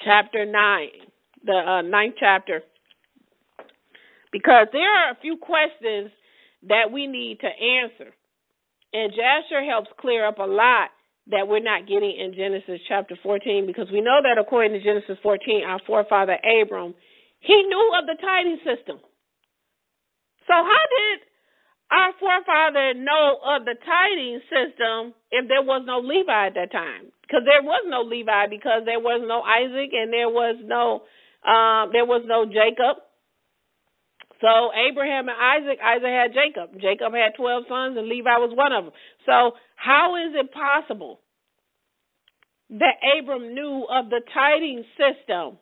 chapter 9, the 9th chapter. Because there are a few questions that we need to answer. And Jasher helps clear up a lot that we're not getting in Genesis chapter 14, because we know that according to Genesis 14, our forefather Abram, he knew of the tithing system. So how did our forefather know of the tithing system if there was no Levi at that time? Because there was no Levi, because there was no Isaac and there was no Jacob. So Abraham and Isaac had Jacob. Jacob had 12 sons and Levi was one of them. So how is it possible that Abram knew of the tithing system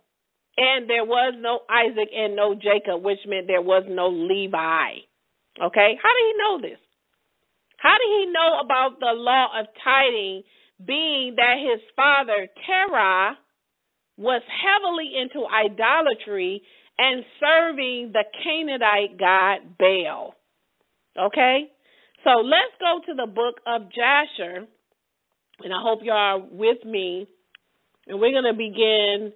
and there was no Isaac and no Jacob, which meant there was no Levi? Okay, how did he know this? How did he know about the law of tithing, being that his father Terah was heavily into idolatry and serving the Canaanite god Baal? Okay? So let's go to the book of Jasher, and I hope you are with me. And we're going to begin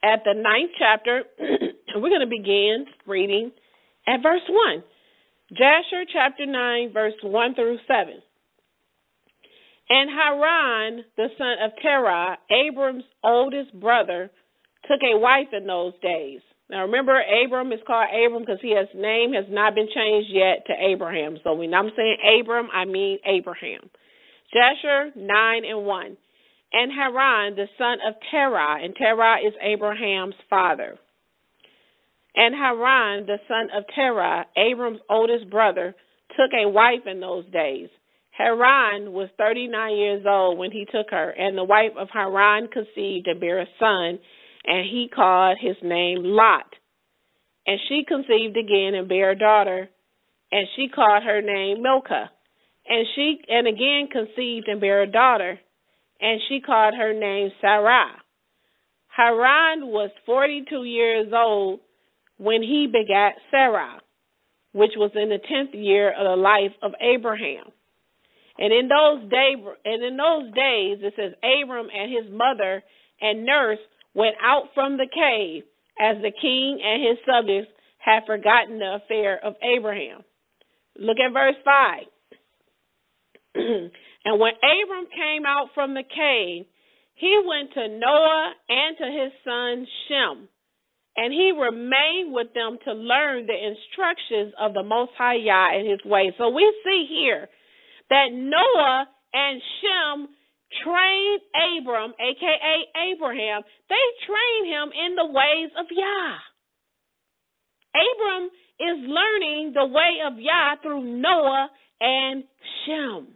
at the 9th chapter, and we're going to begin reading at verse 1. Jasher chapter 9, verse 1 through 7. And Haran, the son of Terah, Abram's oldest brother, took a wife in those days. Now, remember, Abram is called Abram because his name has not been changed yet to Abraham. So when I'm saying Abram, I mean Abraham. Jasher 9 and 1. And Haran, the son of Terah, and Terah is Abraham's father. And Haran, the son of Terah, Abram's oldest brother, took a wife in those days. Haran was 39 years old when he took her, and the wife of Haran conceived and bare a son, and he called his name Lot. And she conceived again and bare a daughter, and she called her name Milcah. And she again conceived and bare a daughter, and she called her name Sarah. Haran was 42 years old when he begat Sarah, which was in the 10th year of the life of Abraham. And in those days, it says, Abram and his mother and nurse went out from the cave, as the king and his subjects had forgotten the affair of Abraham. Look at verse 5. And when Abram came out from the cave, he went to Noah and to his son Shem, and he remained with them to learn the instructions of the Most High Yah and his ways. So we see here that Noah and Shem trained Abram, a.k.a. Abraham. They trained him in the ways of Yah. Abram is learning the way of Yah through Noah and Shem.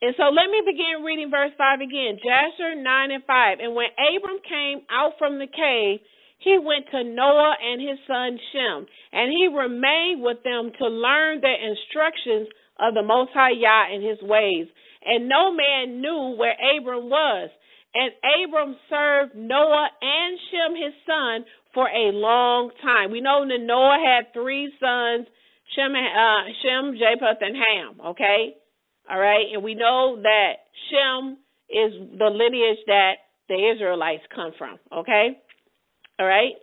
And so let me begin reading verse 5 again. Jasher 9 and 5. And when Abram came out from the cave, he went to Noah and his son Shem, and he remained with them to learn the instructions of the Most High Yah and his ways. And no man knew where Abram was. And Abram served Noah and Shem his son for a long time. We know that Noah had 3 sons, Shem, Japheth, and Ham, okay? All right, and we know that Shem is the lineage that the Israelites come from, okay? All right?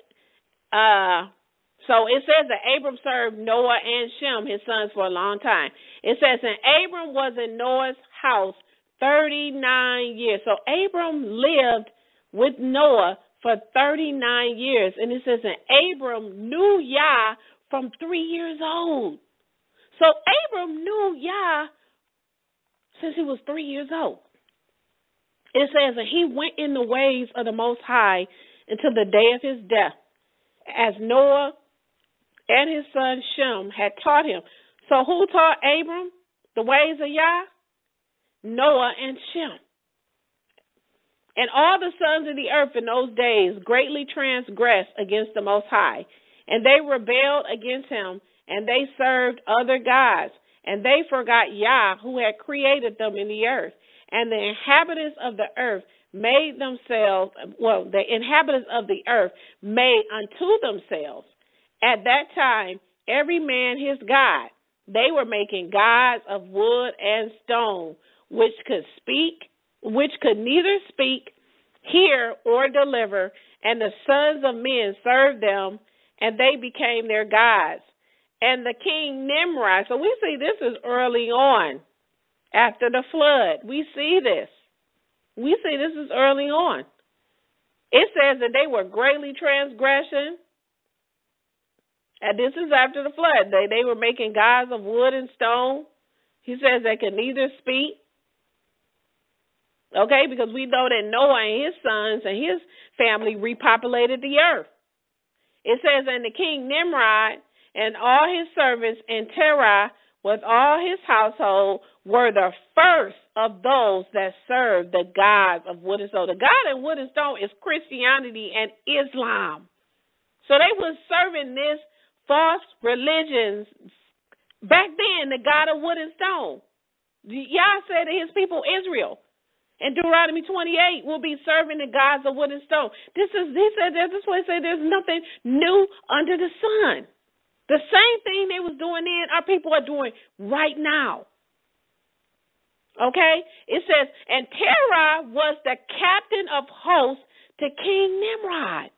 So it says that Abram served Noah and Shem, his sons, for a long time. It says, and Abram was in Noah's house 39 years. So Abram lived with Noah for 39 years. And it says, and Abram knew Yah from 3 years old. So Abram knew Yah since he was 3 years old. It says that he went in the ways of the Most High until the day of his death, as Noah and his son Shem had taught him. So who taught Abram the ways of Yah? Noah and Shem. And all the sons of the earth in those days greatly transgressed against the Most High, and they rebelled against him, and they served other gods, and they forgot Yah, who had created them in the earth. And the inhabitants of the earth made themselves, the inhabitants of the earth made unto themselves at that time every man his god. They were making gods of wood and stone, which could neither speak, hear, or deliver. And the sons of men served them, and they became their gods. And the king Nimrod, so we see this is early on, after the flood. We see this. We see this is early on. It says that they were greatly transgressing. And this is after the flood. They were making gods of wood and stone. He says they could neither speak. Okay, because we know that Noah and his sons and his family repopulated the earth. It says, and the king Nimrod and all his servants in Terah with all his household were the first of those that served the gods of wood and stone. The god of wood and stone is Christianity and Islam. So they were serving this false religions back then, the god of wood and stone. Yah said to his people Israel in Deuteronomy 28 will be serving the gods of wood and stone. He said there's nothing new under the sun. The same thing they was doing then, our people are doing right now. Okay? It says, and Terah was the captain of hosts to King Nimrod.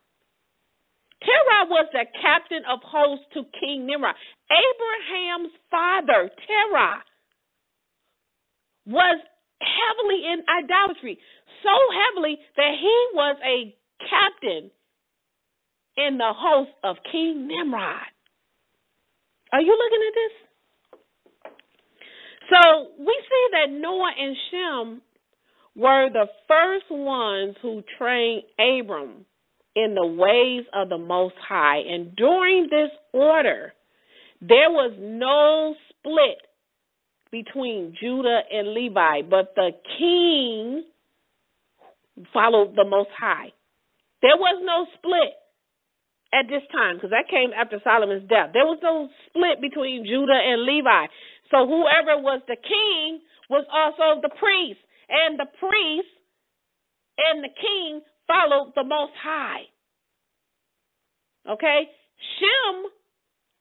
Terah was the captain of hosts to King Nimrod. Abraham's father, Terah, was heavily in idolatry, so heavily that he was a captain in the host of King Nimrod. Are you looking at this? So we see that Noah and Shem were the first ones who trained Abram in the ways of the Most High. And during this order, there was no split between Judah and Levi, but the king followed the Most High. There was no split at this time, because that came after Solomon's death. There was no split between Judah and Levi. So whoever was the king was also the priest, and the priest and the king followed the Most High. Okay? Shem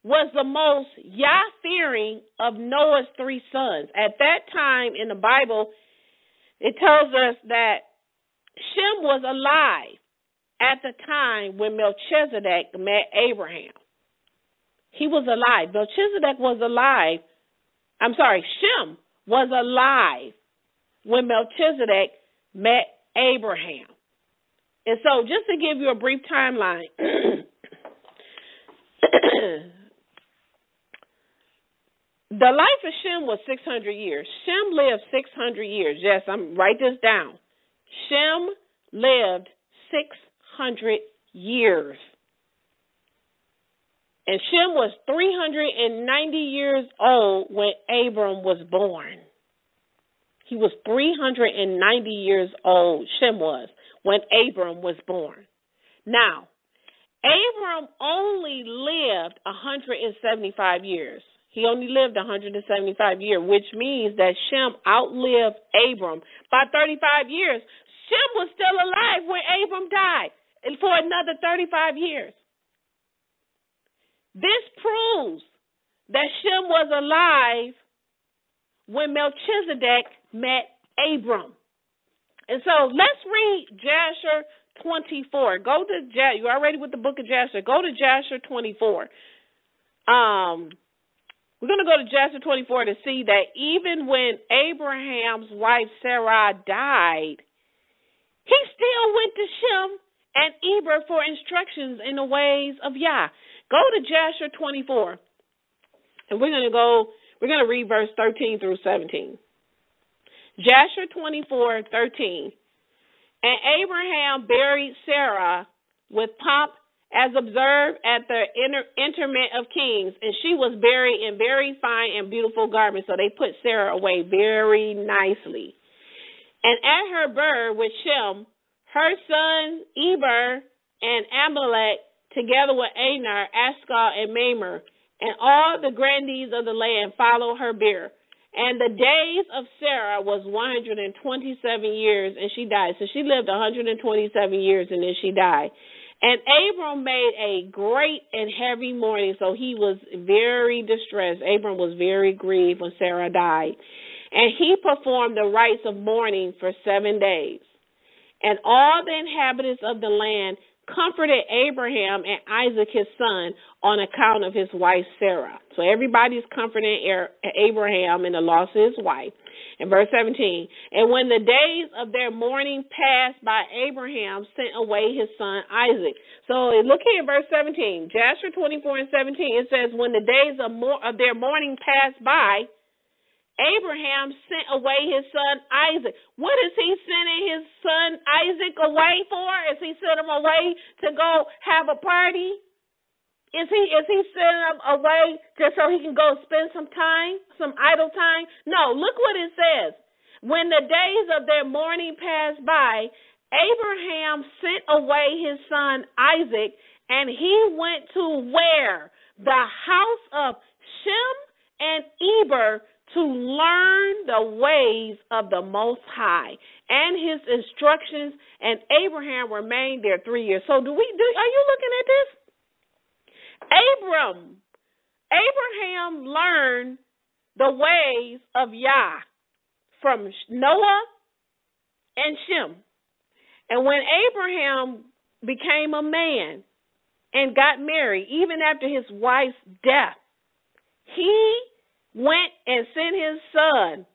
was the most Yah-fearing of Noah's 3 sons. At that time in the Bible, it tells us that Shem was alive at the time when MelchiZEDEK met Abraham. He was alive. MelchiZEDEK was alive Shem was alive when Melchizedek met Abraham. And so just to give you a brief timeline, the life of Shem was 600 years. Shem lived 600 years. Yes, write this down. Shem lived 600 years. And Shem was 390 years old when Abram was born. He was 390 years old, Shem was, when Abram was born. Now, Abram only lived 175 years. He only lived 175 years, which means that Shem outlived Abram by 35 years. Shem was still alive when Abram died, and for another 35 years. This proves that Shem was alive when Melchizedek met Abram. And so let's read Jasher 24. Go to you're already with the book of Jasher. Go to Jasher 24. We're going to go to Jasher 24 to see that even when Abraham's wife Sarah died, he still went to Shem and Eber for instructions in the ways of Yah. Go to Jasher 24, and we're going to read verse 13 through 17. Jasher 24:13. And Abraham buried Sarah with pomp as observed at the interment of kings, and she was buried in very fine and beautiful garments. So they put Sarah away very nicely. And at her burial with Shem, her sons Eber and Amalek, together with Anar, Ashkel, and Mamre, and all the grandees of the land followed her bier. And the days of Sarah was 127 years, and she died. So she lived 127 years, and then she died. And Abram made a great and heavy mourning, so he was very distressed. Abram was very grieved when Sarah died. And he performed the rites of mourning for 7 days. And all the inhabitants of the land comforted Abraham and Isaac his son on account of his wife Sarah. So everybody's comforting Abraham in the loss of his wife. In verse 17, and when the days of their mourning passed by, Abraham sent away his son Isaac. So look here, verse 17, Jasher 24:17, it says, when the days of their mourning passed by, Abraham sent away his son Isaac. What is he sending his son Isaac away for? Is he sending him away to go have a party? Is he sending him away just so he can go spend some time, some idle time? No, look what it says. When the days of their mourning passed by, Abraham sent away his son Isaac, and he went to where? The house of Shem and Eber, to learn the ways of the Most High and his instructions, and Abraham remained there 3 years. So are you looking at this? Abraham learned the ways of Yah from Noah and Shem. And when Abraham became a man and got married, even after his wife's death, he went and sent his son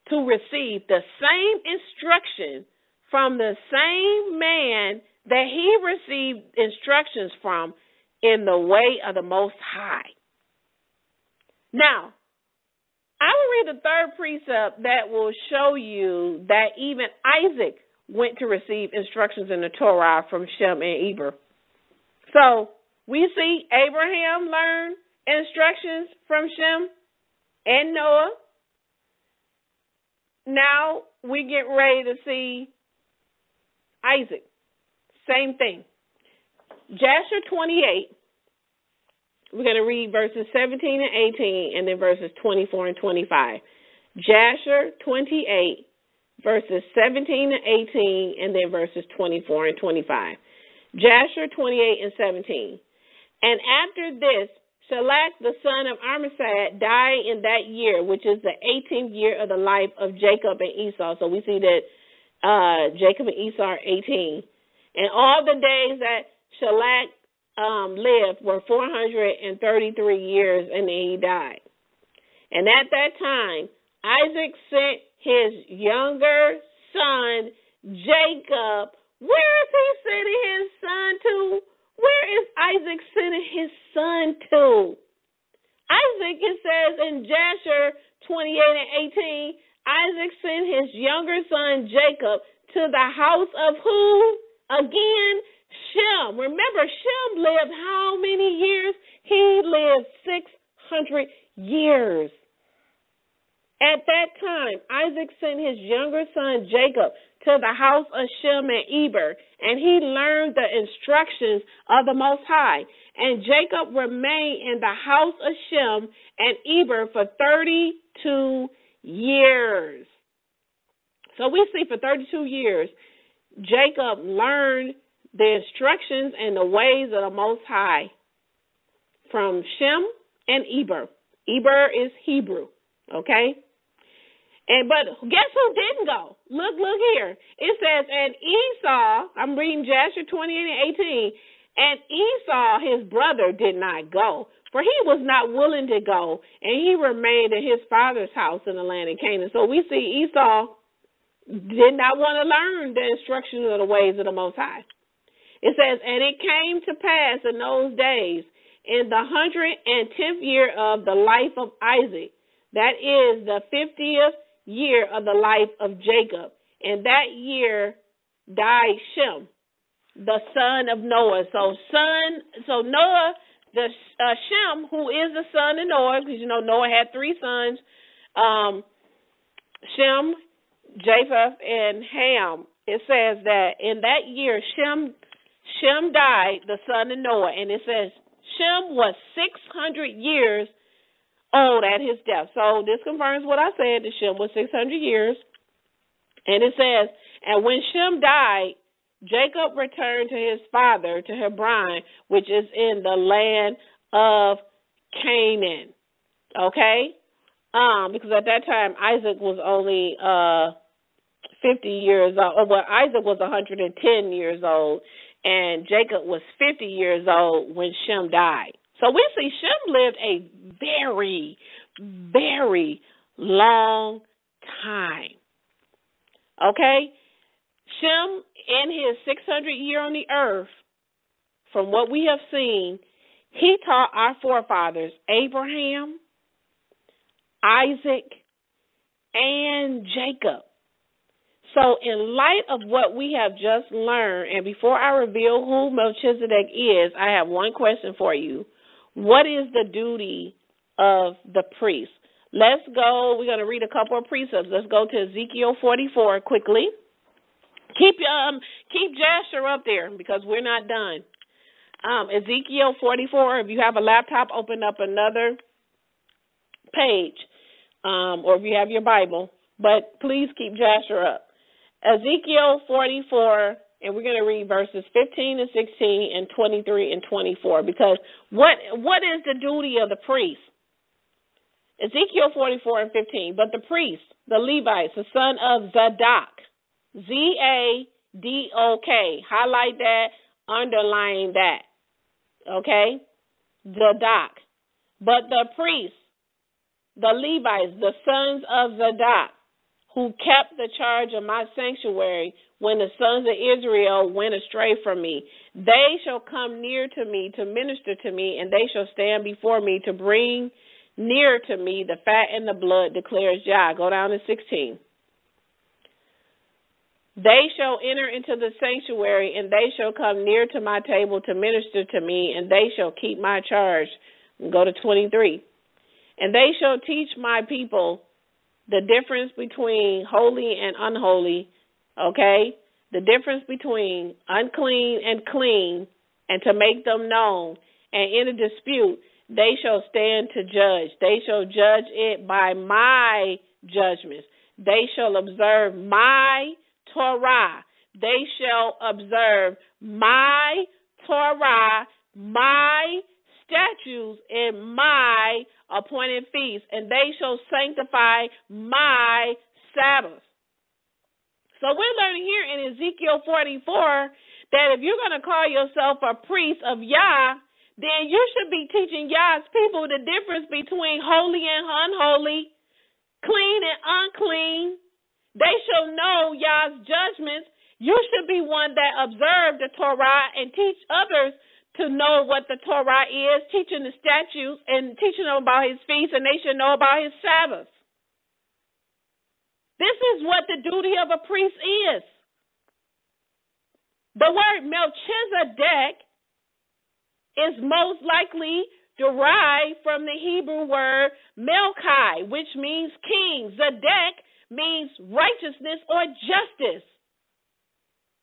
to receive the same instruction from the same man that he received instructions from in the way of the Most High. Now, I will read the third precept that will show you that even Isaac went to receive instructions in the Torah from Shem and Eber. So, we see Abraham learned instructions from Shem and Noah. Now we get ready to see Isaac. Same thing. Jasher 28. We're going to read verses 17 and 18 and then verses 24 and 25. Jasher 28, verses 17 and 18 and then verses 24 and 25. Jasher 28 and 17. And after this, Shalach, the son of Ammisad, died in that year, which is the 18th year of the life of Jacob and Esau. So we see that Jacob and Esau are 18. And all the days that Shalach lived were 433 years, and then he died. And at that time, Isaac sent his younger son, Jacob. Where is he sending his son to? Where is Isaac sending his son to? Isaac, it says in Jasher 28 and 18, Isaac sent his younger son, Jacob, to the house of who? Again, Shem. Remember, Shem lived how many years? He lived 600 years. At that time, Isaac sent his younger son, Jacob, to the house of Shem and Eber, and he learned the instructions of the Most High. And Jacob remained in the house of Shem and Eber for 32 years. So we see for 32 years, Jacob learned the instructions and the ways of the Most High from Shem and Eber. Eber is Hebrew, okay? But guess who didn't go? Look here. It says, and Esau, I'm reading Jasher 28 and 18, and Esau, his brother, did not go, for he was not willing to go, and he remained in his father's house in the land of Canaan. So we see Esau did not want to learn the instructions of the ways of the Most High. It says, and it came to pass in those days, in the 110th year of the life of Isaac, that is the 50th year of the life of Jacob. And that year died Shem, the son of Noah. So Noah, Shem, who is the son of Noah, because you know Noah had three sons, Shem, Japheth, and Ham. It says that in that year Shem died, the son of Noah, and it says Shem was 600 years old at his death. So this confirms what I said, that Shem was 600 years. And it says, and when Shem died, Jacob returned to his father, to Hebron, which is in the land of Canaan. Okay? Because at that time, Isaac was only 50 years old. Well, Isaac was 110 years old, and Jacob was 50 years old when Shem died. So we see Shem lived a very, very long time. Okay? Shem, in his 600 year on the earth, from what we have seen, he taught our forefathers, Abraham, Isaac, and Jacob. So in light of what we have just learned, and before I reveal who MelchiZEDEK is, I have one question for you. What is the duty of the priest? Let's go. We're going to read a couple of precepts. Let's go to Ezekiel 44 quickly. Keep Jasher up there because we're not done. Ezekiel 44, if you have a laptop, open up another page, or if you have your Bible, but please keep Jasher up. Ezekiel 44, and we're going to read verses 15 and 16 and 23 and 24, because what is the duty of the priest? Ezekiel 44 and 15, but the priest, the Levites, the son of Zadok, Z-A-D-O-K, highlight that, underline that, okay? Zadok. But the priests, the Levites, the sons of Zadok, who kept the charge of my sanctuary when the sons of Israel went astray from me, they shall come near to me to minister to me, and they shall stand before me to bring near to me the fat and the blood, declares Yah. Go down to 16. They shall enter into the sanctuary, and they shall come near to my table to minister to me, and they shall keep my charge. Go to 23. And they shall teach my people the difference between holy and unholy, okay? The difference between unclean and clean, and to make them known. And in a dispute, they shall stand to judge. They shall judge it by my judgments. They shall observe my Torah. They shall observe my Torah, my statutes, and my appointed feasts, and they shall sanctify my Sabbaths. So we're learning here in Ezekiel 44 that if you're going to call yourself a priest of Yah, then you should be teaching Yah's people the difference between holy and unholy, clean and unclean. They shall know Yah's judgments. You should be one that observe the Torah and teach others to know what the Torah is, teaching the statutes and teaching them about his feasts, and they should know about his Sabbaths. This is what the duty of a priest is. The word MelchiZEDEK is most likely derived from the Hebrew word Melchi, which means king. Zedek means righteousness or justice.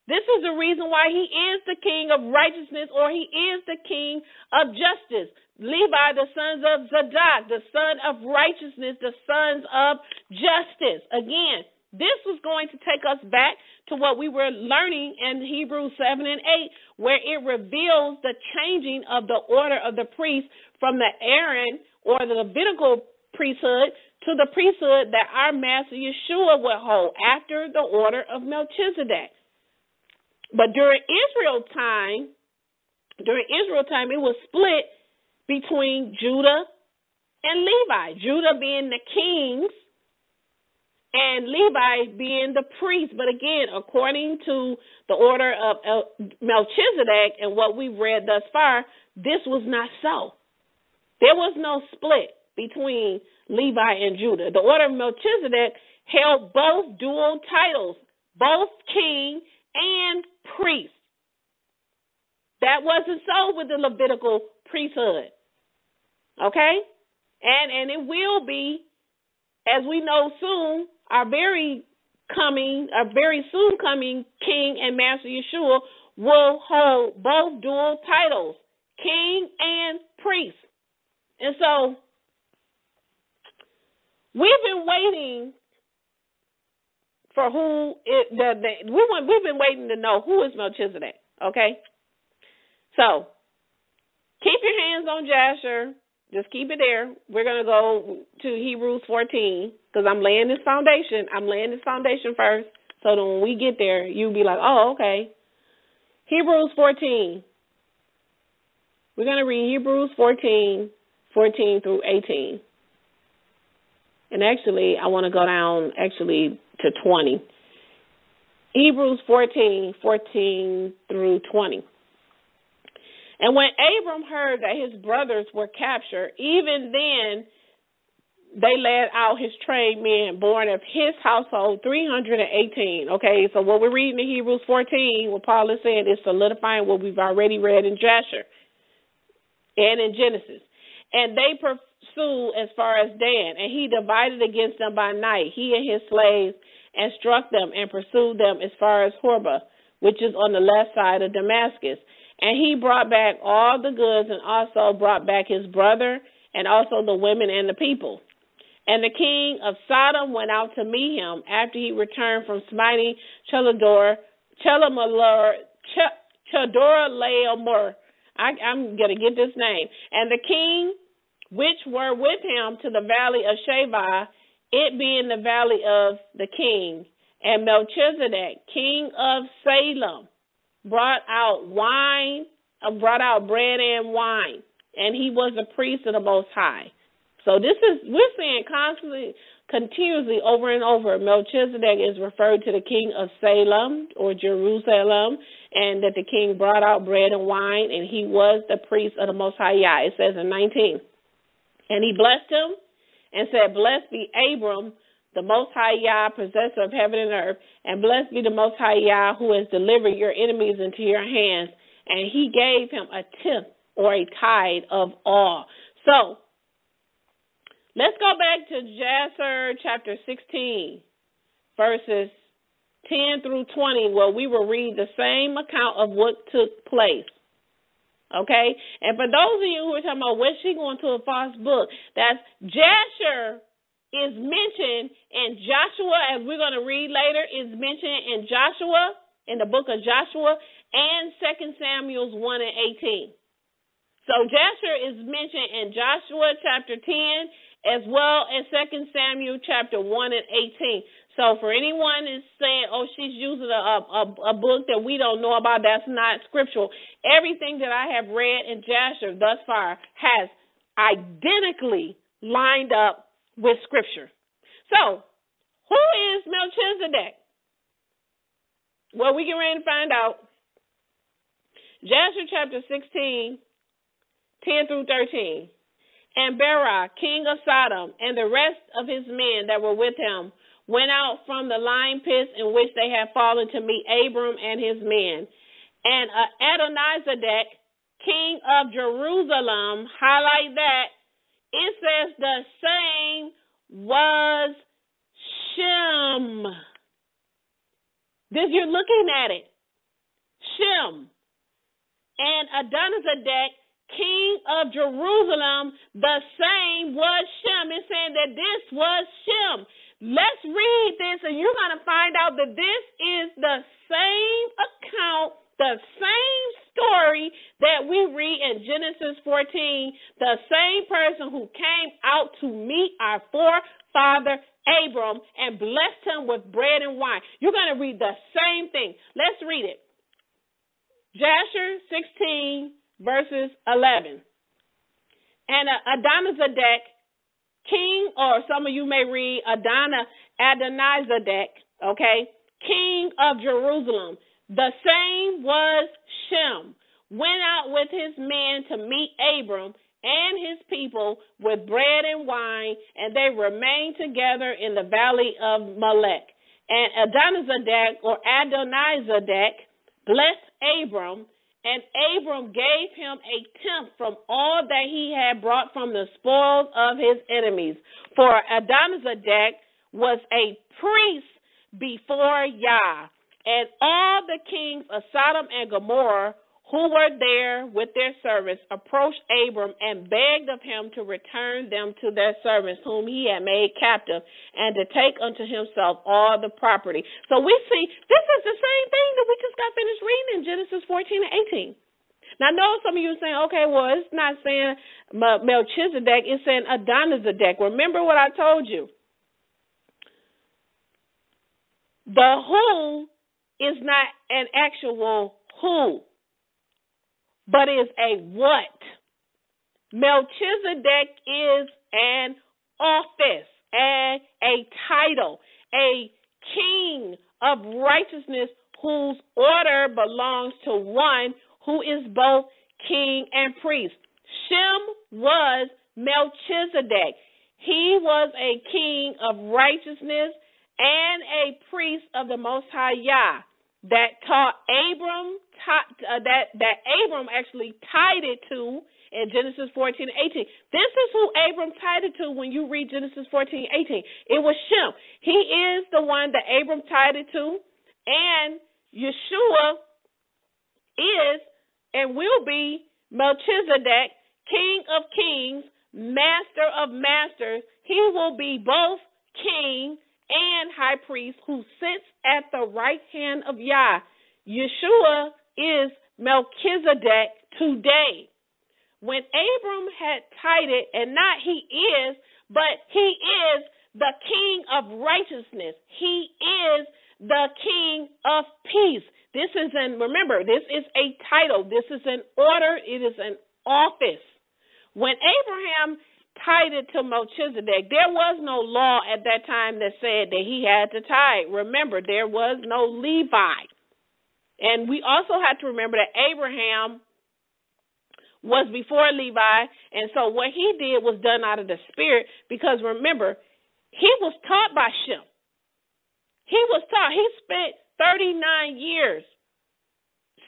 This is the reason why he is the king of righteousness, or he is the king of justice. Levi, the sons of Zadok, the son of righteousness, the sons of justice. Again, this was going to take us back to what we were learning in Hebrews 7 and 8, where it reveals the changing of the order of the priest from the Aaron or the Levitical priesthood to the priesthood that our Master Yeshua would hold after the order of Melchizedek. But during Israel time, it was split between Judah and Levi. Judah being the kings and Levi being the priests. But again, according to the order of Melchizedek and what we've read thus far, this was not so. There was no split between Levi and Judah. The order of Melchizedek held both dual titles, both king and priest. That wasn't so with the Levitical priesthood. Okay? And it will be, as we know soon, our very soon coming King and Master Yeshua will hold both dual titles, king and priest. And so we've been waiting for we've been waiting to know who is Melchizedek, okay? So, keep your hands on Jasher. Just keep it there. We're going to go to Hebrews 14 because I'm laying this foundation. I'm laying this foundation first so that when we get there, you'll be like, oh, okay. Hebrews 14. We're going to read Hebrews 14 through 18. And actually, I want to go down to 20. Hebrews 14 through 20. And when Abram heard that his brothers were captured, even then they led out his trained men born of his household, 318. Okay, so what we're reading in Hebrews 14, what Paul is saying is solidifying what we've already read in Jasher and in Genesis. And they pursued as far as Dan, and he divided against them by night, he and his slaves, and struck them and pursued them as far as Horba, which is on the left side of Damascus. And he brought back all the goods and also brought back his brother and also the women and the people. And the king of Sodom went out to meet him after he returned from smiting Chedorlaomer. I'm going to get this name. And the king which were with him to the valley of Shavah, it being the valley of the king. And Melchizedek, king of Salem, brought out bread and wine, and he was a priest of the Most High. So we're saying continuously over and over, Melchizedek is referred to the king of Salem or Jerusalem, and that the king brought out bread and wine, and he was the priest of the Most High Yah. It says in 19. And he blessed him and said, blessed be Abram, the Most High Yah, possessor of heaven and earth, and blessed be the Most High Yah, who has delivered your enemies into your hands. And he gave him a tenth or a tithe of all. So, let's go back to Jasher chapter 16, verses 10 through 20, where we will read the same account of what took place. Okay? And for those of you who are talking about, where's she going to a false book? That's Jasher is mentioned in Joshua, as we're going to read later, is mentioned in Joshua, in the book of Joshua, and 2 Samuel 1 and 18. So Jasher is mentioned in Joshua chapter 10, as well as 2 Samuel chapter 1 and 18. So for anyone is saying, oh, she's using a book that we don't know about, that's not scriptural. Everything that I have read in Jasher thus far has identically lined up with scripture. So who is MelchiZEDEK? Well, we get ready to find out. Jasher chapter 16, 10 through 13. And Berah, king of Sodom, and the rest of his men that were with him went out from the lime pits in which they had fallen to meet Abram and his men. And Adonizedek, king of Jerusalem, highlight that, it says the same was Shem. This, you're looking at it. Shem. And Adonizedek, king of Jerusalem, the same was Shem. It's saying that this was Shem. Let's read this, and you're going to find out that this is the same account, the same story that we read in Genesis 14, the same person who came out to meet our forefather Abram and blessed him with bread and wine. You're going to read the same thing. Let's read it. Jasher 16, verses 11. And Adonizedek, king, or some of you may read Adonizedek, okay, king of Jerusalem. The same was Shem, went out with his men to meet Abram and his people with bread and wine, and they remained together in the valley of Melech. And Adonizedek blessed Abram, and Abram gave him a tenth from all that he had brought from the spoils of his enemies. For Adonizedek was a priest before Yah. And all the kings of Sodom and Gomorrah who were there with their servants approached Abram and begged of him to return them to their servants whom he had made captive, and to take unto himself all the property. So we see this is the same thing that we just got finished reading in Genesis 14 and 18. Now, I know some of you are saying, okay, well, it's not saying MelchiZEDek, it's saying Adonizedek. Remember what I told you. The who is not an actual who, but is a what. MelchiZEDek is an office and a title, a king of righteousness whose order belongs to one who is both king and priest. Shem was MelchiZEDek. He was a king of righteousness and a priest of the Most High Yah that taught Abram, that Abram actually tied it to in Genesis 14 and 18. This is who Abram tied it to when you read Genesis 14 and 18. It was Shem. He is the one that Abram tied it to, and Yeshua is and will be MelchiZEDek, King of Kings, Master of Masters. He will be both King and High Priest who sits at the right hand of Yah. Yeshua is MelchiZEDek today. When Abram had tied it, and not he is, but he is the King of righteousness. He is the King of peace. This is remember, this is a title. This is an order. It is an office. When Abraham tied it to MelchiZEDek, there was no law at that time that said that he had to tie it. Remember, there was no Levi. And we also have to remember that Abraham was before Levi, and so what he did was done out of the Spirit, because remember, he was taught by Shem. He was taught. He spent 39 years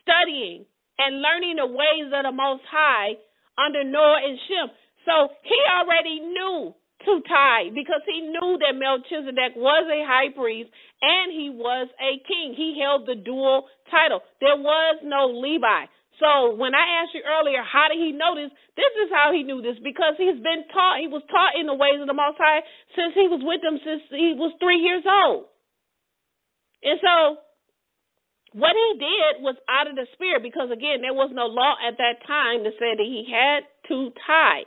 studying and learning the ways of the Most High under Noah and Shem. So he already knew to tie, because he knew that MelchiZEDek was a high priest and he was a king. He held the dual title. There was no Levi. So when I asked you earlier, how did he know this? This is how he knew this, because he's been taught. He was taught in the ways of the Most High since he was with them since he was 3 years old. And so what he did was out of the Spirit, because, again, there was no law at that time that said that he had to tie.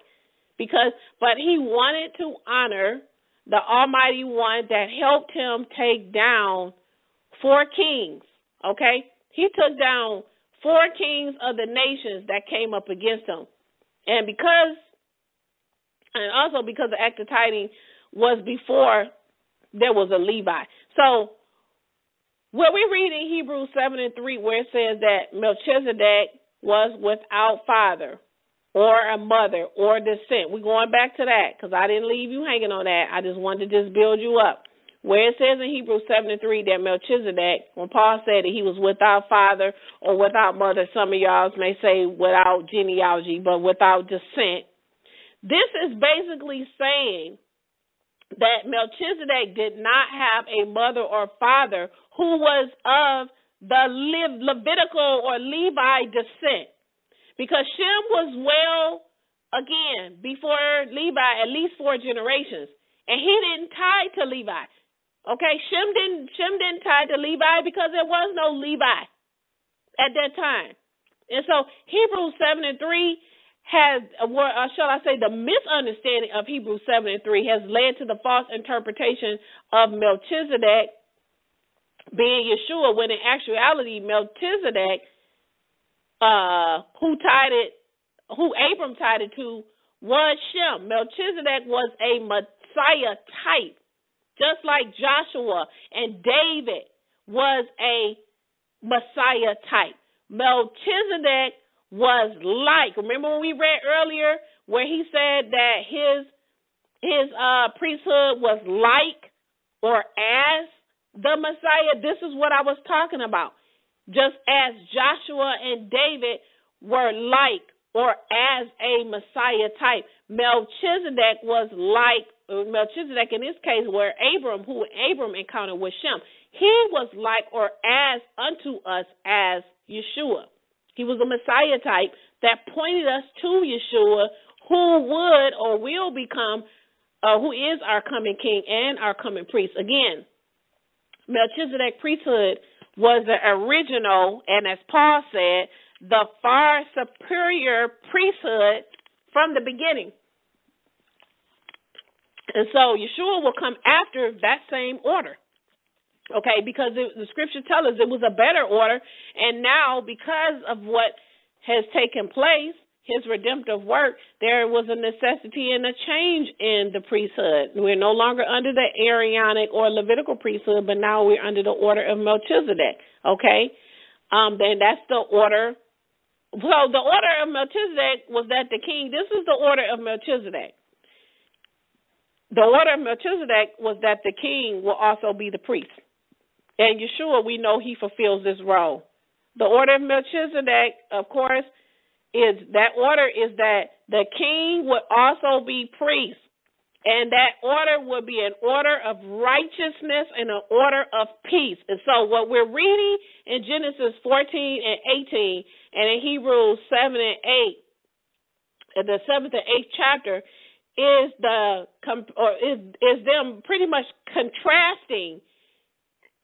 But he wanted to honor the Almighty One that helped him take down 4 kings, okay? He took down 4 kings of the nations that came up against him. And also because the act of tithing was before there was a Levi. So what we read in Hebrews 7:3, where it says that Melchizedek was without father or a mother or descent. We're going back to that because I didn't leave you hanging on that. I just wanted to just build you up. Where it says in Hebrews 7:3 that Melchizedek, when Paul said that he was without father or without mother, some of y'all may say without genealogy, but without descent. This is basically saying that Melchizedek did not have a mother or father who was of the Levitical or Levi descent. Because Shem was again, before Levi, at least 4 generations. And he didn't tie to Levi. Okay, Shem didn't tie to Levi because there was no Levi at that time. And so Hebrews 7:3 has, or shall I say, the misunderstanding of Hebrews 7:3 has led to the false interpretation of Melchizedek being Yeshua, when in actuality Melchizedek, who Abram tied it to, was Shem. Melchizedek was a Messiah type, just like Joshua and David was a Messiah type. Melchizedek was like, remember when we read earlier where he said that his priesthood was like or as the Messiah? This is what I was talking about. Just as Joshua and David were like or as a Messiah type, Melchizedek was like, Melchizedek in this case where who Abram encountered with Shem, he was like or as unto us as Yeshua. He was a Messiah type that pointed us to Yeshua, who would or will become, who is our coming king and our coming priest. Again, Melchizedek priesthood was the original, and as Paul said, the far superior priesthood from the beginning. And so Yeshua will come after that same order. Okay, because the scripture tells us it was a better order, and now because of what has taken place, his redemptive work, there was a necessity and a change in the priesthood. We're no longer under the Aaronic or Levitical priesthood, but now we're under the order of Melchizedek. Okay, then that's the order. So the order of Melchizedek was that the king. This is the order of Melchizedek. The order of Melchizedek was that the king will also be the priest. And Yeshua, we know he fulfills this role. The order of Melchizedek, of course, is that the king would also be priest. And that order would be an order of righteousness and an order of peace. And so what we're reading in Genesis 14 and 18 and in Hebrews 7 and 8, in the 7th and 8th chapter, is them pretty much contrasting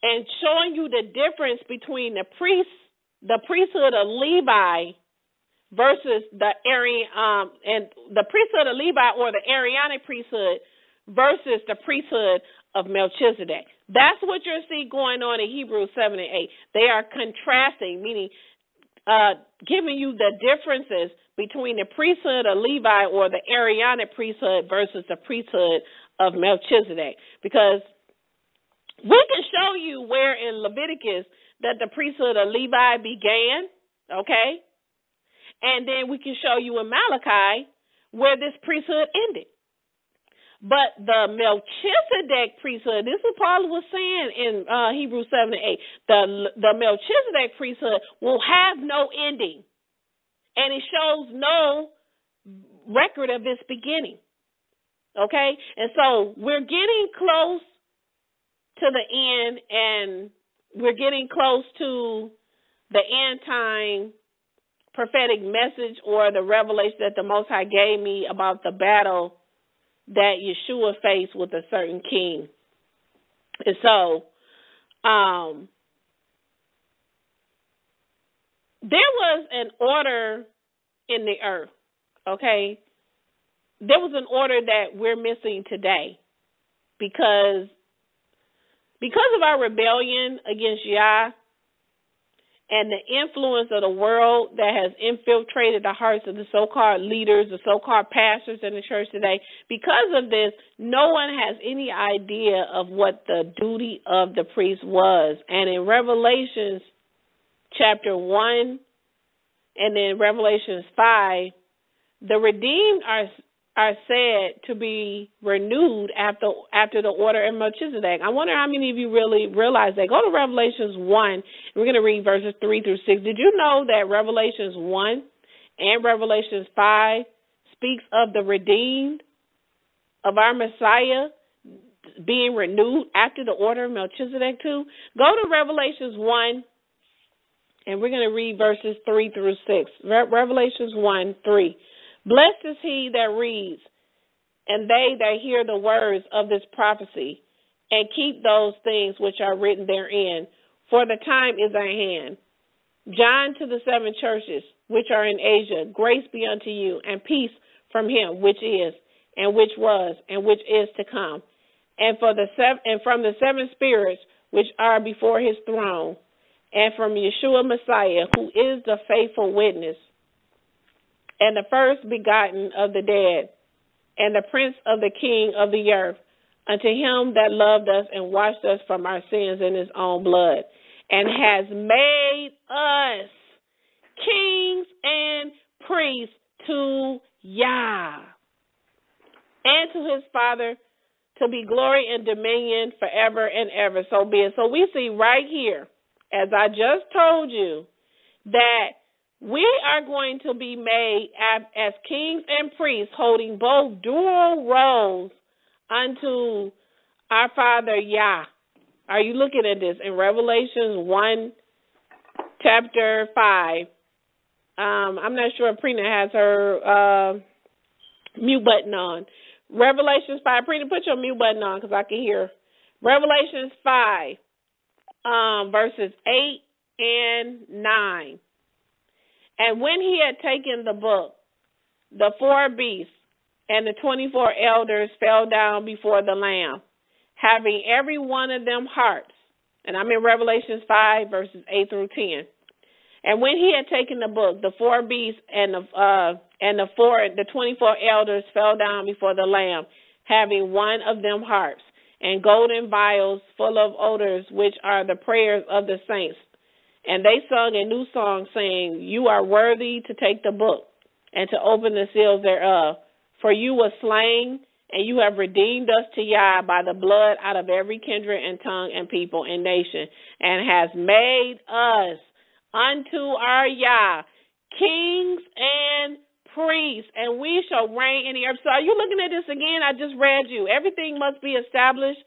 and showing you the difference between the priesthood of Levi versus the priesthood of Levi or the Aaronic priesthood versus the priesthood of Melchizedek. That's what you'll see going on in Hebrews 7 and 8. They are contrasting, meaning giving you the differences between the priesthood of Levi or the Aaronic priesthood versus the priesthood of Melchizedek. Because we can show you where in Leviticus that the priesthood of Levi began, okay? And then we can show you in Malachi where this priesthood ended. But the Melchizedek priesthood, this is what Paul was saying in Hebrews 7 and 8, the Melchizedek priesthood will have no ending. And it shows no record of its beginning, okay? And so we're getting close to the end, and we're getting close to the end time prophetic message or the revelation that the Most High gave me about the battle that Yeshua faced with a certain king. And so there was an order in the earth, okay? There was an order that we're missing today. because of our rebellion against Yah and the influence of the world that has infiltrated the hearts of the so-called leaders, the so-called pastors in the church today, because of this, no one has any idea of what the duty of the priest was. And in Revelations chapter 1 and then Revelations 5, the redeemed are said to be renewed after the order of MelchiZEDEK. I wonder how many of you really realize that. Go to Revelations 1. We're going to read verses 3 through 6. Did you know that Revelations 1 and Revelations 5 speaks of the redeemed, of our Messiah being renewed after the order of MelchiZEDEK too? Go to Revelations 1, and we're going to read verses 3 through 6. Revelations 1, 3. Blessed is he that reads, and they that hear the words of this prophecy, and keep those things which are written therein, for the time is at hand. John to the 7 churches which are in Asia, grace be unto you, and peace from him which is, and which was, and which is to come, and from the 7 spirits which are before his throne, and from Yeshua Messiah, who is the faithful witness, and the first begotten of the dead, and the prince of the king of the earth, unto him that loved us and washed us from our sins in his own blood, and has made us kings and priests to Yah, and to his Father, to be glory and dominion forever and ever. So be it. So we see right here, as I just told you, that we are going to be made as kings and priests, holding both dual roles unto our Father Yah. Are you looking at this? In Revelations 1, chapter 5, I'm not sure if Prina has her mute button on. Revelations 5, Prina, put your mute button on because I can hear. Revelations 5, verses 8 and 9. And when he had taken the book, the 4 beasts and the 24 elders fell down before the Lamb, having every one of them harps. And I'm in Revelations 5, verses 8 through 10. And when he had taken the book, the 4 beasts and the 24 elders fell down before the Lamb, having one of them harps, and golden vials full of odors, which are the prayers of the saints. And they sung a new song, saying, You are worthy to take the book and to open the seals thereof. For you were slain, and you have redeemed us to Yah by the blood out of every kindred and tongue and people and nation, and has made us unto our Yah kings and priests, and we shall reign in the earth. So are you looking at this again? I just read you. Everything must be established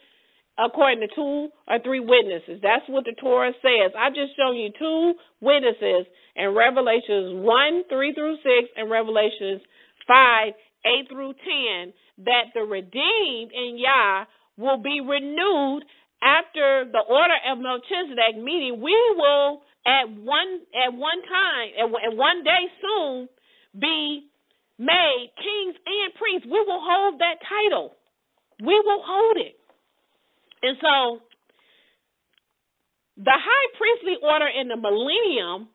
according to 2 or 3 witnesses. That's what the Torah says. I just shown you 2 witnesses in Revelations 1, 3 through 6, and Revelations 5, 8 through 10, that the redeemed in Yah will be renewed after the order of MelchiZEDEK, meaning we will at one time, and one day soon, be made kings and priests. We will hold that title. We will hold it. And so the high priestly order in the millennium,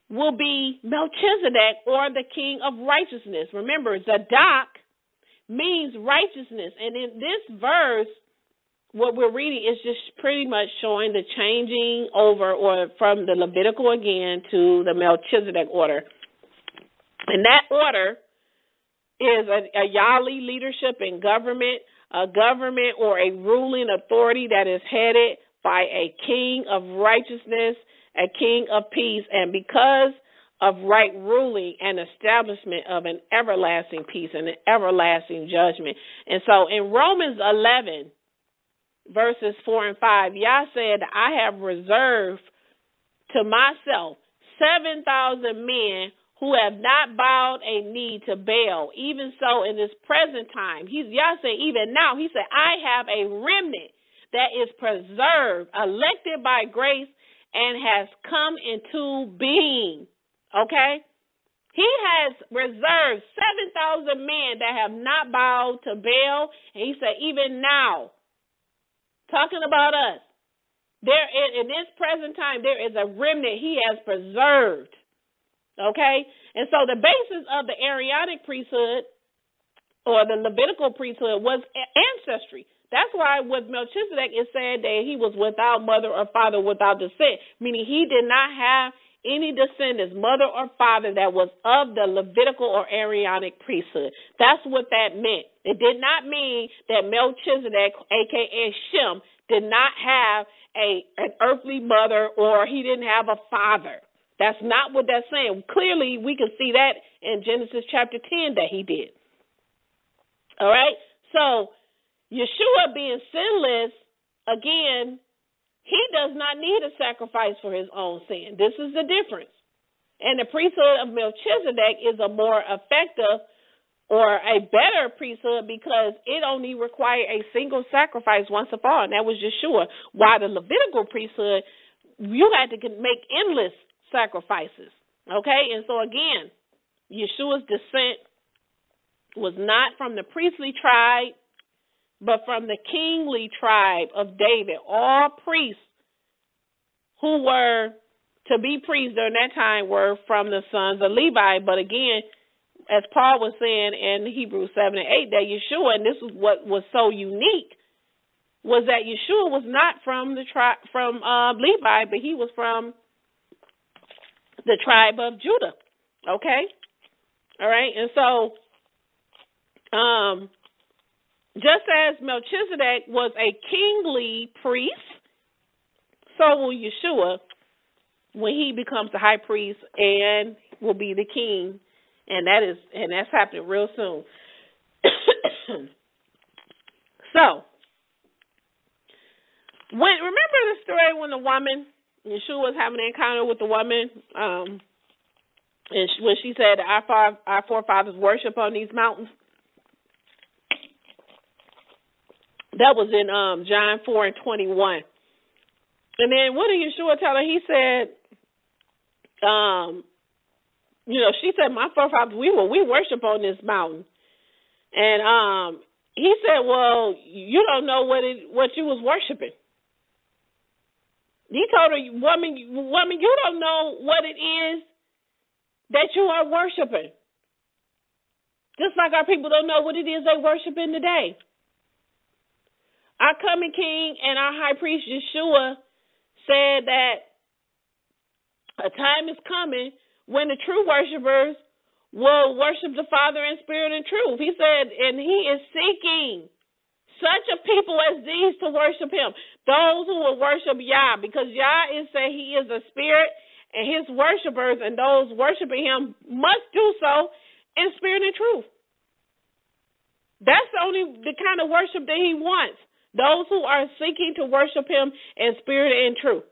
will be MelchiZEDEK, or the king of righteousness. Remember, Zadok means righteousness. And in this verse, what we're reading is just pretty much showing the changing over, or from the Levitical again to the MelchiZEDEK order. And that order is a Yahweh leadership in government, a government or a ruling authority that is headed by a king of righteousness, a king of peace, and because of right ruling and establishment of an everlasting peace and an everlasting judgment. And so in Romans 11, verses 4 and 5, Yah said, I have reserved to myself 7,000 men who have not bowed a knee to Baal. Even so, in this present time, Yah said, even now, he said, I have a remnant that is preserved, elected by grace, and has come into being. Okay? He has reserved 7,000 men that have not bowed to Baal. And he said, even now, talking about us, there in this present time, there is a remnant he has preserved. Okay? And so the basis of the Aaronic priesthood or the Levitical priesthood was ancestry. That's why with Melchizedek it said that he was without mother or father, without descent, meaning he did not have any descendants, mother or father, that was of the Levitical or Aaronic priesthood. That's what that meant. It did not mean that Melchizedek, a.k.a. Shem, did not have an earthly mother or he didn't have a father. That's not what that's saying. Clearly, we can see that in Genesis chapter 10 that he did. All right? So, Yeshua being sinless, again, he does not need a sacrifice for his own sin. This is the difference. And the priesthood of Melchizedek is a more effective or a better priesthood because it only required a single sacrifice once and for all, and that was Yeshua. While the Levitical priesthood, you had to make endless sacrifices. Okay? And so again, Yeshua's descent was not from the priestly tribe, but from the kingly tribe of David. All priests who were to be priests during that time were from the sons of Levi. But again, as Paul was saying in Hebrews 7 and 8, that Yeshua, and this is what was so unique, was that Yeshua was not from the from Levi, but he was from the tribe of Judah. Okay? All right? And so, just as Melchizedek was a kingly priest, so will Yeshua when he becomes the high priest and will be the king, and that's happening real soon. So, remember the story when the woman, Yeshua was having an encounter with the woman, and when she said, our forefathers worship on these mountains? That was in John 4 and 21. And then what did Yeshua tell her? He said, she said, my forefathers, we worship on this mountain. And he said, well, you don't know what you was worshiping. He told her, woman, you don't know what it is that you are worshiping. Just like our people don't know what it is they worshiping today. Our coming King and our high priest Yeshua said that a time is coming when the true worshipers will worship the Father in spirit and truth. He said, and he is seeking such a people as these to worship him. Those who will worship Yah, because Yah is saying he is a spirit, and his worshipers and those worshiping him must do so in spirit and truth. That's only the kind of worship that he wants. Those who are seeking to worship him in spirit and truth.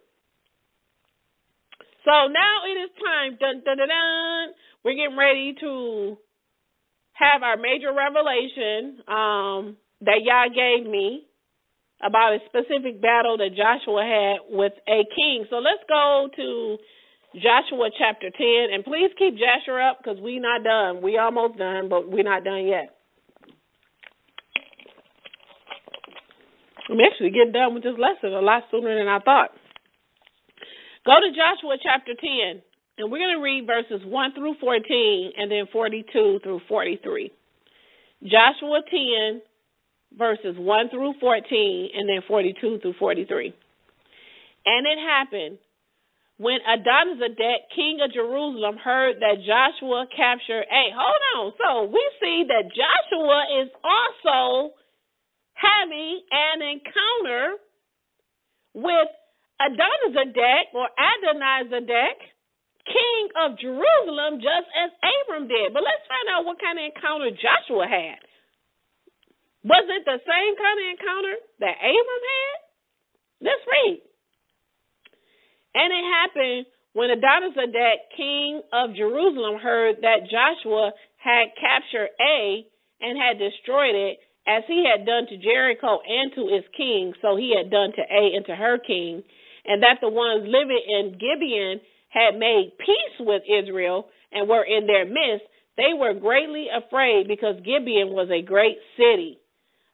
So now it is time. Dun, dun, dun, dun. We're getting ready to have our major revelation that Yah gave me about a specific battle that Joshua had with a king. So let's go to Joshua chapter 10. And please keep Joshua up because we're not done. We almost done, but we're not done yet. I'm actually getting done with this lesson a lot sooner than I thought. Go to Joshua chapter 10, and we're going to read verses 1 through 14 and then 42 through 43. Joshua 10, verses 1 through 14 and then 42 through 43. And it happened when Adonizedek, king of Jerusalem, heard that Joshua captured. Hey, hold on. So we see that Joshua is also having an encounter with Adonizedek or Adonizedek, king of Jerusalem, just as Abram did. But let's find out what kind of encounter Joshua had. Was it the same kind of encounter that Abram had? Let's read. And it happened when Adonizedek, king of Jerusalem, heard that Joshua had captured Ai and had destroyed it, as he had done to Jericho and to its king, so he had done to Ai and to her king, and that the ones living in Gibeon had made peace with Israel, and were in their midst, they were greatly afraid because Gibeon was a great city,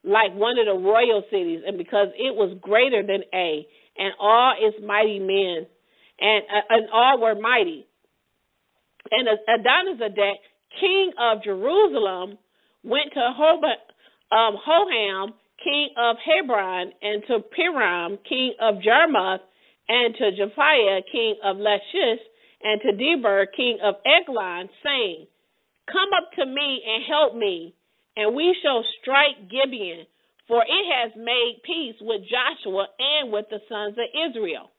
like one of the royal cities, and because it was greater than Ai, and all its mighty men, and all were mighty. And Adonizedek, king of Jerusalem, went to Hoham, king of Hebron, and to Piram, king of Jarmuth, and to Japhiah, king of Lachish, and to Deber, king of Eglon, saying, Come up to me and help me, and we shall strike Gibeon, for it has made peace with Joshua and with the sons of Israel.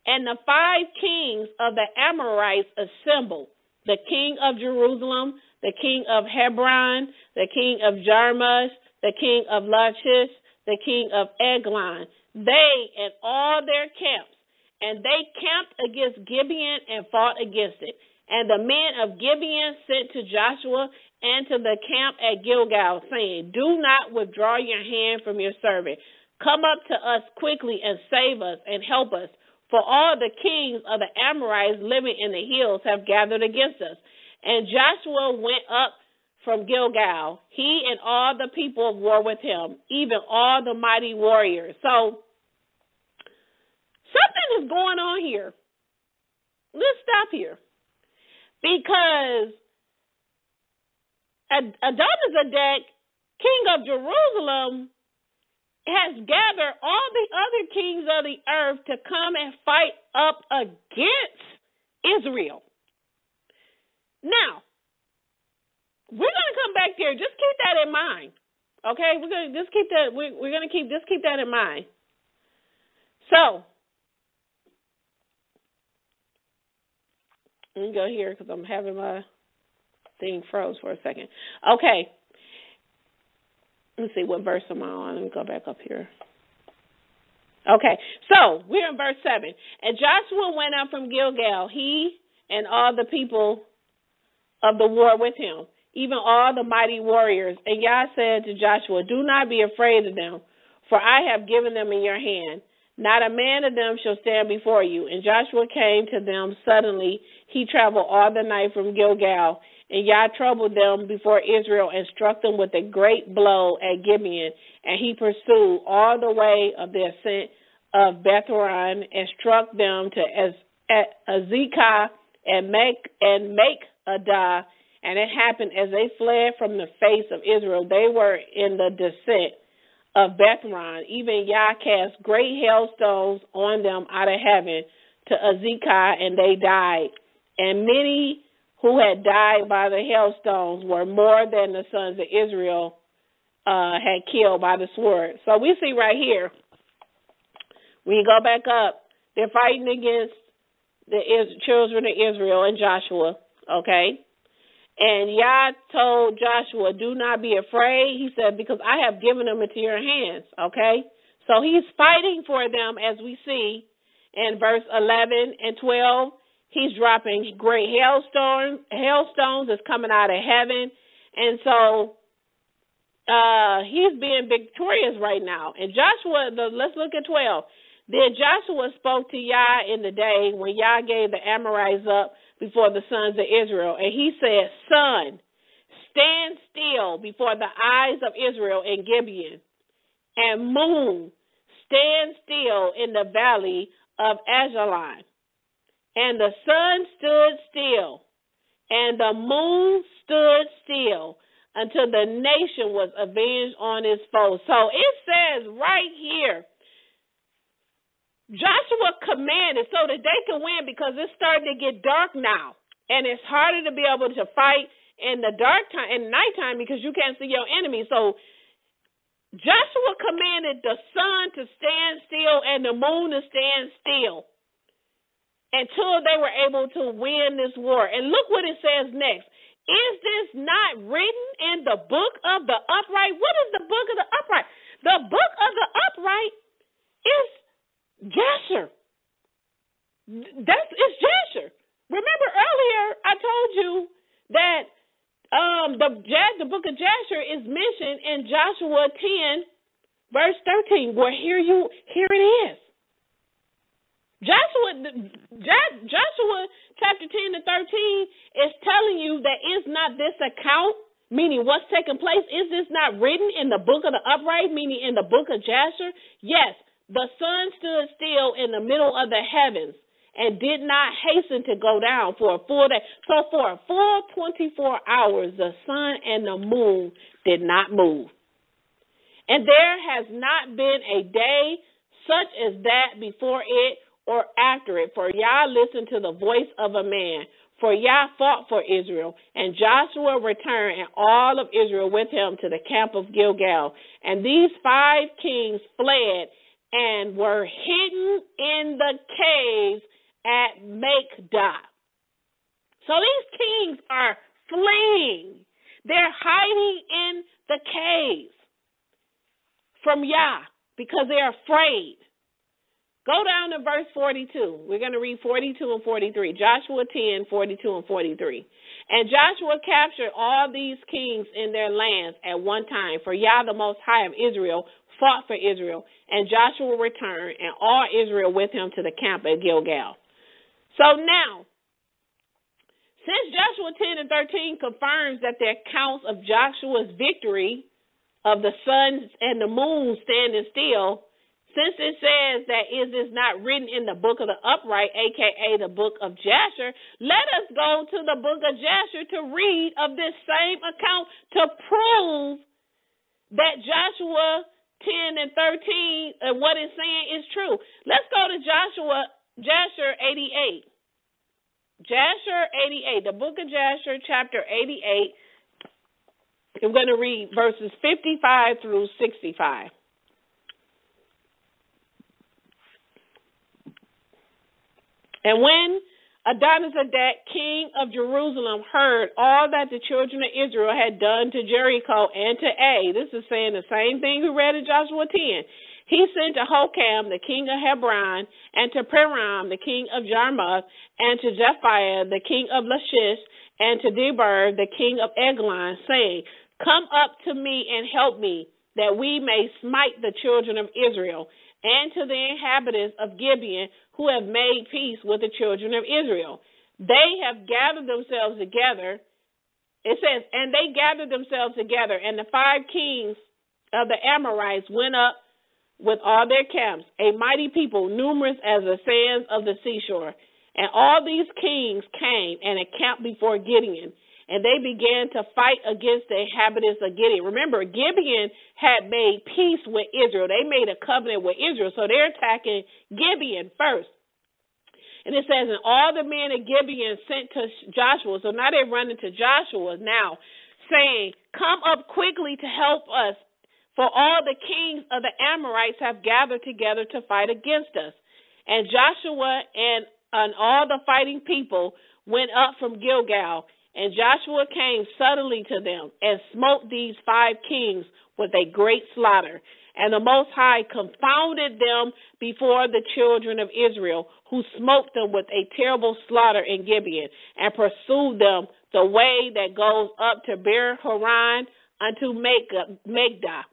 And the 5 kings of the Amorites assembled, the king of Jerusalem, the king of Hebron, the king of Jarmuth, the king of Lachish, the king of Eglon, they and all their camps. And they camped against Gibeon and fought against it. And the men of Gibeon sent to Joshua and to the camp at Gilgal, saying, Do not withdraw your hand from your servant. Come up to us quickly and save us and help us. For all the kings of the Amorites living in the hills have gathered against us. And Joshua went up from Gilgal, he and all the people of war with him, even all the mighty warriors. So, something is going on here. Let's stop here. Because Adonizedek, king of Jerusalem, has gathered all the other kings of the earth to come and fight up against Israel. Now, we're going to come back there. Just keep that in mind. Okay? We're going to just keep that. We're going to keep that in mind. So, let me go here because I'm having my thing froze for a second. Okay. Let's see, what verse am I on? Let me go back up here. Okay, so we're in verse 7. And Joshua went up from Gilgal, he and all the people of the war with him, even all the mighty warriors. And Yah said to Joshua, Do not be afraid of them, for I have given them in your hand. Not a man of them shall stand before you. And Joshua came to them suddenly. He traveled all the night from Gilgal. And Yah troubled them before Israel and struck them with a great blow at Gibeon. And he pursued all the way of the ascent of Bethhoron and struck them to Azekah and Make-Adah. And it happened as they fled from the face of Israel, they were in the descent of Bethhoron. Even Yah cast great hailstones on them out of heaven to Azekah, and they died. And many who had died by the hailstones were more than the sons of Israel had killed by the sword. So we see right here, when you go back up, they're fighting against the children of Israel and Joshua, okay? And Yah told Joshua, do not be afraid. He said, because I have given them into your hands, okay? So he's fighting for them, as we see in verse 11 and 12. He's dropping great hailstones that's coming out of heaven. And so he's being victorious right now. And Joshua, let's look at 12. Then Joshua spoke to Yah in the day when Yah gave the Amorites up before the sons of Israel. And he said, Sun, stand still before the eyes of Israel in Gibeon. And moon, stand still in the valley of Ajalon. And the sun stood still, and the moon stood still, until the nation was avenged on its foes. So it says right here, Joshua commanded so that they can win, because it's starting to get dark now. And it's harder to be able to fight in the dark time, in nighttime, because you can't see your enemy. So Joshua commanded the sun to stand still and the moon to stand still until they were able to win this war. And look what it says next. Is this not written in the book of the upright? What is the book of the upright? The book of the upright is Jasher. It's Jasher. Remember earlier I told you that the book of Jasher is mentioned in Joshua 10, verse 13. Well, here it is. Joshua chapter 10 to 13 is telling account, meaning what's taking place, is this not written in the book of the upright, meaning in the book of Jasher? Yes, the sun stood still in the middle of the heavens and did not hasten to go down for a full day. So for a full 24 hours, the sun and the moon did not move. And there has not been a day such as that before it or after it. For Yah listened to the voice of a man. For Yah fought for Israel, and Joshua returned, and all of Israel with him to the camp of Gilgal. And these 5 kings fled and were hidden in the caves at Makeda. So these kings are fleeing. They're hiding in the caves from Yah because they're afraid. Go down to verse 42. We're going to read 42 and 43. Joshua 10, 42 and 43. And Joshua captured all these kings in their lands at one time, for Yah, the Most High of Israel, fought for Israel. And Joshua returned, and all Israel with him to the camp at Gilgal. So now, since Joshua 10 and 13 confirms that the accounts of Joshua's victory of the sun and the moon standing still, since it says that is this not written in the book of the upright, a.k.a. the book of Jasher, let us go to the book of Jasher to read of this same account to prove that Joshua 10 and 13 and what it's saying is true. Let's go to Jasher 88. Jasher 88, the book of Jasher, chapter 88. I'm going to read verses 55 through 65. And when Adonizedek, king of Jerusalem, heard all that the children of Israel had done to Jericho and to Ai, this is saying the same thing we read in Joshua 10, he sent to Hokam, the king of Hebron, and to Piram, the king of Jarmuth, and to Japhiah, the king of Lachish, and to Deber, the king of Eglon, saying, come up to me and help me, that we may smite the children of Israel, and to the inhabitants of Gibeon, who have made peace with the children of Israel. They have gathered themselves together. It says, and they gathered themselves together, and the 5 kings of the Amorites went up with all their camps, a mighty people, numerous as the sands of the seashore. And all these kings came and encamped before Gideon, and they began to fight against the inhabitants of Gibeon. Remember, Gibeon had made peace with Israel. They made a covenant with Israel, so they're attacking Gibeon first. And it says, and all the men of Gibeon sent to Joshua. So now they're running to Joshua now, saying, come up quickly to help us, for all the kings of the Amorites have gathered together to fight against us. And Joshua and all the fighting people went up from Gilgal, and Joshua came suddenly to them and smote these 5 kings with a great slaughter. And the Most High confounded them before the children of Israel, who smote them with a terrible slaughter in Gibeon, and pursued them the way that goes up to Beer-Horon unto Megiddo.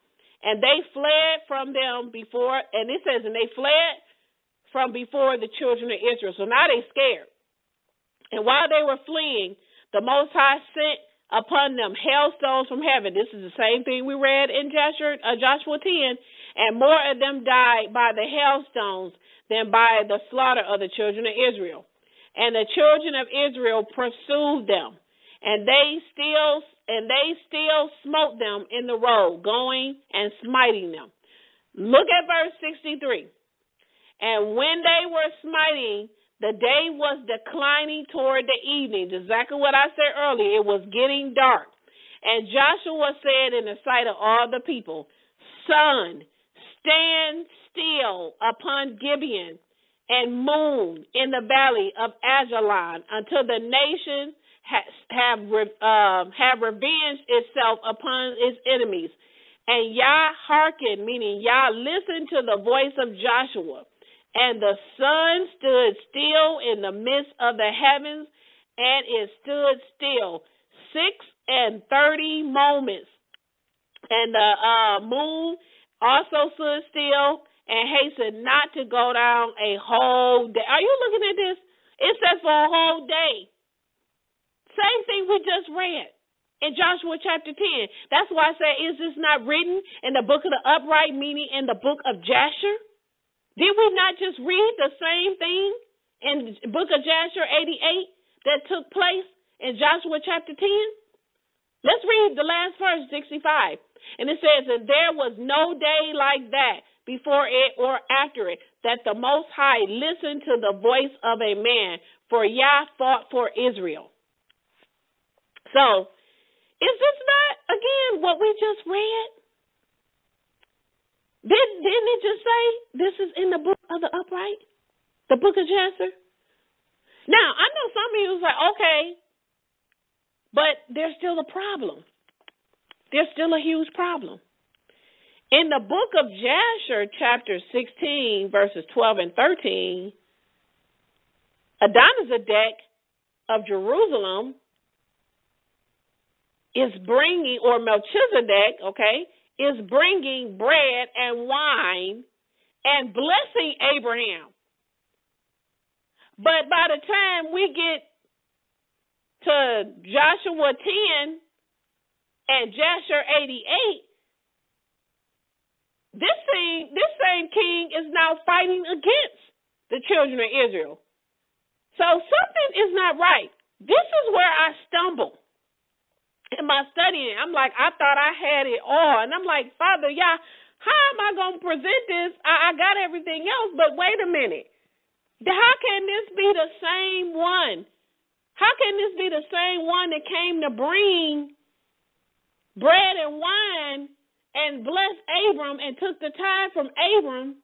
And they fled from them before, and it says, and they fled from before the children of Israel. So now they scared. And while they were fleeing, the Most High sent upon them hailstones from heaven. This is the same thing we read in Joshua 10. And more of them died by the hailstones than by the slaughter of the children of Israel. And the children of Israel pursued them, and they still smote them in the road, going and smiting them. Look at verse 63. And when they were smiting, the day was declining toward the evening. Exactly what I said earlier. It was getting dark. And Joshua said in the sight of all the people, sun, stand still upon Gibeon, and moon in the valley of Ajalon, until the nation have revenged itself upon its enemies. And Yah hearkened, meaning Yah listened to the voice of Joshua. And the sun stood still in the midst of the heavens, and it stood still 36 moments. And the moon also stood still and hastened not to go down a whole day. Are you looking at this? It says for a whole day. Same thing we just read. in Joshua chapter 10. That's why I say, is this not written in the book of the upright, meaning in the book of Jasher? Did we not just read the same thing in the book of Jasher 88 that took place in Joshua chapter 10? Let's read the last verse, 65. And it says, and there was no day like that before it or after it, that the Most High listened to the voice of a man, for Yah fought for Israel. So, is this not, again, what we just read? Didn't it just say this is in the book of the upright? The book of Jasher? Now, I know some of you was like, okay, but there's still a problem. There's still a huge problem. In the book of Jasher, chapter 16, verses 12 and 13, ENDTIME of Jerusalem is bringing, or MelchiZEDEK, okay, is bringing bread and wine and blessing Abraham. But by the time we get to Joshua 10 and Jasher 88, this same king is now fighting against the children of Israel. So something is not right. This is where I stumble in my studying. I'm like, I thought I had it all. And I'm like, Father, Yah, how am I going to present this? I got everything else, but wait a minute. How can this be the same one? How can this be the same one that came to bring bread and wine and bless Abram and took the tithe from Abram?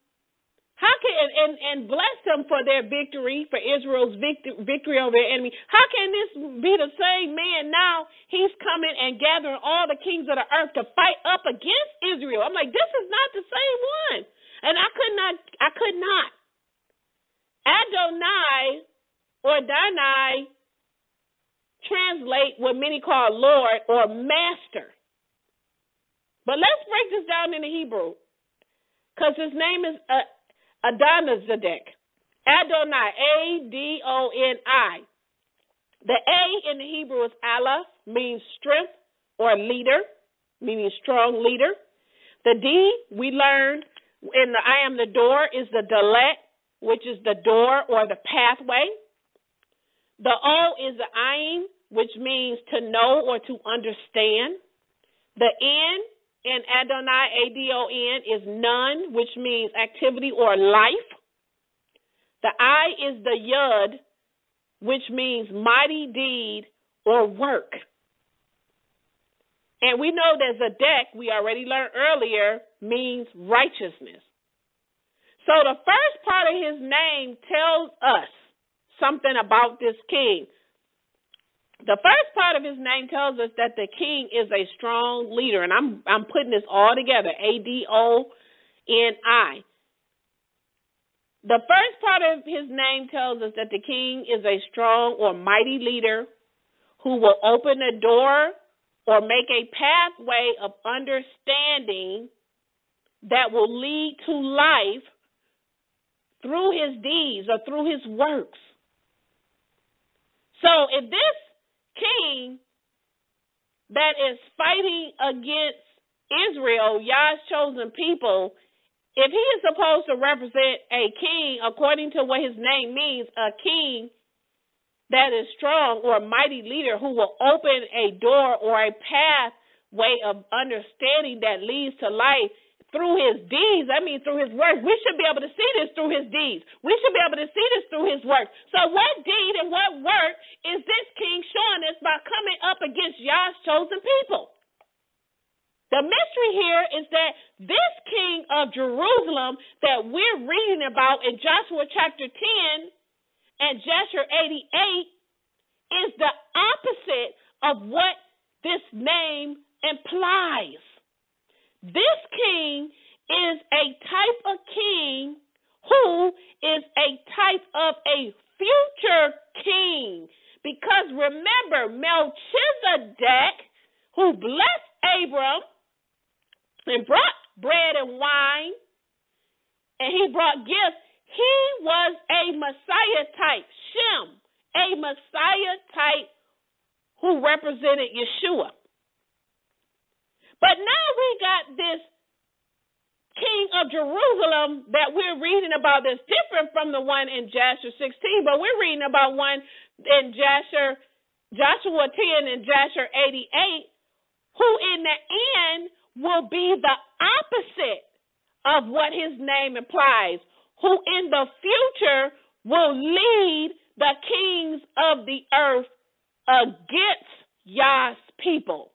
How can and blessed them for their victory, for Israel's victory over their enemy? How can this be the same man now? He's coming and gathering all the kings of the earth to fight up against Israel. I'm like, this is not the same one. And I could not. Adonai or Danai translate what many call Lord or Master. But let's break this down into Hebrew, because his name is ENDTIME. Adonai, A-D-O-N-I. The A in the Hebrew is Aleph, means strength or leader, meaning strong leader. The D, we learned in the I am the door, is the Dalet, which is the door or the pathway. The O is the Ayin, which means to know or to understand. The N in Adonai, A-D-O-N, is none, which means activity or life. The I is the Yud, which means mighty deed or work. And we know that Zedek, we already learned earlier, means righteousness. So the first part of his name tells us something about this king. The first part of his name tells us that the king is a strong leader, and I'm putting this all together, A-D-O-N-I. The first part of his name tells us that the king is a strong or mighty leader who will open a door or make a pathway of understanding that will lead to life through his deeds or through his works. So if this king that is fighting against Israel, Yah's chosen people, if he is supposed to represent a king, according to what his name means, a king that is strong or a mighty leader who will open a door or a pathway of understanding that leads to life through his deeds, I mean through his work. We should be able to see this through his deeds. We should be able to see this through his work. So what deed and what work is this king showing us by coming up against Yah's chosen people? The mystery here is that this king of Jerusalem that we're reading about in Joshua chapter 10 and Jasher 88 is the opposite of what this name implies. This king is a type of king who is a type of a future king. Because remember, MelchiZEDEK, who blessed Abram and brought bread and wine, and he brought gifts, he was a Messiah type, Shem, a Messiah type who represented Yeshua. But now we got this king of Jerusalem that we're reading about that's different from the one in Joshua 16, but we're reading about one in Joshua 10 and Joshua 88, who in the end will be the opposite of what his name implies, who in the future will lead the kings of the earth against Yah's people.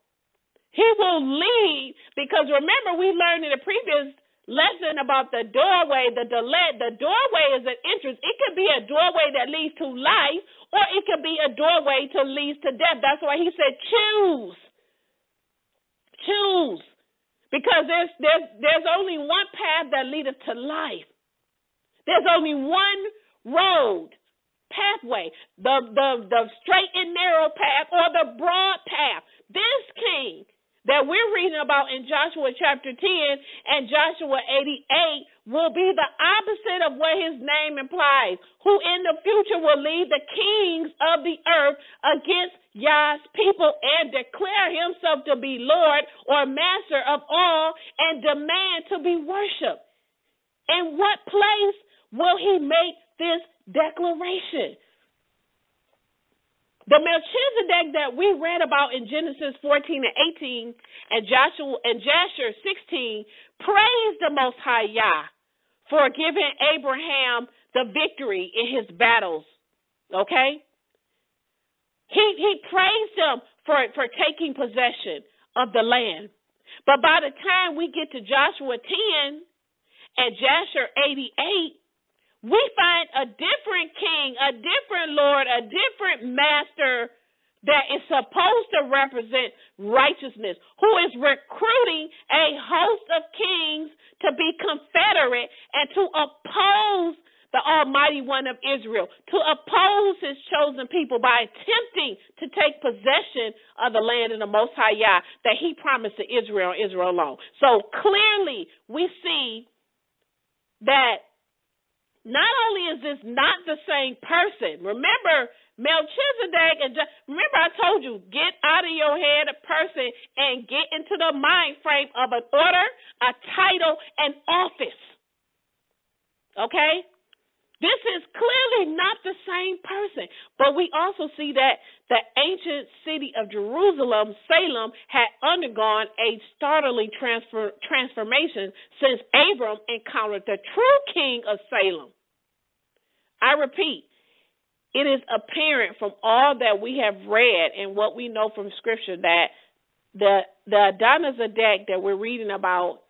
He will lead, because remember we learned in the previous lesson about the doorway, the doorway is an entrance. It could be a doorway that leads to life, or it could be a doorway that leads to death. That's why he said choose. Choose. Because there's only one path that leadeth to life. There's only one road, pathway, the straight and narrow path or the broad path. This king that we're reading about in Joshua chapter 10 and Joshua 88 will be the opposite of what his name implies, who in the future will lead the kings of the earth against Yah's people and declare himself to be Lord or master of all and demand to be worshipped. In what place will he make this declaration? The MelchiZEDEK that we read about in Genesis 14 and 18 and Joshua 16 praised the Most High Yah for giving Abraham the victory in his battles. Okay? He praised him for taking possession of the land. But by the time we get to Joshua 10 and Joshua 88, we find a different king, a different Lord, a different master that is supposed to represent righteousness, who is recruiting a host of kings to be confederate and to oppose the Almighty One of Israel, to oppose his chosen people by attempting to take possession of the land in the Most High Yah that he promised to Israel and Israel alone. So clearly we see that not only is this not the same person, remember MelchiZEDEK, and remember I told you, get out of your head a person and get into the mind frame of an order, a title, and office. Okay? This is clearly not the same person. But we also see that the ancient city of Jerusalem, Salem, had undergone a startling transformation since Abram encountered the true king of Salem. I repeat, it is apparent from all that we have read and what we know from Scripture that the ENDTIME that we're reading about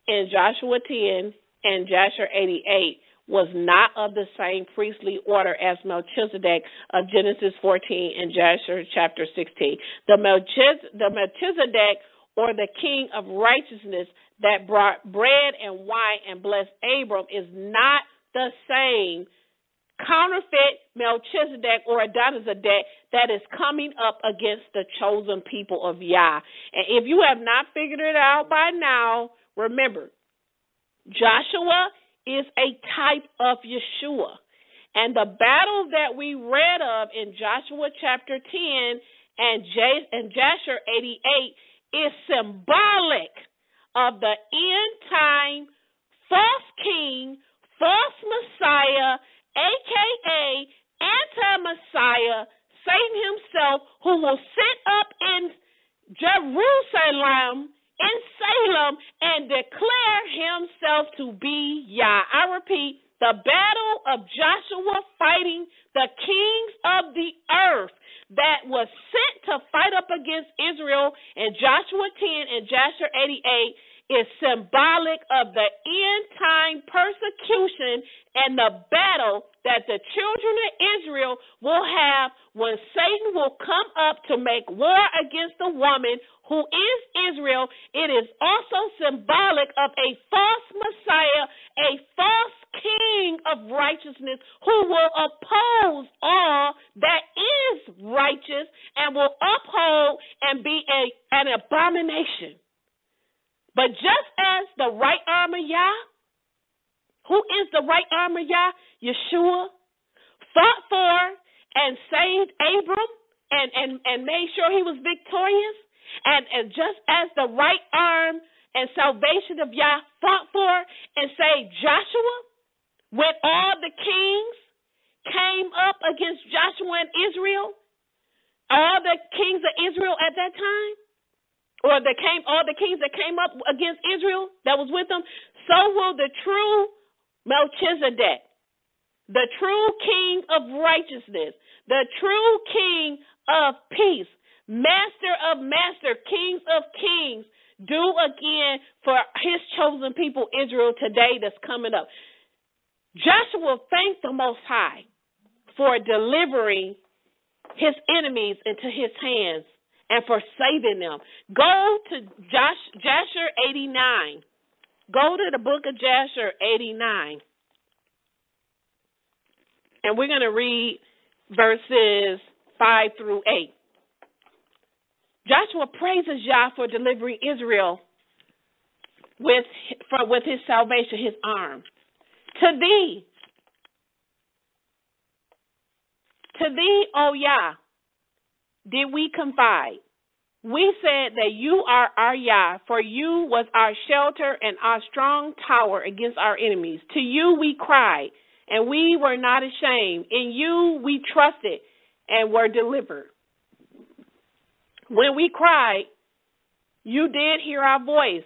in Joshua 10 and Joshua 88 was not of the same priestly order as MelchiZEDEK of Genesis 14 and Joshua chapter 16. The MelchiZEDEK, or the king of righteousness that brought bread and wine and blessed Abram, is not the same counterfeit MelchiZEDEK or ENDTIME that is coming up against the chosen people of Yah. And if you have not figured it out by now, remember, Joshua is a type of Yeshua. And the battle that we read of in Joshua chapter 10 and Joshua 88 is symbolic of the end time false king, false Messiah, a.k.a. anti-Messiah, Satan himself, who will sit up in Jerusalem, in Salem, and declare himself to be Yah. I repeat, the battle of Joshua fighting the kings of the earth that was sent to fight up against Israel in Joshua 10 and Joshua 88 is symbolic of the end-time persecution and the battle that the children of Israel will have when Satan will come up to make war against the woman who is Israel. It is also symbolic of a false Messiah, a false king of righteousness who will oppose all that is righteous and will uphold and be an abomination. But just as the right arm of Yah, who is the right arm of Yah? Yeshua, fought for and saved Abram and made sure he was victorious, And just as the right arm and salvation of Yah fought for and saved Joshua, when all the kings came up against Joshua and Israel, all the kings of Israel at that time, or all the kings that came up against Israel that was with them, so will the true MelchiZEDEK, the true king of righteousness, the true king of peace, master of master, kings of kings, do again for his chosen people Israel today that's coming up. Joshua thanked the Most High for delivering his enemies into his hands and for saving them. Go to Jasher 89. Go to the book of Jasher 89. And we're going to read verses 5 through 8. Joshua praises Yah for delivering Israel with his salvation, his arm. To thee, O Yah, did we confide. We said that you are our Yah, for you was our shelter and our strong tower against our enemies. To you we cried, and we were not ashamed. In you we trusted and were delivered. When we cried, you did hear our voice.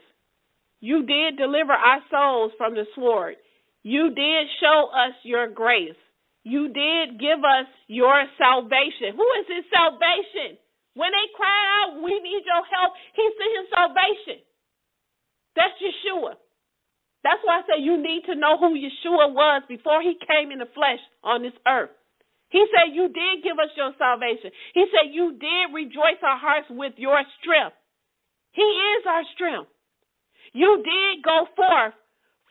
You did deliver our souls from the sword. You did show us your grace. You did give us your salvation. Who is his salvation? When they cry out, we need your help, he sent his salvation. That's Yeshua. That's why I say you need to know who Yeshua was before he came in the flesh on this earth. He said you did give us your salvation. He said you did rejoice our hearts with your strength. He is our strength. You did go forth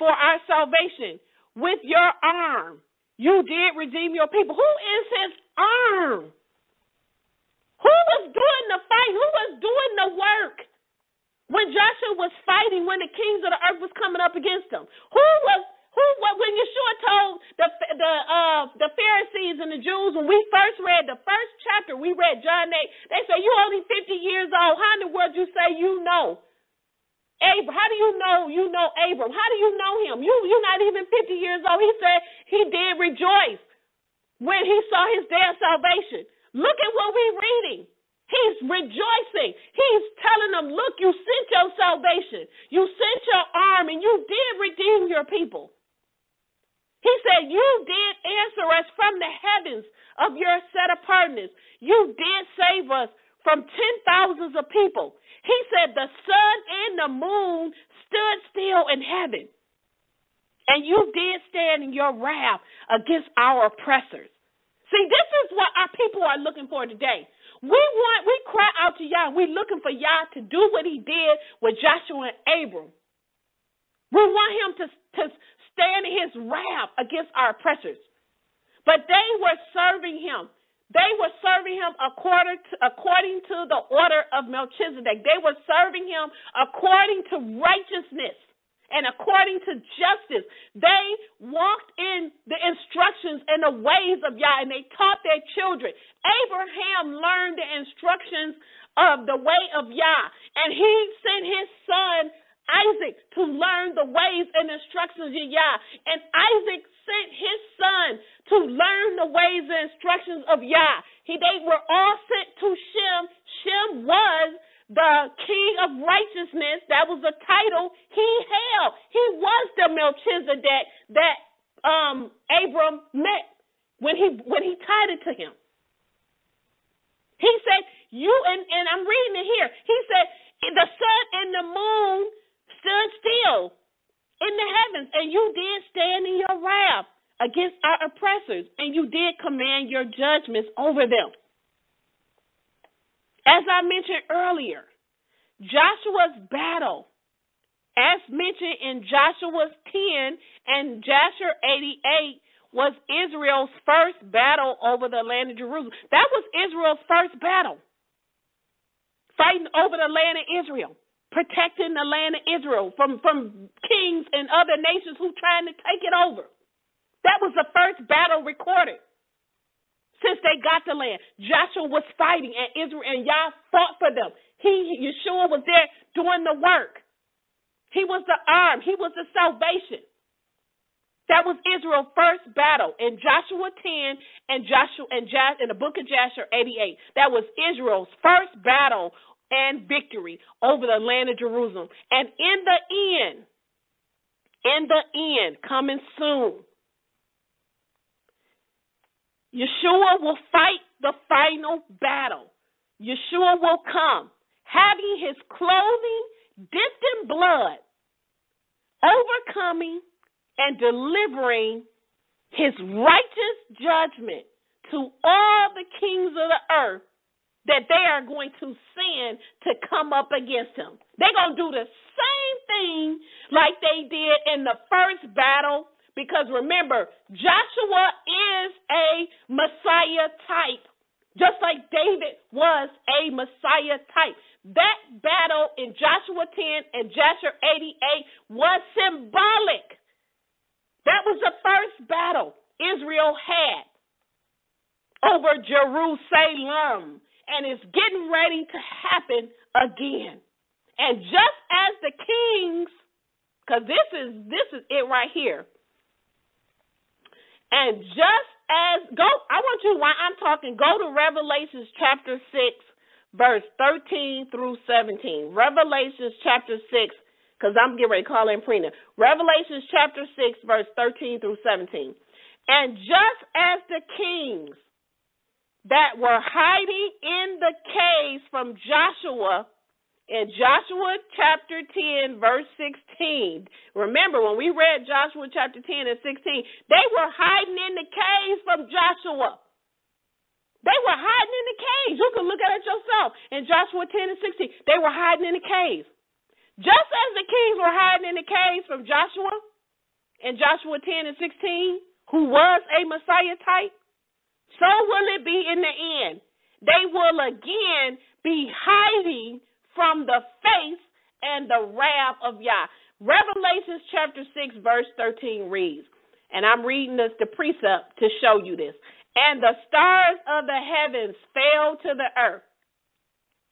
for our salvation with your arm. You did redeem your people. Who is his arm? Who was doing the fight? Who was doing the work? When Joshua was fighting, when the kings of the earth was coming up against him, when Yeshua told the Pharisees and the Jews, when we first read the first chapter, we read John 8, they say, you only 50 years old. How in the world you say you know Abram? How do you know Abram? How do you know him? You're not even 50 years old. He said he did rejoice when he saw his day of salvation. Look at what we're reading. He's rejoicing. He's telling them, look, you sent your salvation. You sent your arm, and you did redeem your people. He said, you did answer us from the heavens of your set apartness. You did save us from 10,000s of people. He said the sun and the moon stood still in heaven. And you did stand in your wrath against our oppressors. See, this is what our people are looking for today. We cry out to Yah. We're looking for Yah to do what he did with Joshua and Abram. We want him to stand in his wrath against our oppressors. But they were serving him. They were serving him according to the order of MelchiZEDEK. They were serving him according to righteousness and according to justice. They walked in the instructions and the ways of Yah, and they taught their children. Abraham learned the instructions of the way of Yah, and he sent his son Isaac to learn the ways and instructions of Yah. And Isaac sent his son to learn the ways and instructions of Yah. They were all sent to Shem. Shem was the king of righteousness. That was the title he held. He was the MelchiZEDEK that Abram met when he tied it to him. He said, and I'm reading it here. He said, the sun and the moon stood still in the heavens, and you did stand in your wrath against our oppressors, and you did command your judgments over them. As I mentioned earlier, Joshua's battle, as mentioned in Joshua 10 and Jasher 88, was Israel's first battle over the land of Jerusalem. That was Israel's first battle, fighting over the land of Israel, protecting the land of Israel from kings and other nations who trying to take it over. That was the first battle recorded since they got the land. Joshua was fighting, and Israel and Yah fought for them. Yeshua was there doing the work. He was the arm. He was the salvation. That was Israel's first battle in Joshua 10 and in the book of Jasher 88. That was Israel's first battle and victory over the land of Jerusalem. And in the end, coming soon, Yeshua will fight the final battle. Yeshua will come, having his clothing dipped in blood, overcoming and delivering his righteous judgment to all the kings of the earth that they are going to send to come up against him. They're going to do the same thing like they did in the first battle, because remember, Joshua is a Messiah type, just like David was a Messiah type. That battle in Joshua 10 and Jasher 88 was symbolic. That was the first battle Israel had over Jerusalem, and it's getting ready to happen again. And just as the kings, because this is it right here. And just as, I want you, while I'm talking, go to Revelations chapter 6, verse 13 through 17. Revelations chapter 6, because I'm getting ready to call in Prina. Revelations chapter 6, verse 13 through 17. And just as the kings that were hiding in the caves from Joshua in Joshua chapter 10, verse 16. Remember, when we read Joshua chapter 10 and 16, they were hiding in the caves from Joshua. They were hiding in the caves. You can look at it yourself. In Joshua 10 and 16, they were hiding in the caves. Just as the kings were hiding in the caves from Joshua in Joshua 10 and 16, who was a Messiah type, so will it be in the end. They will again be hiding from the face and the wrath of Yah. Revelations chapter 6, verse 13 reads, and I'm reading this, the precept, to show you this. And the stars of the heavens fell to the earth,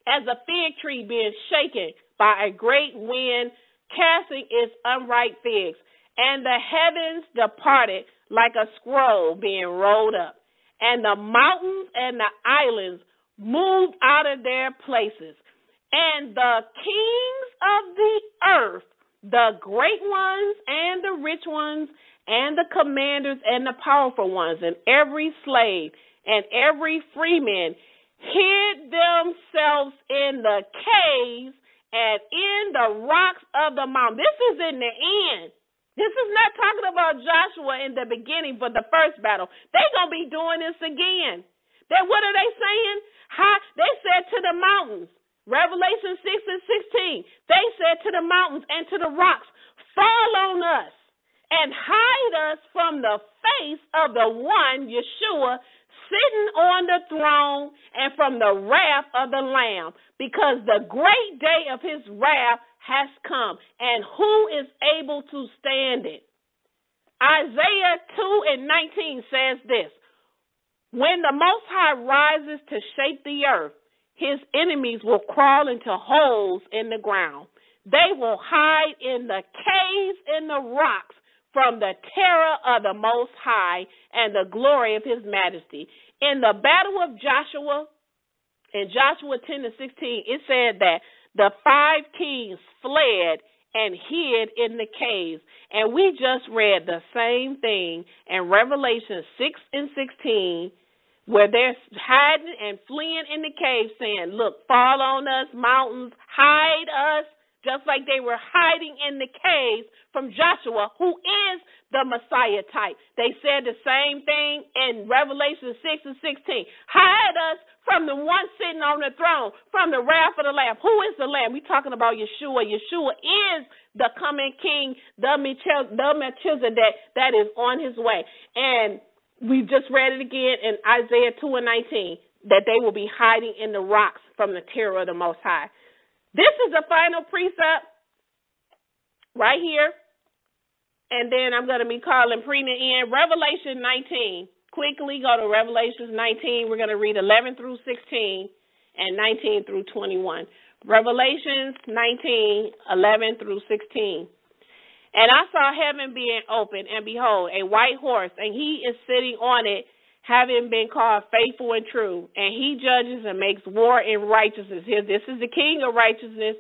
as a fig tree being shaken by a great wind, casting its unripe figs. And the heavens departed like a scroll being rolled up. And the mountains and the islands moved out of their places. And the kings of the earth, the great ones and the rich ones, and the commanders and the powerful ones, and every slave and every freeman, hid themselves in the caves and in the rocks of the mountain. This is in the end. This is not talking about Joshua in the beginning for the first battle. They're going to be doing this again. Then what are they saying? They said to the mountains, Revelation 6 and 16, they said to the mountains and to the rocks, fall on us and hide us from the face of the one, Yeshua, sitting on the throne, and from the wrath of the Lamb, because the great day of his wrath has come, and who is able to stand it? Isaiah 2 and 19 says this, when the Most High rises to shake the earth, his enemies will crawl into holes in the ground. They will hide in the caves and the rocks from the terror of the Most High and the glory of his majesty. In the battle of Joshua, in Joshua 10 and 16, it said that the 5 kings fled and hid in the caves. And we just read the same thing in Revelation 6 and 16, where they're hiding and fleeing in the caves, saying, look, fall on us, mountains, hide us, just like they were hiding in the caves from Joshua, who is the Messiah type. They said the same thing in Revelation 6 and 16. Hide us from the one sitting on the throne, from the wrath of the Lamb. Who is the Lamb? We're talking about Yeshua. Yeshua is the coming King, the MelchiZEDEK that is on his way. And we just read it again in Isaiah 2 and 19, that they will be hiding in the rocks from the terror of the Most High. This is the final precept right here. And then I'm going to be calling Prina in. Revelation 19. Quickly go to Revelation 19. We're going to read 11 through 16 and 19 through 21. Revelations 19:11 through 16. And I saw heaven being opened, and behold, a white horse, and he is sitting on it, having been called Faithful and True. And he judges and makes war in righteousness. Here, this is the King of righteousness,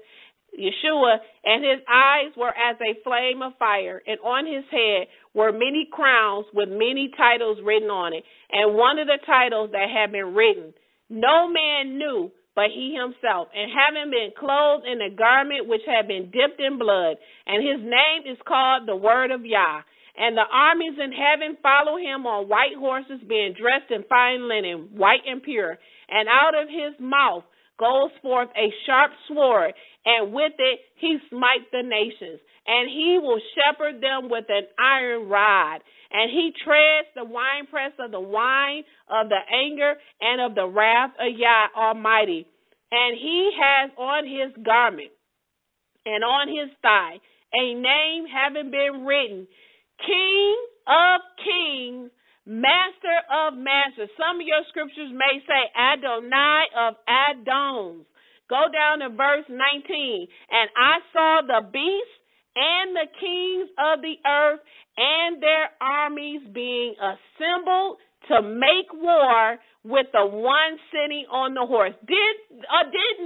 Yeshua, and his eyes were as a flame of fire, and on his head were many crowns with many titles written on it. And one of the titles that had been written, no man knew but he himself, and having been clothed in a garment which had been dipped in blood, and his name is called the Word of Yah. And the armies in heaven follow him on white horses, being dressed in fine linen, white and pure. And out of his mouth goes forth a sharp sword, and with it he smites the nations. And he will shepherd them with an iron rod. And he treads the winepress of the wine of the anger and of the wrath of Yah Almighty. And he has on his garment and on his thigh a name having been written, King of Kings, Master of Masters. Some of your scriptures may say Adonai of Adoms. Go down to verse 19. And I saw the beast and the kings of the earth and their armies being assembled to make war with the one sitting on the horse. Did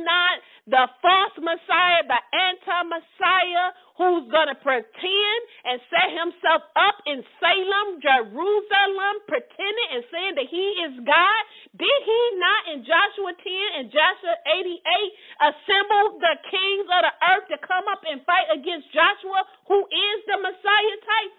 not the false Messiah, the anti-Messiah, who's going to pretend and set himself up in Salem, Jerusalem, pretending and saying that he is God, did he not in Joshua 10 and Joshua 88 assemble the kings of the earth to come up and fight against Joshua, who is the Messiah type?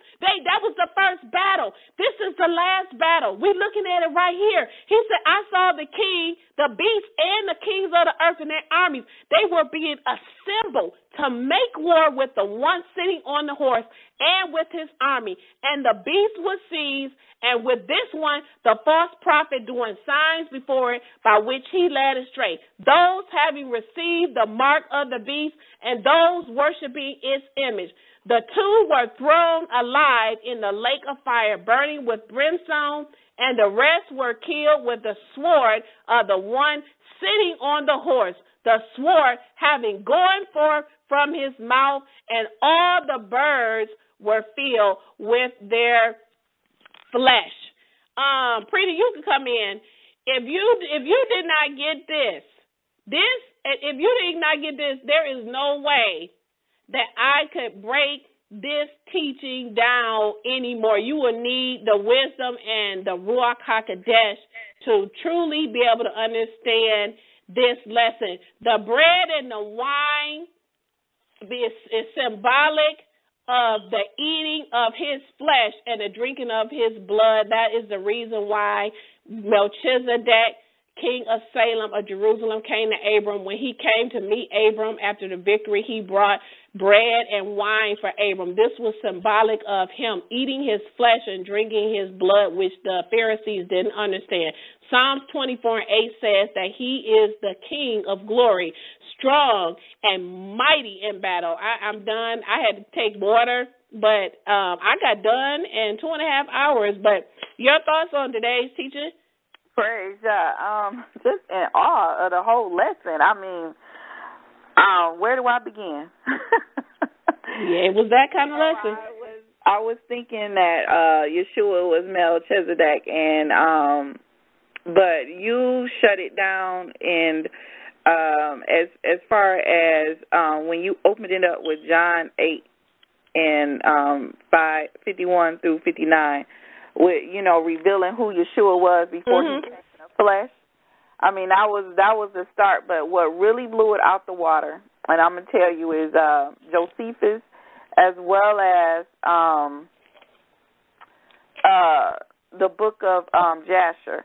That was the first battle. This is the last battle. We're looking at it right here. He said, I saw the king, the beast, and the kings of the earth and their armies. They were being assembled to make war with the one sitting on the horse and with his army. And the beast was seized, and with this one, the false prophet doing signs before it by which he led astray. Those having received the mark of the beast and those worshiping its image. The two were thrown alive in the lake of fire, burning with brimstone, and the rest were killed with the sword of the one sitting on the horse, the sword having gone forth from his mouth, and all the birds were filled with their flesh. Preeta, you can come in. If you did not get this, if you did not get this, there is no way that I could break this teaching down anymore. You will need the wisdom and the Ruach HaKodesh to truly be able to understand this lesson. The bread and the wine is symbolic of the eating of his flesh and the drinking of his blood. That is the reason why MelchiZEDEK, king of Salem of Jerusalem, came to Abram. When he came to meet Abram after the victory, he brought bread and wine for Abram. This was symbolic of him eating his flesh and drinking his blood, which the Pharisees didn't understand. Psalms 24:8 says that he is the King of glory, strong and mighty in battle. I'm done. I had to take water, but I got done in 2.5 hours. But your thoughts on today's teaching? Praise God. Just in awe of the whole lesson. I mean, where do I begin? Yeah, it was that kind of lesson. I was thinking that Yeshua was MelchiZEDEK, and but you shut it down. And as far as when you opened it up with John 8 and 51 through 59. With revealing who Yeshua was before he came in the flesh. I mean, that was the start. But what really blew it out the water, and I'm gonna tell you, is Josephus, as well as the book of Jasher.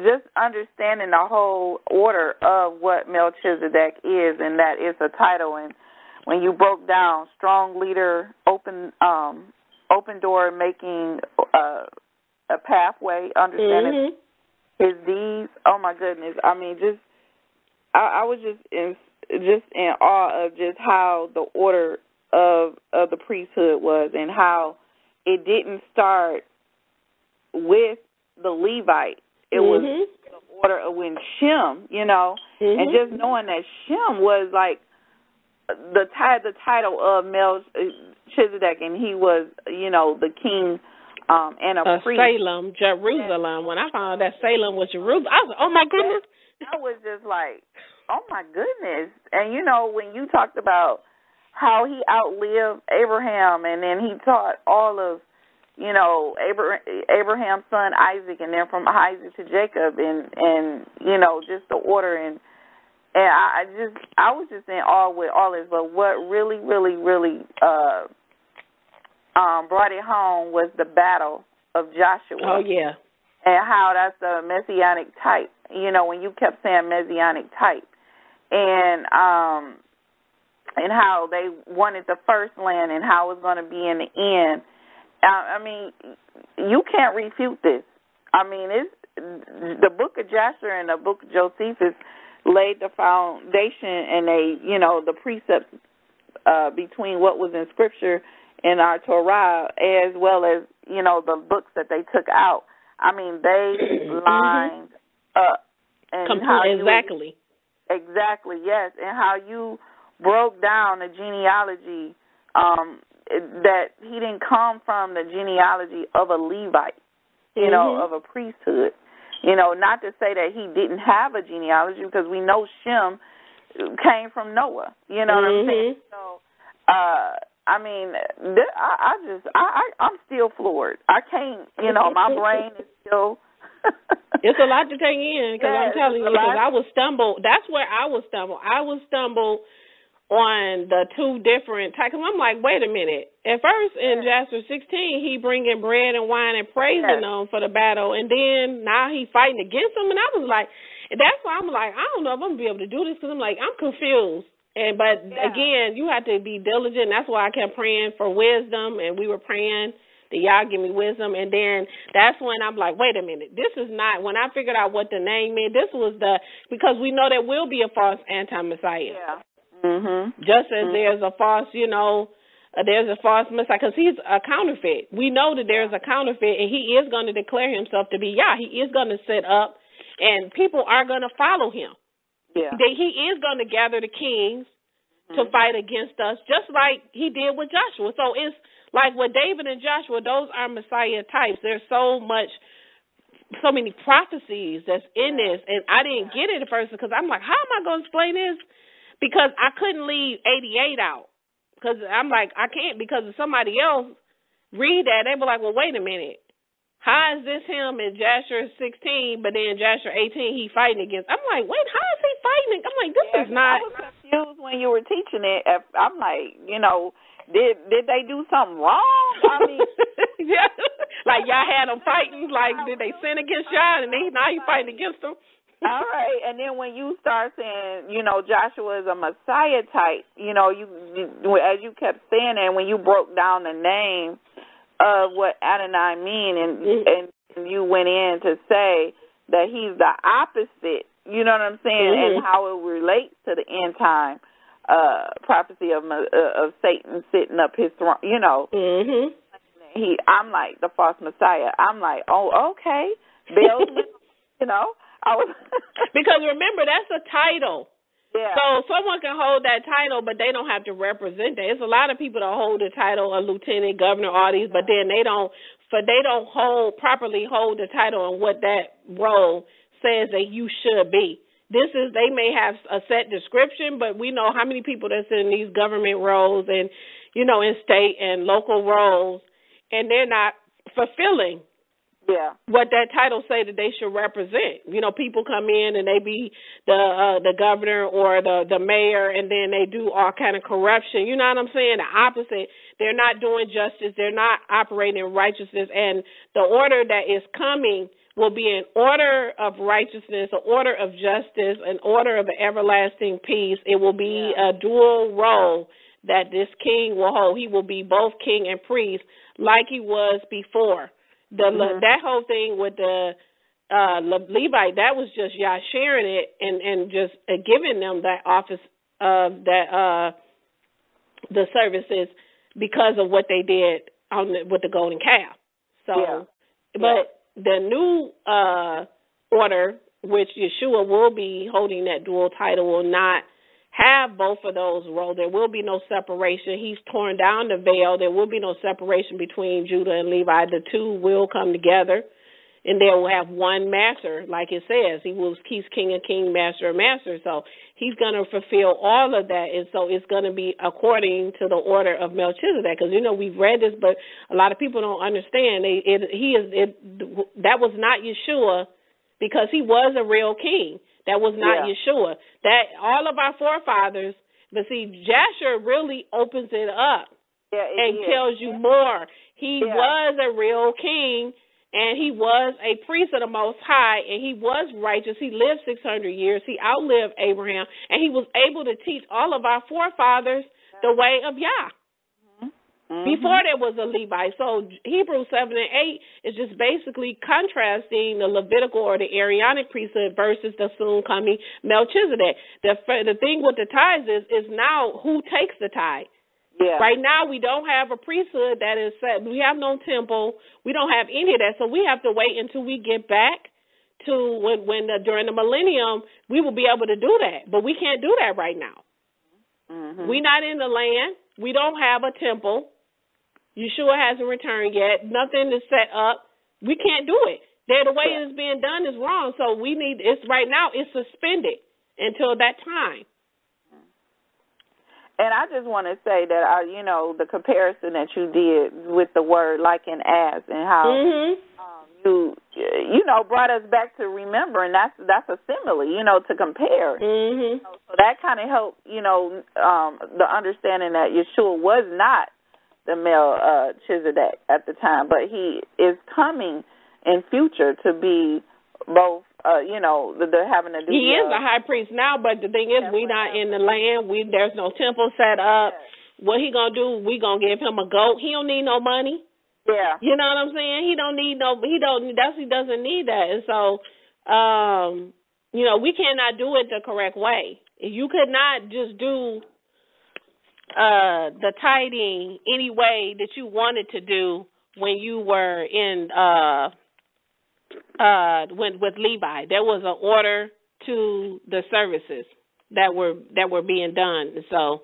Just understanding the whole order of what MelchiZEDEK is, and that it's a title. And when you broke down strong leader, open door, making a pathway, understanding his deeds. Oh my goodness! I mean, I was just in awe of just how the order of the priesthood was, and how it didn't start with the Levite. It was the order of when Shem, and just knowing that Shem was like the title of MelchiZEDek, and he was, the king and a priest. Salem, Jerusalem. When I found out that Salem was Jerusalem, I was like, oh my goodness. I was just like, oh my goodness. And when you talked about how he outlived Abraham, and then he taught all of, Abraham's son Isaac, and then from Isaac to Jacob, and just the order, and I was just in awe with all this. But what really, really, really brought it home was the battle of Joshua. Oh yeah, and how that's the messianic type. When you kept saying messianic type, and how they wanted the first land, and how it was going to be in the end. I mean, you can't refute this. I mean, it's the book of Joshua and the book of Josephus laid the foundation, and the precepts between what was in Scripture and our Torah, as well as the books that they took out. I mean, they lined up, and exactly, yes, and how you broke down the genealogy. That he didn't come from the genealogy of a Levite, of a priesthood. Not to say that he didn't have a genealogy, because we know Shem came from Noah. You know what I'm saying? So, I mean, I'm still floored. I can't, my brain is still. It's a lot to take in, because I'm telling you, because I was stumbled. That's where I was stumbled. I was stumbled on the two different types. I'm like, wait a minute. At first, in Joshua 16, he bringing bread and wine and praising them for the battle, and then now he fighting against them. And I was like, that's why I'm like, I don't know if I'm going to be able to do this, because I'm like, I'm confused. But again, you have to be diligent. That's why I kept praying for wisdom, and we were praying that y'all give me wisdom. And then that's when I'm like, wait a minute. This is not, when I figured out what the name meant, this was because we know there will be a false anti-Messiah. Yeah. Just as there's a false, there's a false Messiah, because he's a counterfeit. We know that there's a counterfeit, and he is going to declare himself to be Yah. He is going to set up, and people are going to follow him. Yeah. He is going to gather the kings to fight against us, just like he did with Joshua. So it's like with David and Joshua, those are Messiah types. There's so many prophecies that's in this, and I didn't get it at first, because I'm like, how am I going to explain this? Because I couldn't leave 88 out. Because I'm like, I can't, because if somebody else read that, they be like, well, wait a minute. How is this him in Joshua 16, but then Joshua 18 he fighting against? I'm like, wait, how is he fighting? I'm like, this is not. I was confused when you were teaching it. I'm like, did they do something wrong? I mean, yeah, like y'all had them fighting. Like, did they sin against y'all, and now you fighting against them? All right, and then when you start saying, Joshua is a Messiah type, you as you kept saying, and when you broke down the name of what Adonai mean, and you went in to say that he's the opposite, you know what I'm saying, and how it relates to the end time prophecy of Satan sitting up his throne, I'm like the false Messiah. I'm like, oh, okay, Because remember, that's a title. Yeah. So someone can hold that title, but they don't have to represent that. There's a lot of people that hold the title of lieutenant, governor, all these, but then they don't properly hold the title and what that role says that you should be. They may have a set description, but we know how many people that's in these government roles and, in state and local roles, and they're not fulfilling what that title say that they should represent. People come in and they be the governor or the mayor, and then they do all kind of corruption. You know what I'm saying? The opposite. They're not doing justice. They're not operating in righteousness. And the order that is coming will be an order of righteousness, an order of justice, an order of everlasting peace. It will be a dual role that this king will hold. He will be both king and priest like he was before. That whole thing with the Levite, that was just y'all sharing it and just giving them that office of the services because of what they did with the golden calf. So, but the new order which Yeshua will be holding that dual title, will not have both of those roles. There will be no separation. He's torn down the veil. There will be no separation between Judah and Levi. The two will come together, and they will have one master, like it says. He's king of king, master of master. So he's going to fulfill all of that, and so it's going to be according to the order of MelchiZEDek. Because, we've read this, but a lot of people don't understand. That was not Yeshua, because he was a real king. That was not Yeshua. That all of our forefathers, but see, Jasher really opens it up and tells you more. He was a real king, and he was a priest of the Most High, and he was righteous. He lived 600 years. He outlived Abraham, and he was able to teach all of our forefathers the way of Yah. Before there was a Levite. So Hebrews 7 and 8 is just basically contrasting the Levitical or the Aaronic priesthood versus the soon coming MelchiZEDek. The thing with the tithes is now who takes the tithe. Yeah. Right now we don't have a priesthood that is set. We have no temple. We don't have any of that. So we have to wait until we get back to during the millennium, we will be able to do that. But we can't do that right now. We're not in the land. We don't have a temple. Yeshua hasn't returned yet. Nothing is set up. We can't do it. The way it's being done is wrong. So right now it's suspended until that time. And I just want to say that, the comparison that you did with the word like and as, and how you brought us back to remembering that's a simile, to compare. So that kind of helped, the understanding that Yeshua was not the MelchiZEDek at the time, but he is coming in future to be both, they're having to do. He is a high priest now, but the thing is, we're not in the land. There's no temple set up. What he gonna do? We gonna give him a goat. He don't need no money. Yeah, you know what I'm saying. He don't need He doesn't need that, and so, we cannot do it the correct way. You could not just do the tithing any way that you wanted to do when you were in with Levi. There was an order to the services that were being done. So,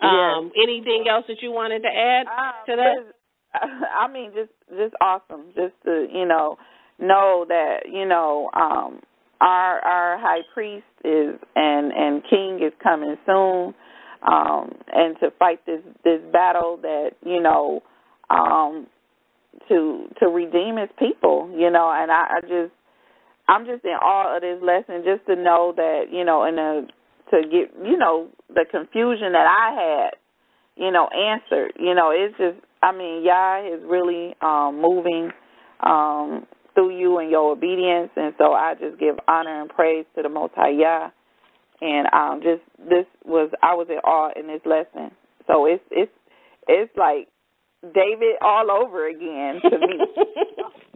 anything else that you wanted to add to that? I mean, just awesome. Just to know that our high priest is and king is coming soon. And to fight this battle that, to redeem his people, and I'm just in awe of this lesson, just to know that, to get, the confusion that I had, answered, it's just, Yah is really moving through you and your obedience, and so I just give honor and praise to the Most High Yah. And I was in awe in this lesson. So it's like David all over again to me.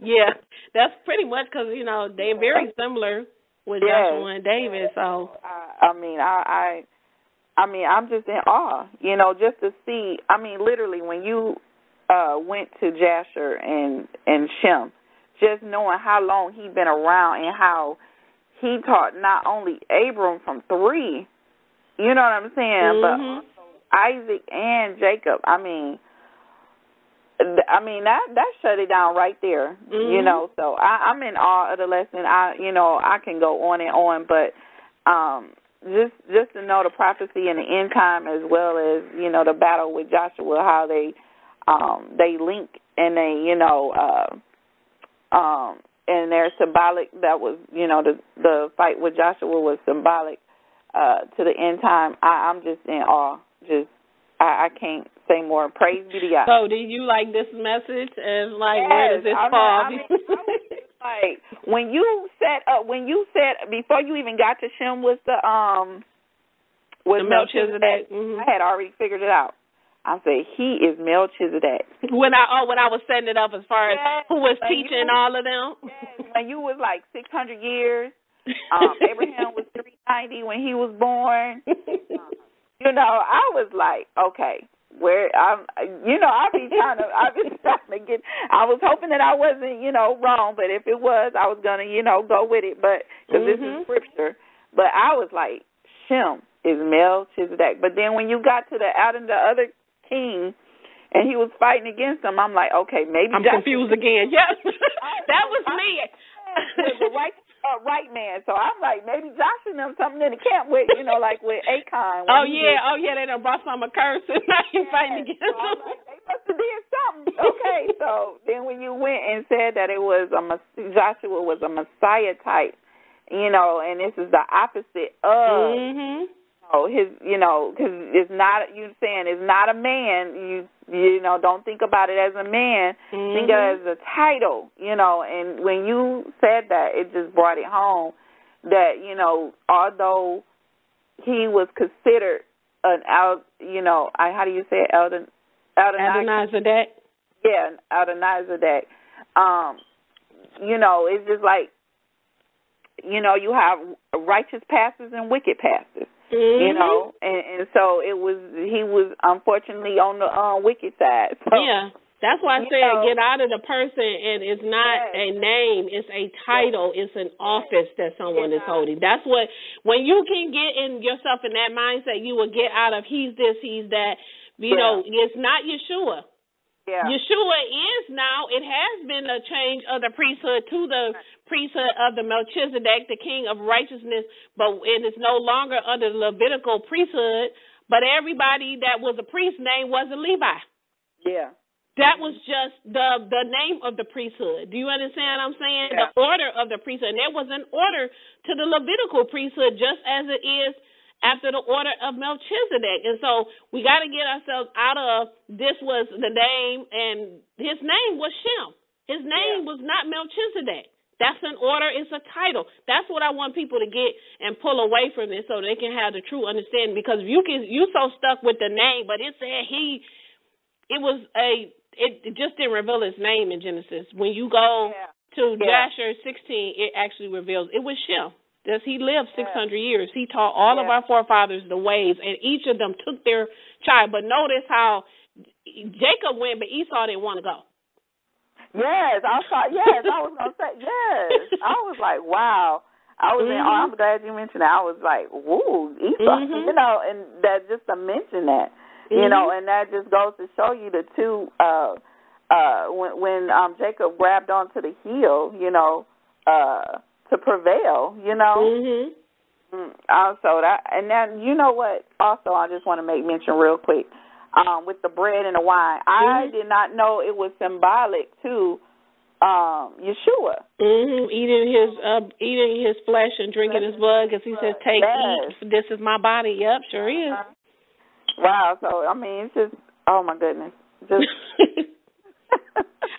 Yeah, that's pretty much because they're very similar with Joshua and David. So I'm just in awe. Just to see. Literally when you went to Jasher and Shem, just knowing how long he'd been around and how he taught not only Abram from 3, you know what I'm saying, but also Isaac and Jacob. That shut it down right there, So I'm in awe of the lesson. I can go on and on, but just to know the prophecy in the end time, as well as the battle with Joshua, how they link and they and they're symbolic. That was, the fight with Joshua was symbolic to the end time. I'm just in awe. I can't say more. Praise be to God. So, do you like this message? And where does this fall? Like when you said before you even got to Shem with the MelchiZEDek, I had already figured it out. I said, he is MelchiZEDek. When I was setting it up as far as who was teaching all of them. Yes, when you was like 600 years. Abraham was 390 when he was born. I was like, okay, where I be trying to get. I was hoping that I wasn't, wrong, but if it was, I was gonna, go with it. But because this is scripture, but I was like, Shem is MelchiZEDek. But then when you got to the other king, and he was fighting against him, I'm like, okay, maybe I'm confused again. Yep, that was me. The right man. So I'm like, maybe Joshua and them something in the camp with, like with Acon. Oh yeah, they done brought some curse and now you're fighting against them. Like, they must have did something. Okay, so then when you went and said that it was Joshua was a Messiah type, and this is the opposite of his, because it's not, you saying it's not a man. You don't think about it as a man. Think of it as a title, and when you said that, it just brought it home that, although he was considered an how do you say it? ENDTIME? Yeah, ENDTIME. It's just like, you have righteous pastors and wicked pastors. And so he was unfortunately on the wicked side. So, yeah, that's why I said get out of the person, and it's not a name, it's a title, it's an office that someone is holding. That's what, when you can get in yourself in that mindset, you will get out of he's this, he's that. It's not Yeshua. Yeah. Yeshua is now, it has been a change of the priesthood to the priesthood of the MelchiZEDek, the king of righteousness, but it is no longer under the Levitical priesthood, but everybody that was a priest's name was a Levi. Yeah. That was just the name of the priesthood. Do you understand what I'm saying? Yeah. The order of the priesthood. And there was an order to the Levitical priesthood just as it is after the order of MelchiZEDek. And so we got to get ourselves out of this was the name, and his name was Shem. His name was not MelchiZEDek. That's an order. It's a title. That's what I want people to get and pull away from this so they can have the true understanding, because you so stuck with the name, but it said it just didn't reveal his name in Genesis. When you go to Joshua 16, it actually reveals it was Shem. He lived 600 years. He taught all of our forefathers the ways, and each of them took their child. But notice how Jacob went, but Esau didn't want to go. Yes, I was going to say, yes. I was like, wow. I'm glad you mentioned that. I was like, woo, Esau, and that just to mention that, and that just goes to show you the two, when Jacob grabbed onto the heel, to prevail, Also, that, and then what? Also, I just want to make mention real quick with the bread and the wine. I did not know it was symbolic to Yeshua. Eating his flesh and drinking his blood, because he says, "Take, eat. This is my body." Yep, sure is. Wow. So I mean, it's just, oh my goodness, just.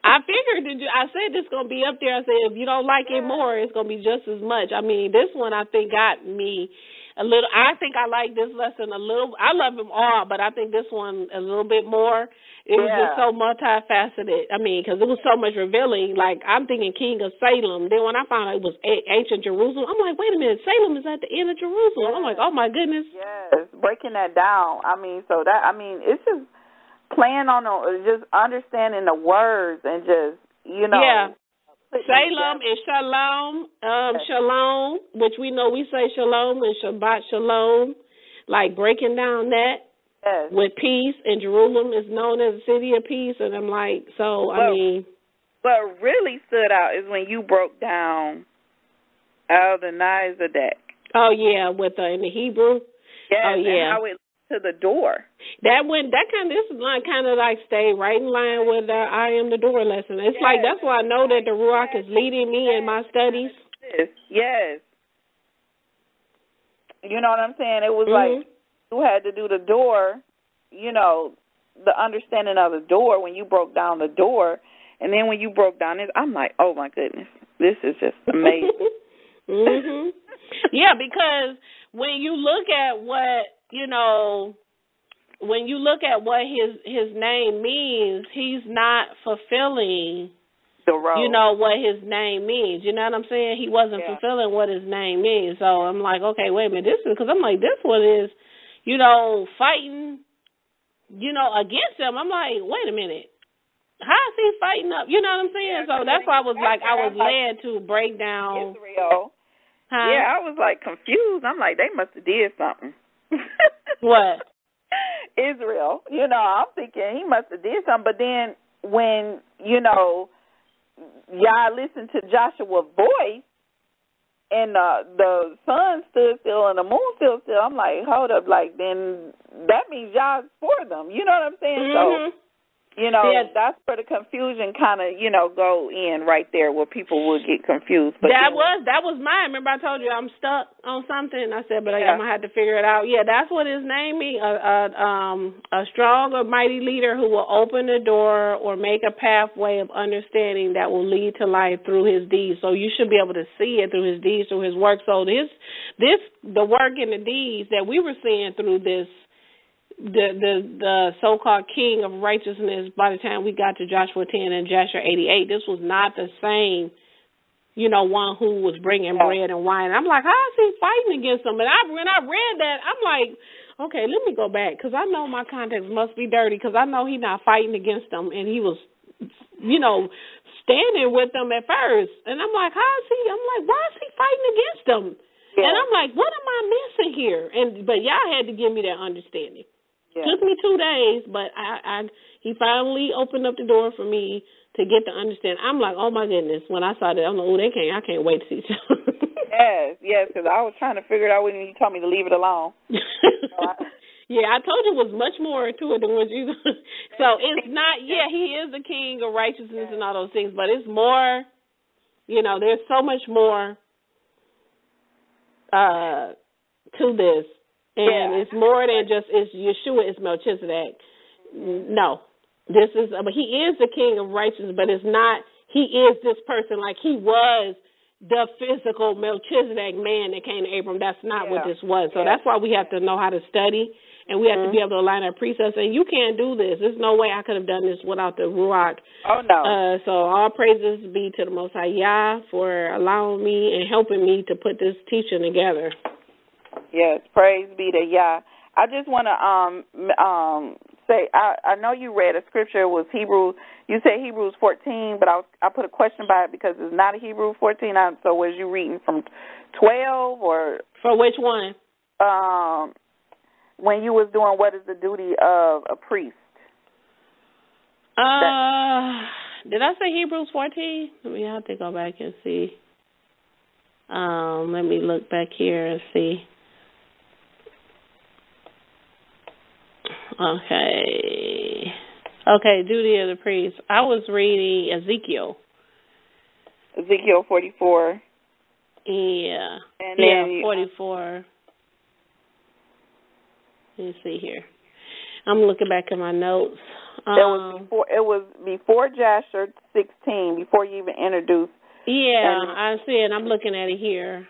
I figured I said this is going to be up there. I said, if you don't like it more, it's going to be just as much. I mean, this one I think got me a little. I think I like this lesson a little. I love them all, but I think this one a little bit more. It was just so multifaceted. I mean, because it was so much revealing. Like, I'm thinking King of Salem. Then when I found out it was ancient Jerusalem, I'm like, wait a minute, Salem is at the end of Jerusalem. I'm like, oh my goodness. Yes, breaking that down. I mean, it's just playing on just understanding the words and just, Salem and Shalom, Shalom, which we know we say Shalom, and Shabbat Shalom, like breaking down that with peace, and Jerusalem is known as the city of peace, and I'm like, what really stood out is when you broke down ENDTIME. Oh yeah, in the Hebrew. Yes, and how it to the door. This line kind of like stay right in line with the I am the door lesson. It's like, that's why I know that the Ruach is leading me in my studies. Yes. You know what I'm saying? It was like you had to do the door, the understanding of the door when you broke down the door. And then when you broke down this, I'm like, oh my goodness, this is just amazing. Yeah, because when you look at what, when you look at what his name means, he's not fulfilling the role. What his name means. You know what I'm saying? He wasn't fulfilling what his name means. So I'm like, okay, wait a minute. Because I'm like, this one is, fighting against him. I'm like, wait a minute. How is he fighting up? You know what I'm saying? So that's why I was led to break down Israel. Huh? Yeah, I was like confused. I'm like, they must have did something. What? Israel. I'm thinking he must have did something. But then when, y'all listened to Joshua's voice and the sun stood still and the moon stood still, I'm like, hold up, like, then that means y'all's for them. You know what I'm saying? Mm-hmm. So, that's where the confusion kind of, go in right there where people would get confused. But that was mine. Remember I told you I'm stuck on something? I said, but I'm going to have to figure it out. Yeah, that's what his name means, a strong or mighty leader who will open the door or make a pathway of understanding that will lead to life through his deeds. So you should be able to see it through his deeds, through his work. So the work and the deeds that we were seeing through this, the so-called king of righteousness, by the time we got to Joshua 10 and Joshua 88, this was not the same, one who was bringing bread and wine. I'm like, how is he fighting against them? And when I read that, I'm like, okay, let me go back, because I know my context must be dirty, because I know he's not fighting against them, and he was, standing with them at first. And I'm like, why is he fighting against them? Yeah. And I'm like, what am I missing here? But y'all had to give me that understanding. Yeah. Took me 2 days, but he finally opened up the door for me to get to understand. I'm like, oh my goodness! When I saw that, I'm like, I can't wait to see them. Yes, because I was trying to figure it out when you told me to leave it alone. Yeah, I told you it was much more to it than what you. So it's not. Yeah, he is the king of righteousness and all those things, but it's more. There's so much more to this. And it's more than just it's Yeshua, it's MelchiZEDek. No. But he is the king of righteousness, but it's not, he is this person like he was the physical MelchiZEDek man that came to Abram. That's not what this was. So that's why we have to know how to study, and we have to be able to align our precepts. And you can't do this. There's no way I could have done this without the Ruach. Oh, no. So all praises be to the Most High Yah for allowing me and helping me to put this teaching together. Yes, praise be to Yah. I just want to say, I know you read a scripture. It was Hebrews. You said Hebrews 14, but I put a question by it because it's not a Hebrews 14. So was you reading from 12 or? For which one? When you was doing what is the duty of a priest? Did I say Hebrews 14? Let me have to go back and see. Let me look back here and see. Okay, duty of the priest. I was reading Ezekiel. Ezekiel 44. Yeah. And then 44. Let me see here. I'm looking back at my notes. It was before Joshua 16, before you even introduced. Yeah, I see it. I'm looking at it here.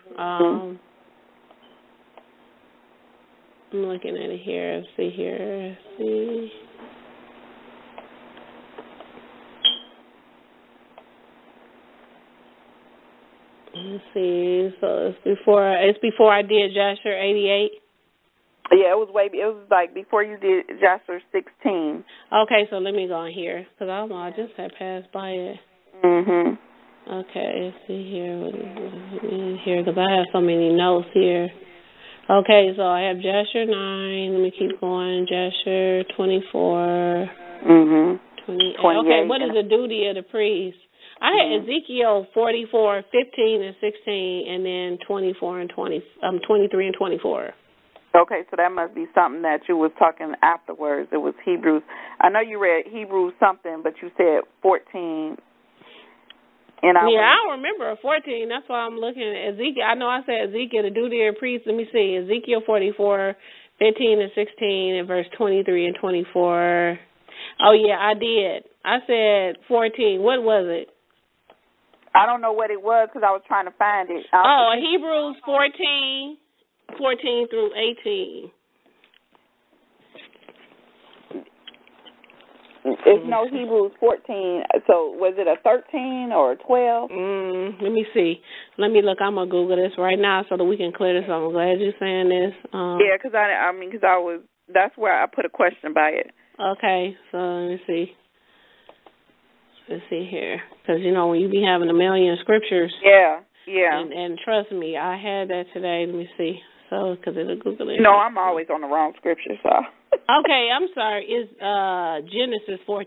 I'm looking at it here. Let's see here. See. Let's see. So it's before I did Joshua 88. Yeah, it was like before you did Joshua 16. Okay, so let me go on here because I don't know. I just had passed by it. Mhm. Okay, let's see here. What is here? Because I have so many notes here. Okay, so I have Joshua 9. Let me keep going. Joshua 24. Mhm. 28. Okay, what is the duty of the priest? I had Ezekiel 44, 15, and 16, and then 24 and 23 and 24. Okay, so that must be something that you was talking afterwards. It was Hebrews. I know you read Hebrews something, but you said 14. And I don't remember 14. That's why I'm looking at Ezekiel. I know I said Ezekiel, the duty of the priest. Let me see. Ezekiel 44, 15 and 16, and verse 23 and 24. Oh, yeah, I did. I said 14. What was it? I don't know what it was because I was trying to find it. Hebrews 14 through 18. It's no Hebrews 14. So was it a 13 or a 12? Let me see. Let me look. I'm going to Google this right now so that we can clear this up. I'm glad you're saying this. Yeah, because that's where I put a question by it. Okay, so let me see. Let's see here. Because, you know, when you be having a million scriptures. Yeah. And trust me, I had that today. Let me see. So, because it'll Google it. No, I'm always on the wrong scripture, so. Okay, I'm sorry. It's Genesis 14.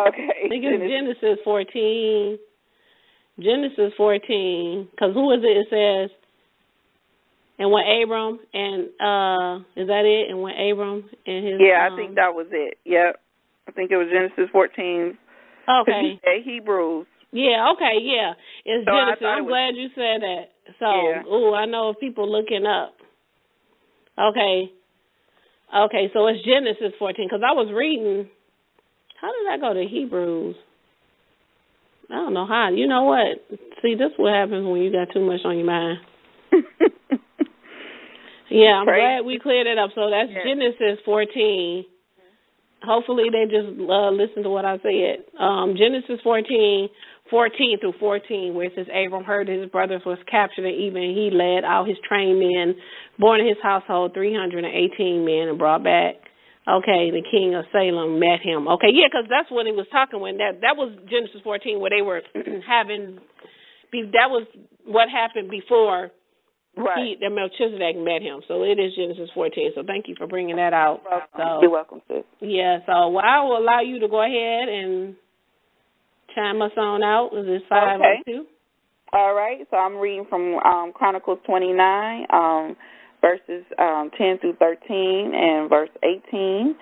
Okay. I think it's Genesis 14. Genesis 14. Because who is it? It says, and when Abram, and is that it? And when Abram and his... Yeah, I think that was it. Yep. I think it was Genesis 14. Okay. Hebrews. Yeah, okay, yeah. It's so Genesis. I'm glad you said that. So, I know people looking up. Okay. Okay, so it's Genesis 14, because I was reading. How did I go to Hebrews? I don't know how. You know what? See, this is what happens when you got too much on your mind. Yeah, I'm glad we cleared it up. So that's Genesis 14. Hopefully they just listen to what I said. Genesis 14 through 14, where it says, Abram heard his brothers was captured, and even he led out his trained men, born in his household 318 men, and brought back. Okay, the king of Salem met him. Okay, yeah, because that's when he was talking. When that was Genesis 14, where they were having. That was what happened before. Right. The MelchiZEDek met him. So it is Genesis 14. So thank you for bringing that out. You're welcome, sis. Yeah, so I will allow you to go ahead and chime us on out. Is this 5:02? All right. So I'm reading from Chronicles 29, verses 10 through 13 and verse 18.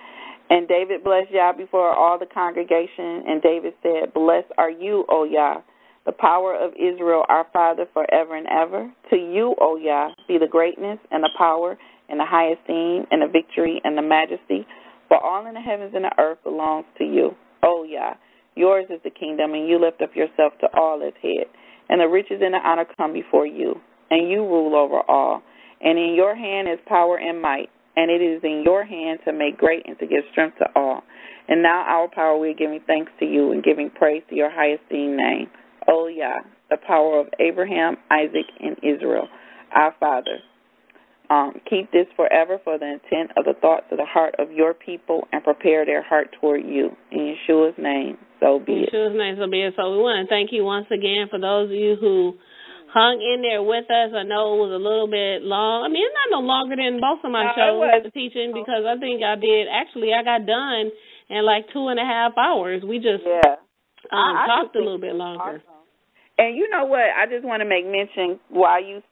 And David blessed Yah before all the congregation. And David said, Blessed are you, O Yah, the power of Israel, our Father, forever and ever. To you, O Yah, be the greatness and the power and the high esteem and the victory and the majesty. For all in the heavens and the earth belongs to you, O Yah. Yours is the kingdom, and you lift up yourself to all as head. And the riches and the honor come before you, and you rule over all. And in your hand is power and might, and it is in your hand to make great and to give strength to all. And now our power, we are giving thanks to you and giving praise to your high esteemed name. O Yah, the power of Abraham, Isaac, and Israel, our Father. Keep this forever for the intent of the thoughts of the heart of your people and prepare their heart toward you. In Yeshua's name, so be it. In Yeshua's name, so be it. So we want to thank you once again for those of you who hung in there with us. I know it was a little bit long. I mean, it's not no longer than most of my shows teaching, because I think I got done in like 2.5 hours. We just talked a little bit longer. Awesome. And you know what? I just want to make mention while we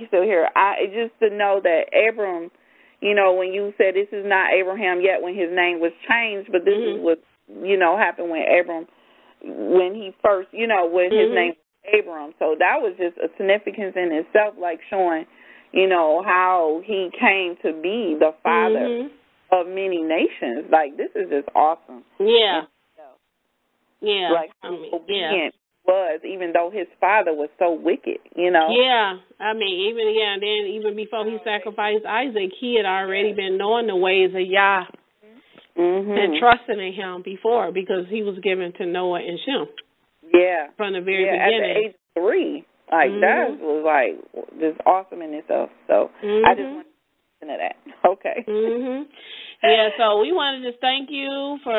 still here. Just to know that Abram, you know, when you said this is not Abraham yet, when his name was changed, but this is what happened when Abram, when he first, when his name was Abram. So that was just a significance in itself, like showing, how he came to be the father of many nations. Like, this is just awesome. Yeah. Yeah. Like how obedient was, even though his father was so wicked, Yeah, I mean, even before he sacrificed Isaac, he had already been knowing the ways of Yah and trusting in him before, because he was given to Noah and Shem. Yeah. From the very beginning. At the age of 3. Like, that was, like, just awesome in itself. So, I just want to mention that. Okay. Yeah, so we want to just thank you for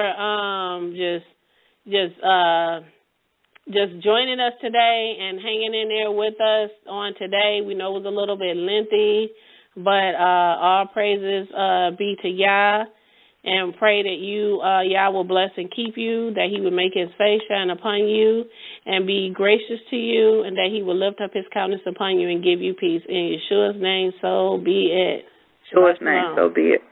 just joining us today and hanging in there with us on today. We know it was a little bit lengthy, but all praises be to Yah, and pray that Yah will bless and keep you, that he would make his face shine upon you and be gracious to you, and that he will lift up his countenance upon you and give you peace. In Yeshua's name, so be it. Yeshua's name, so be it.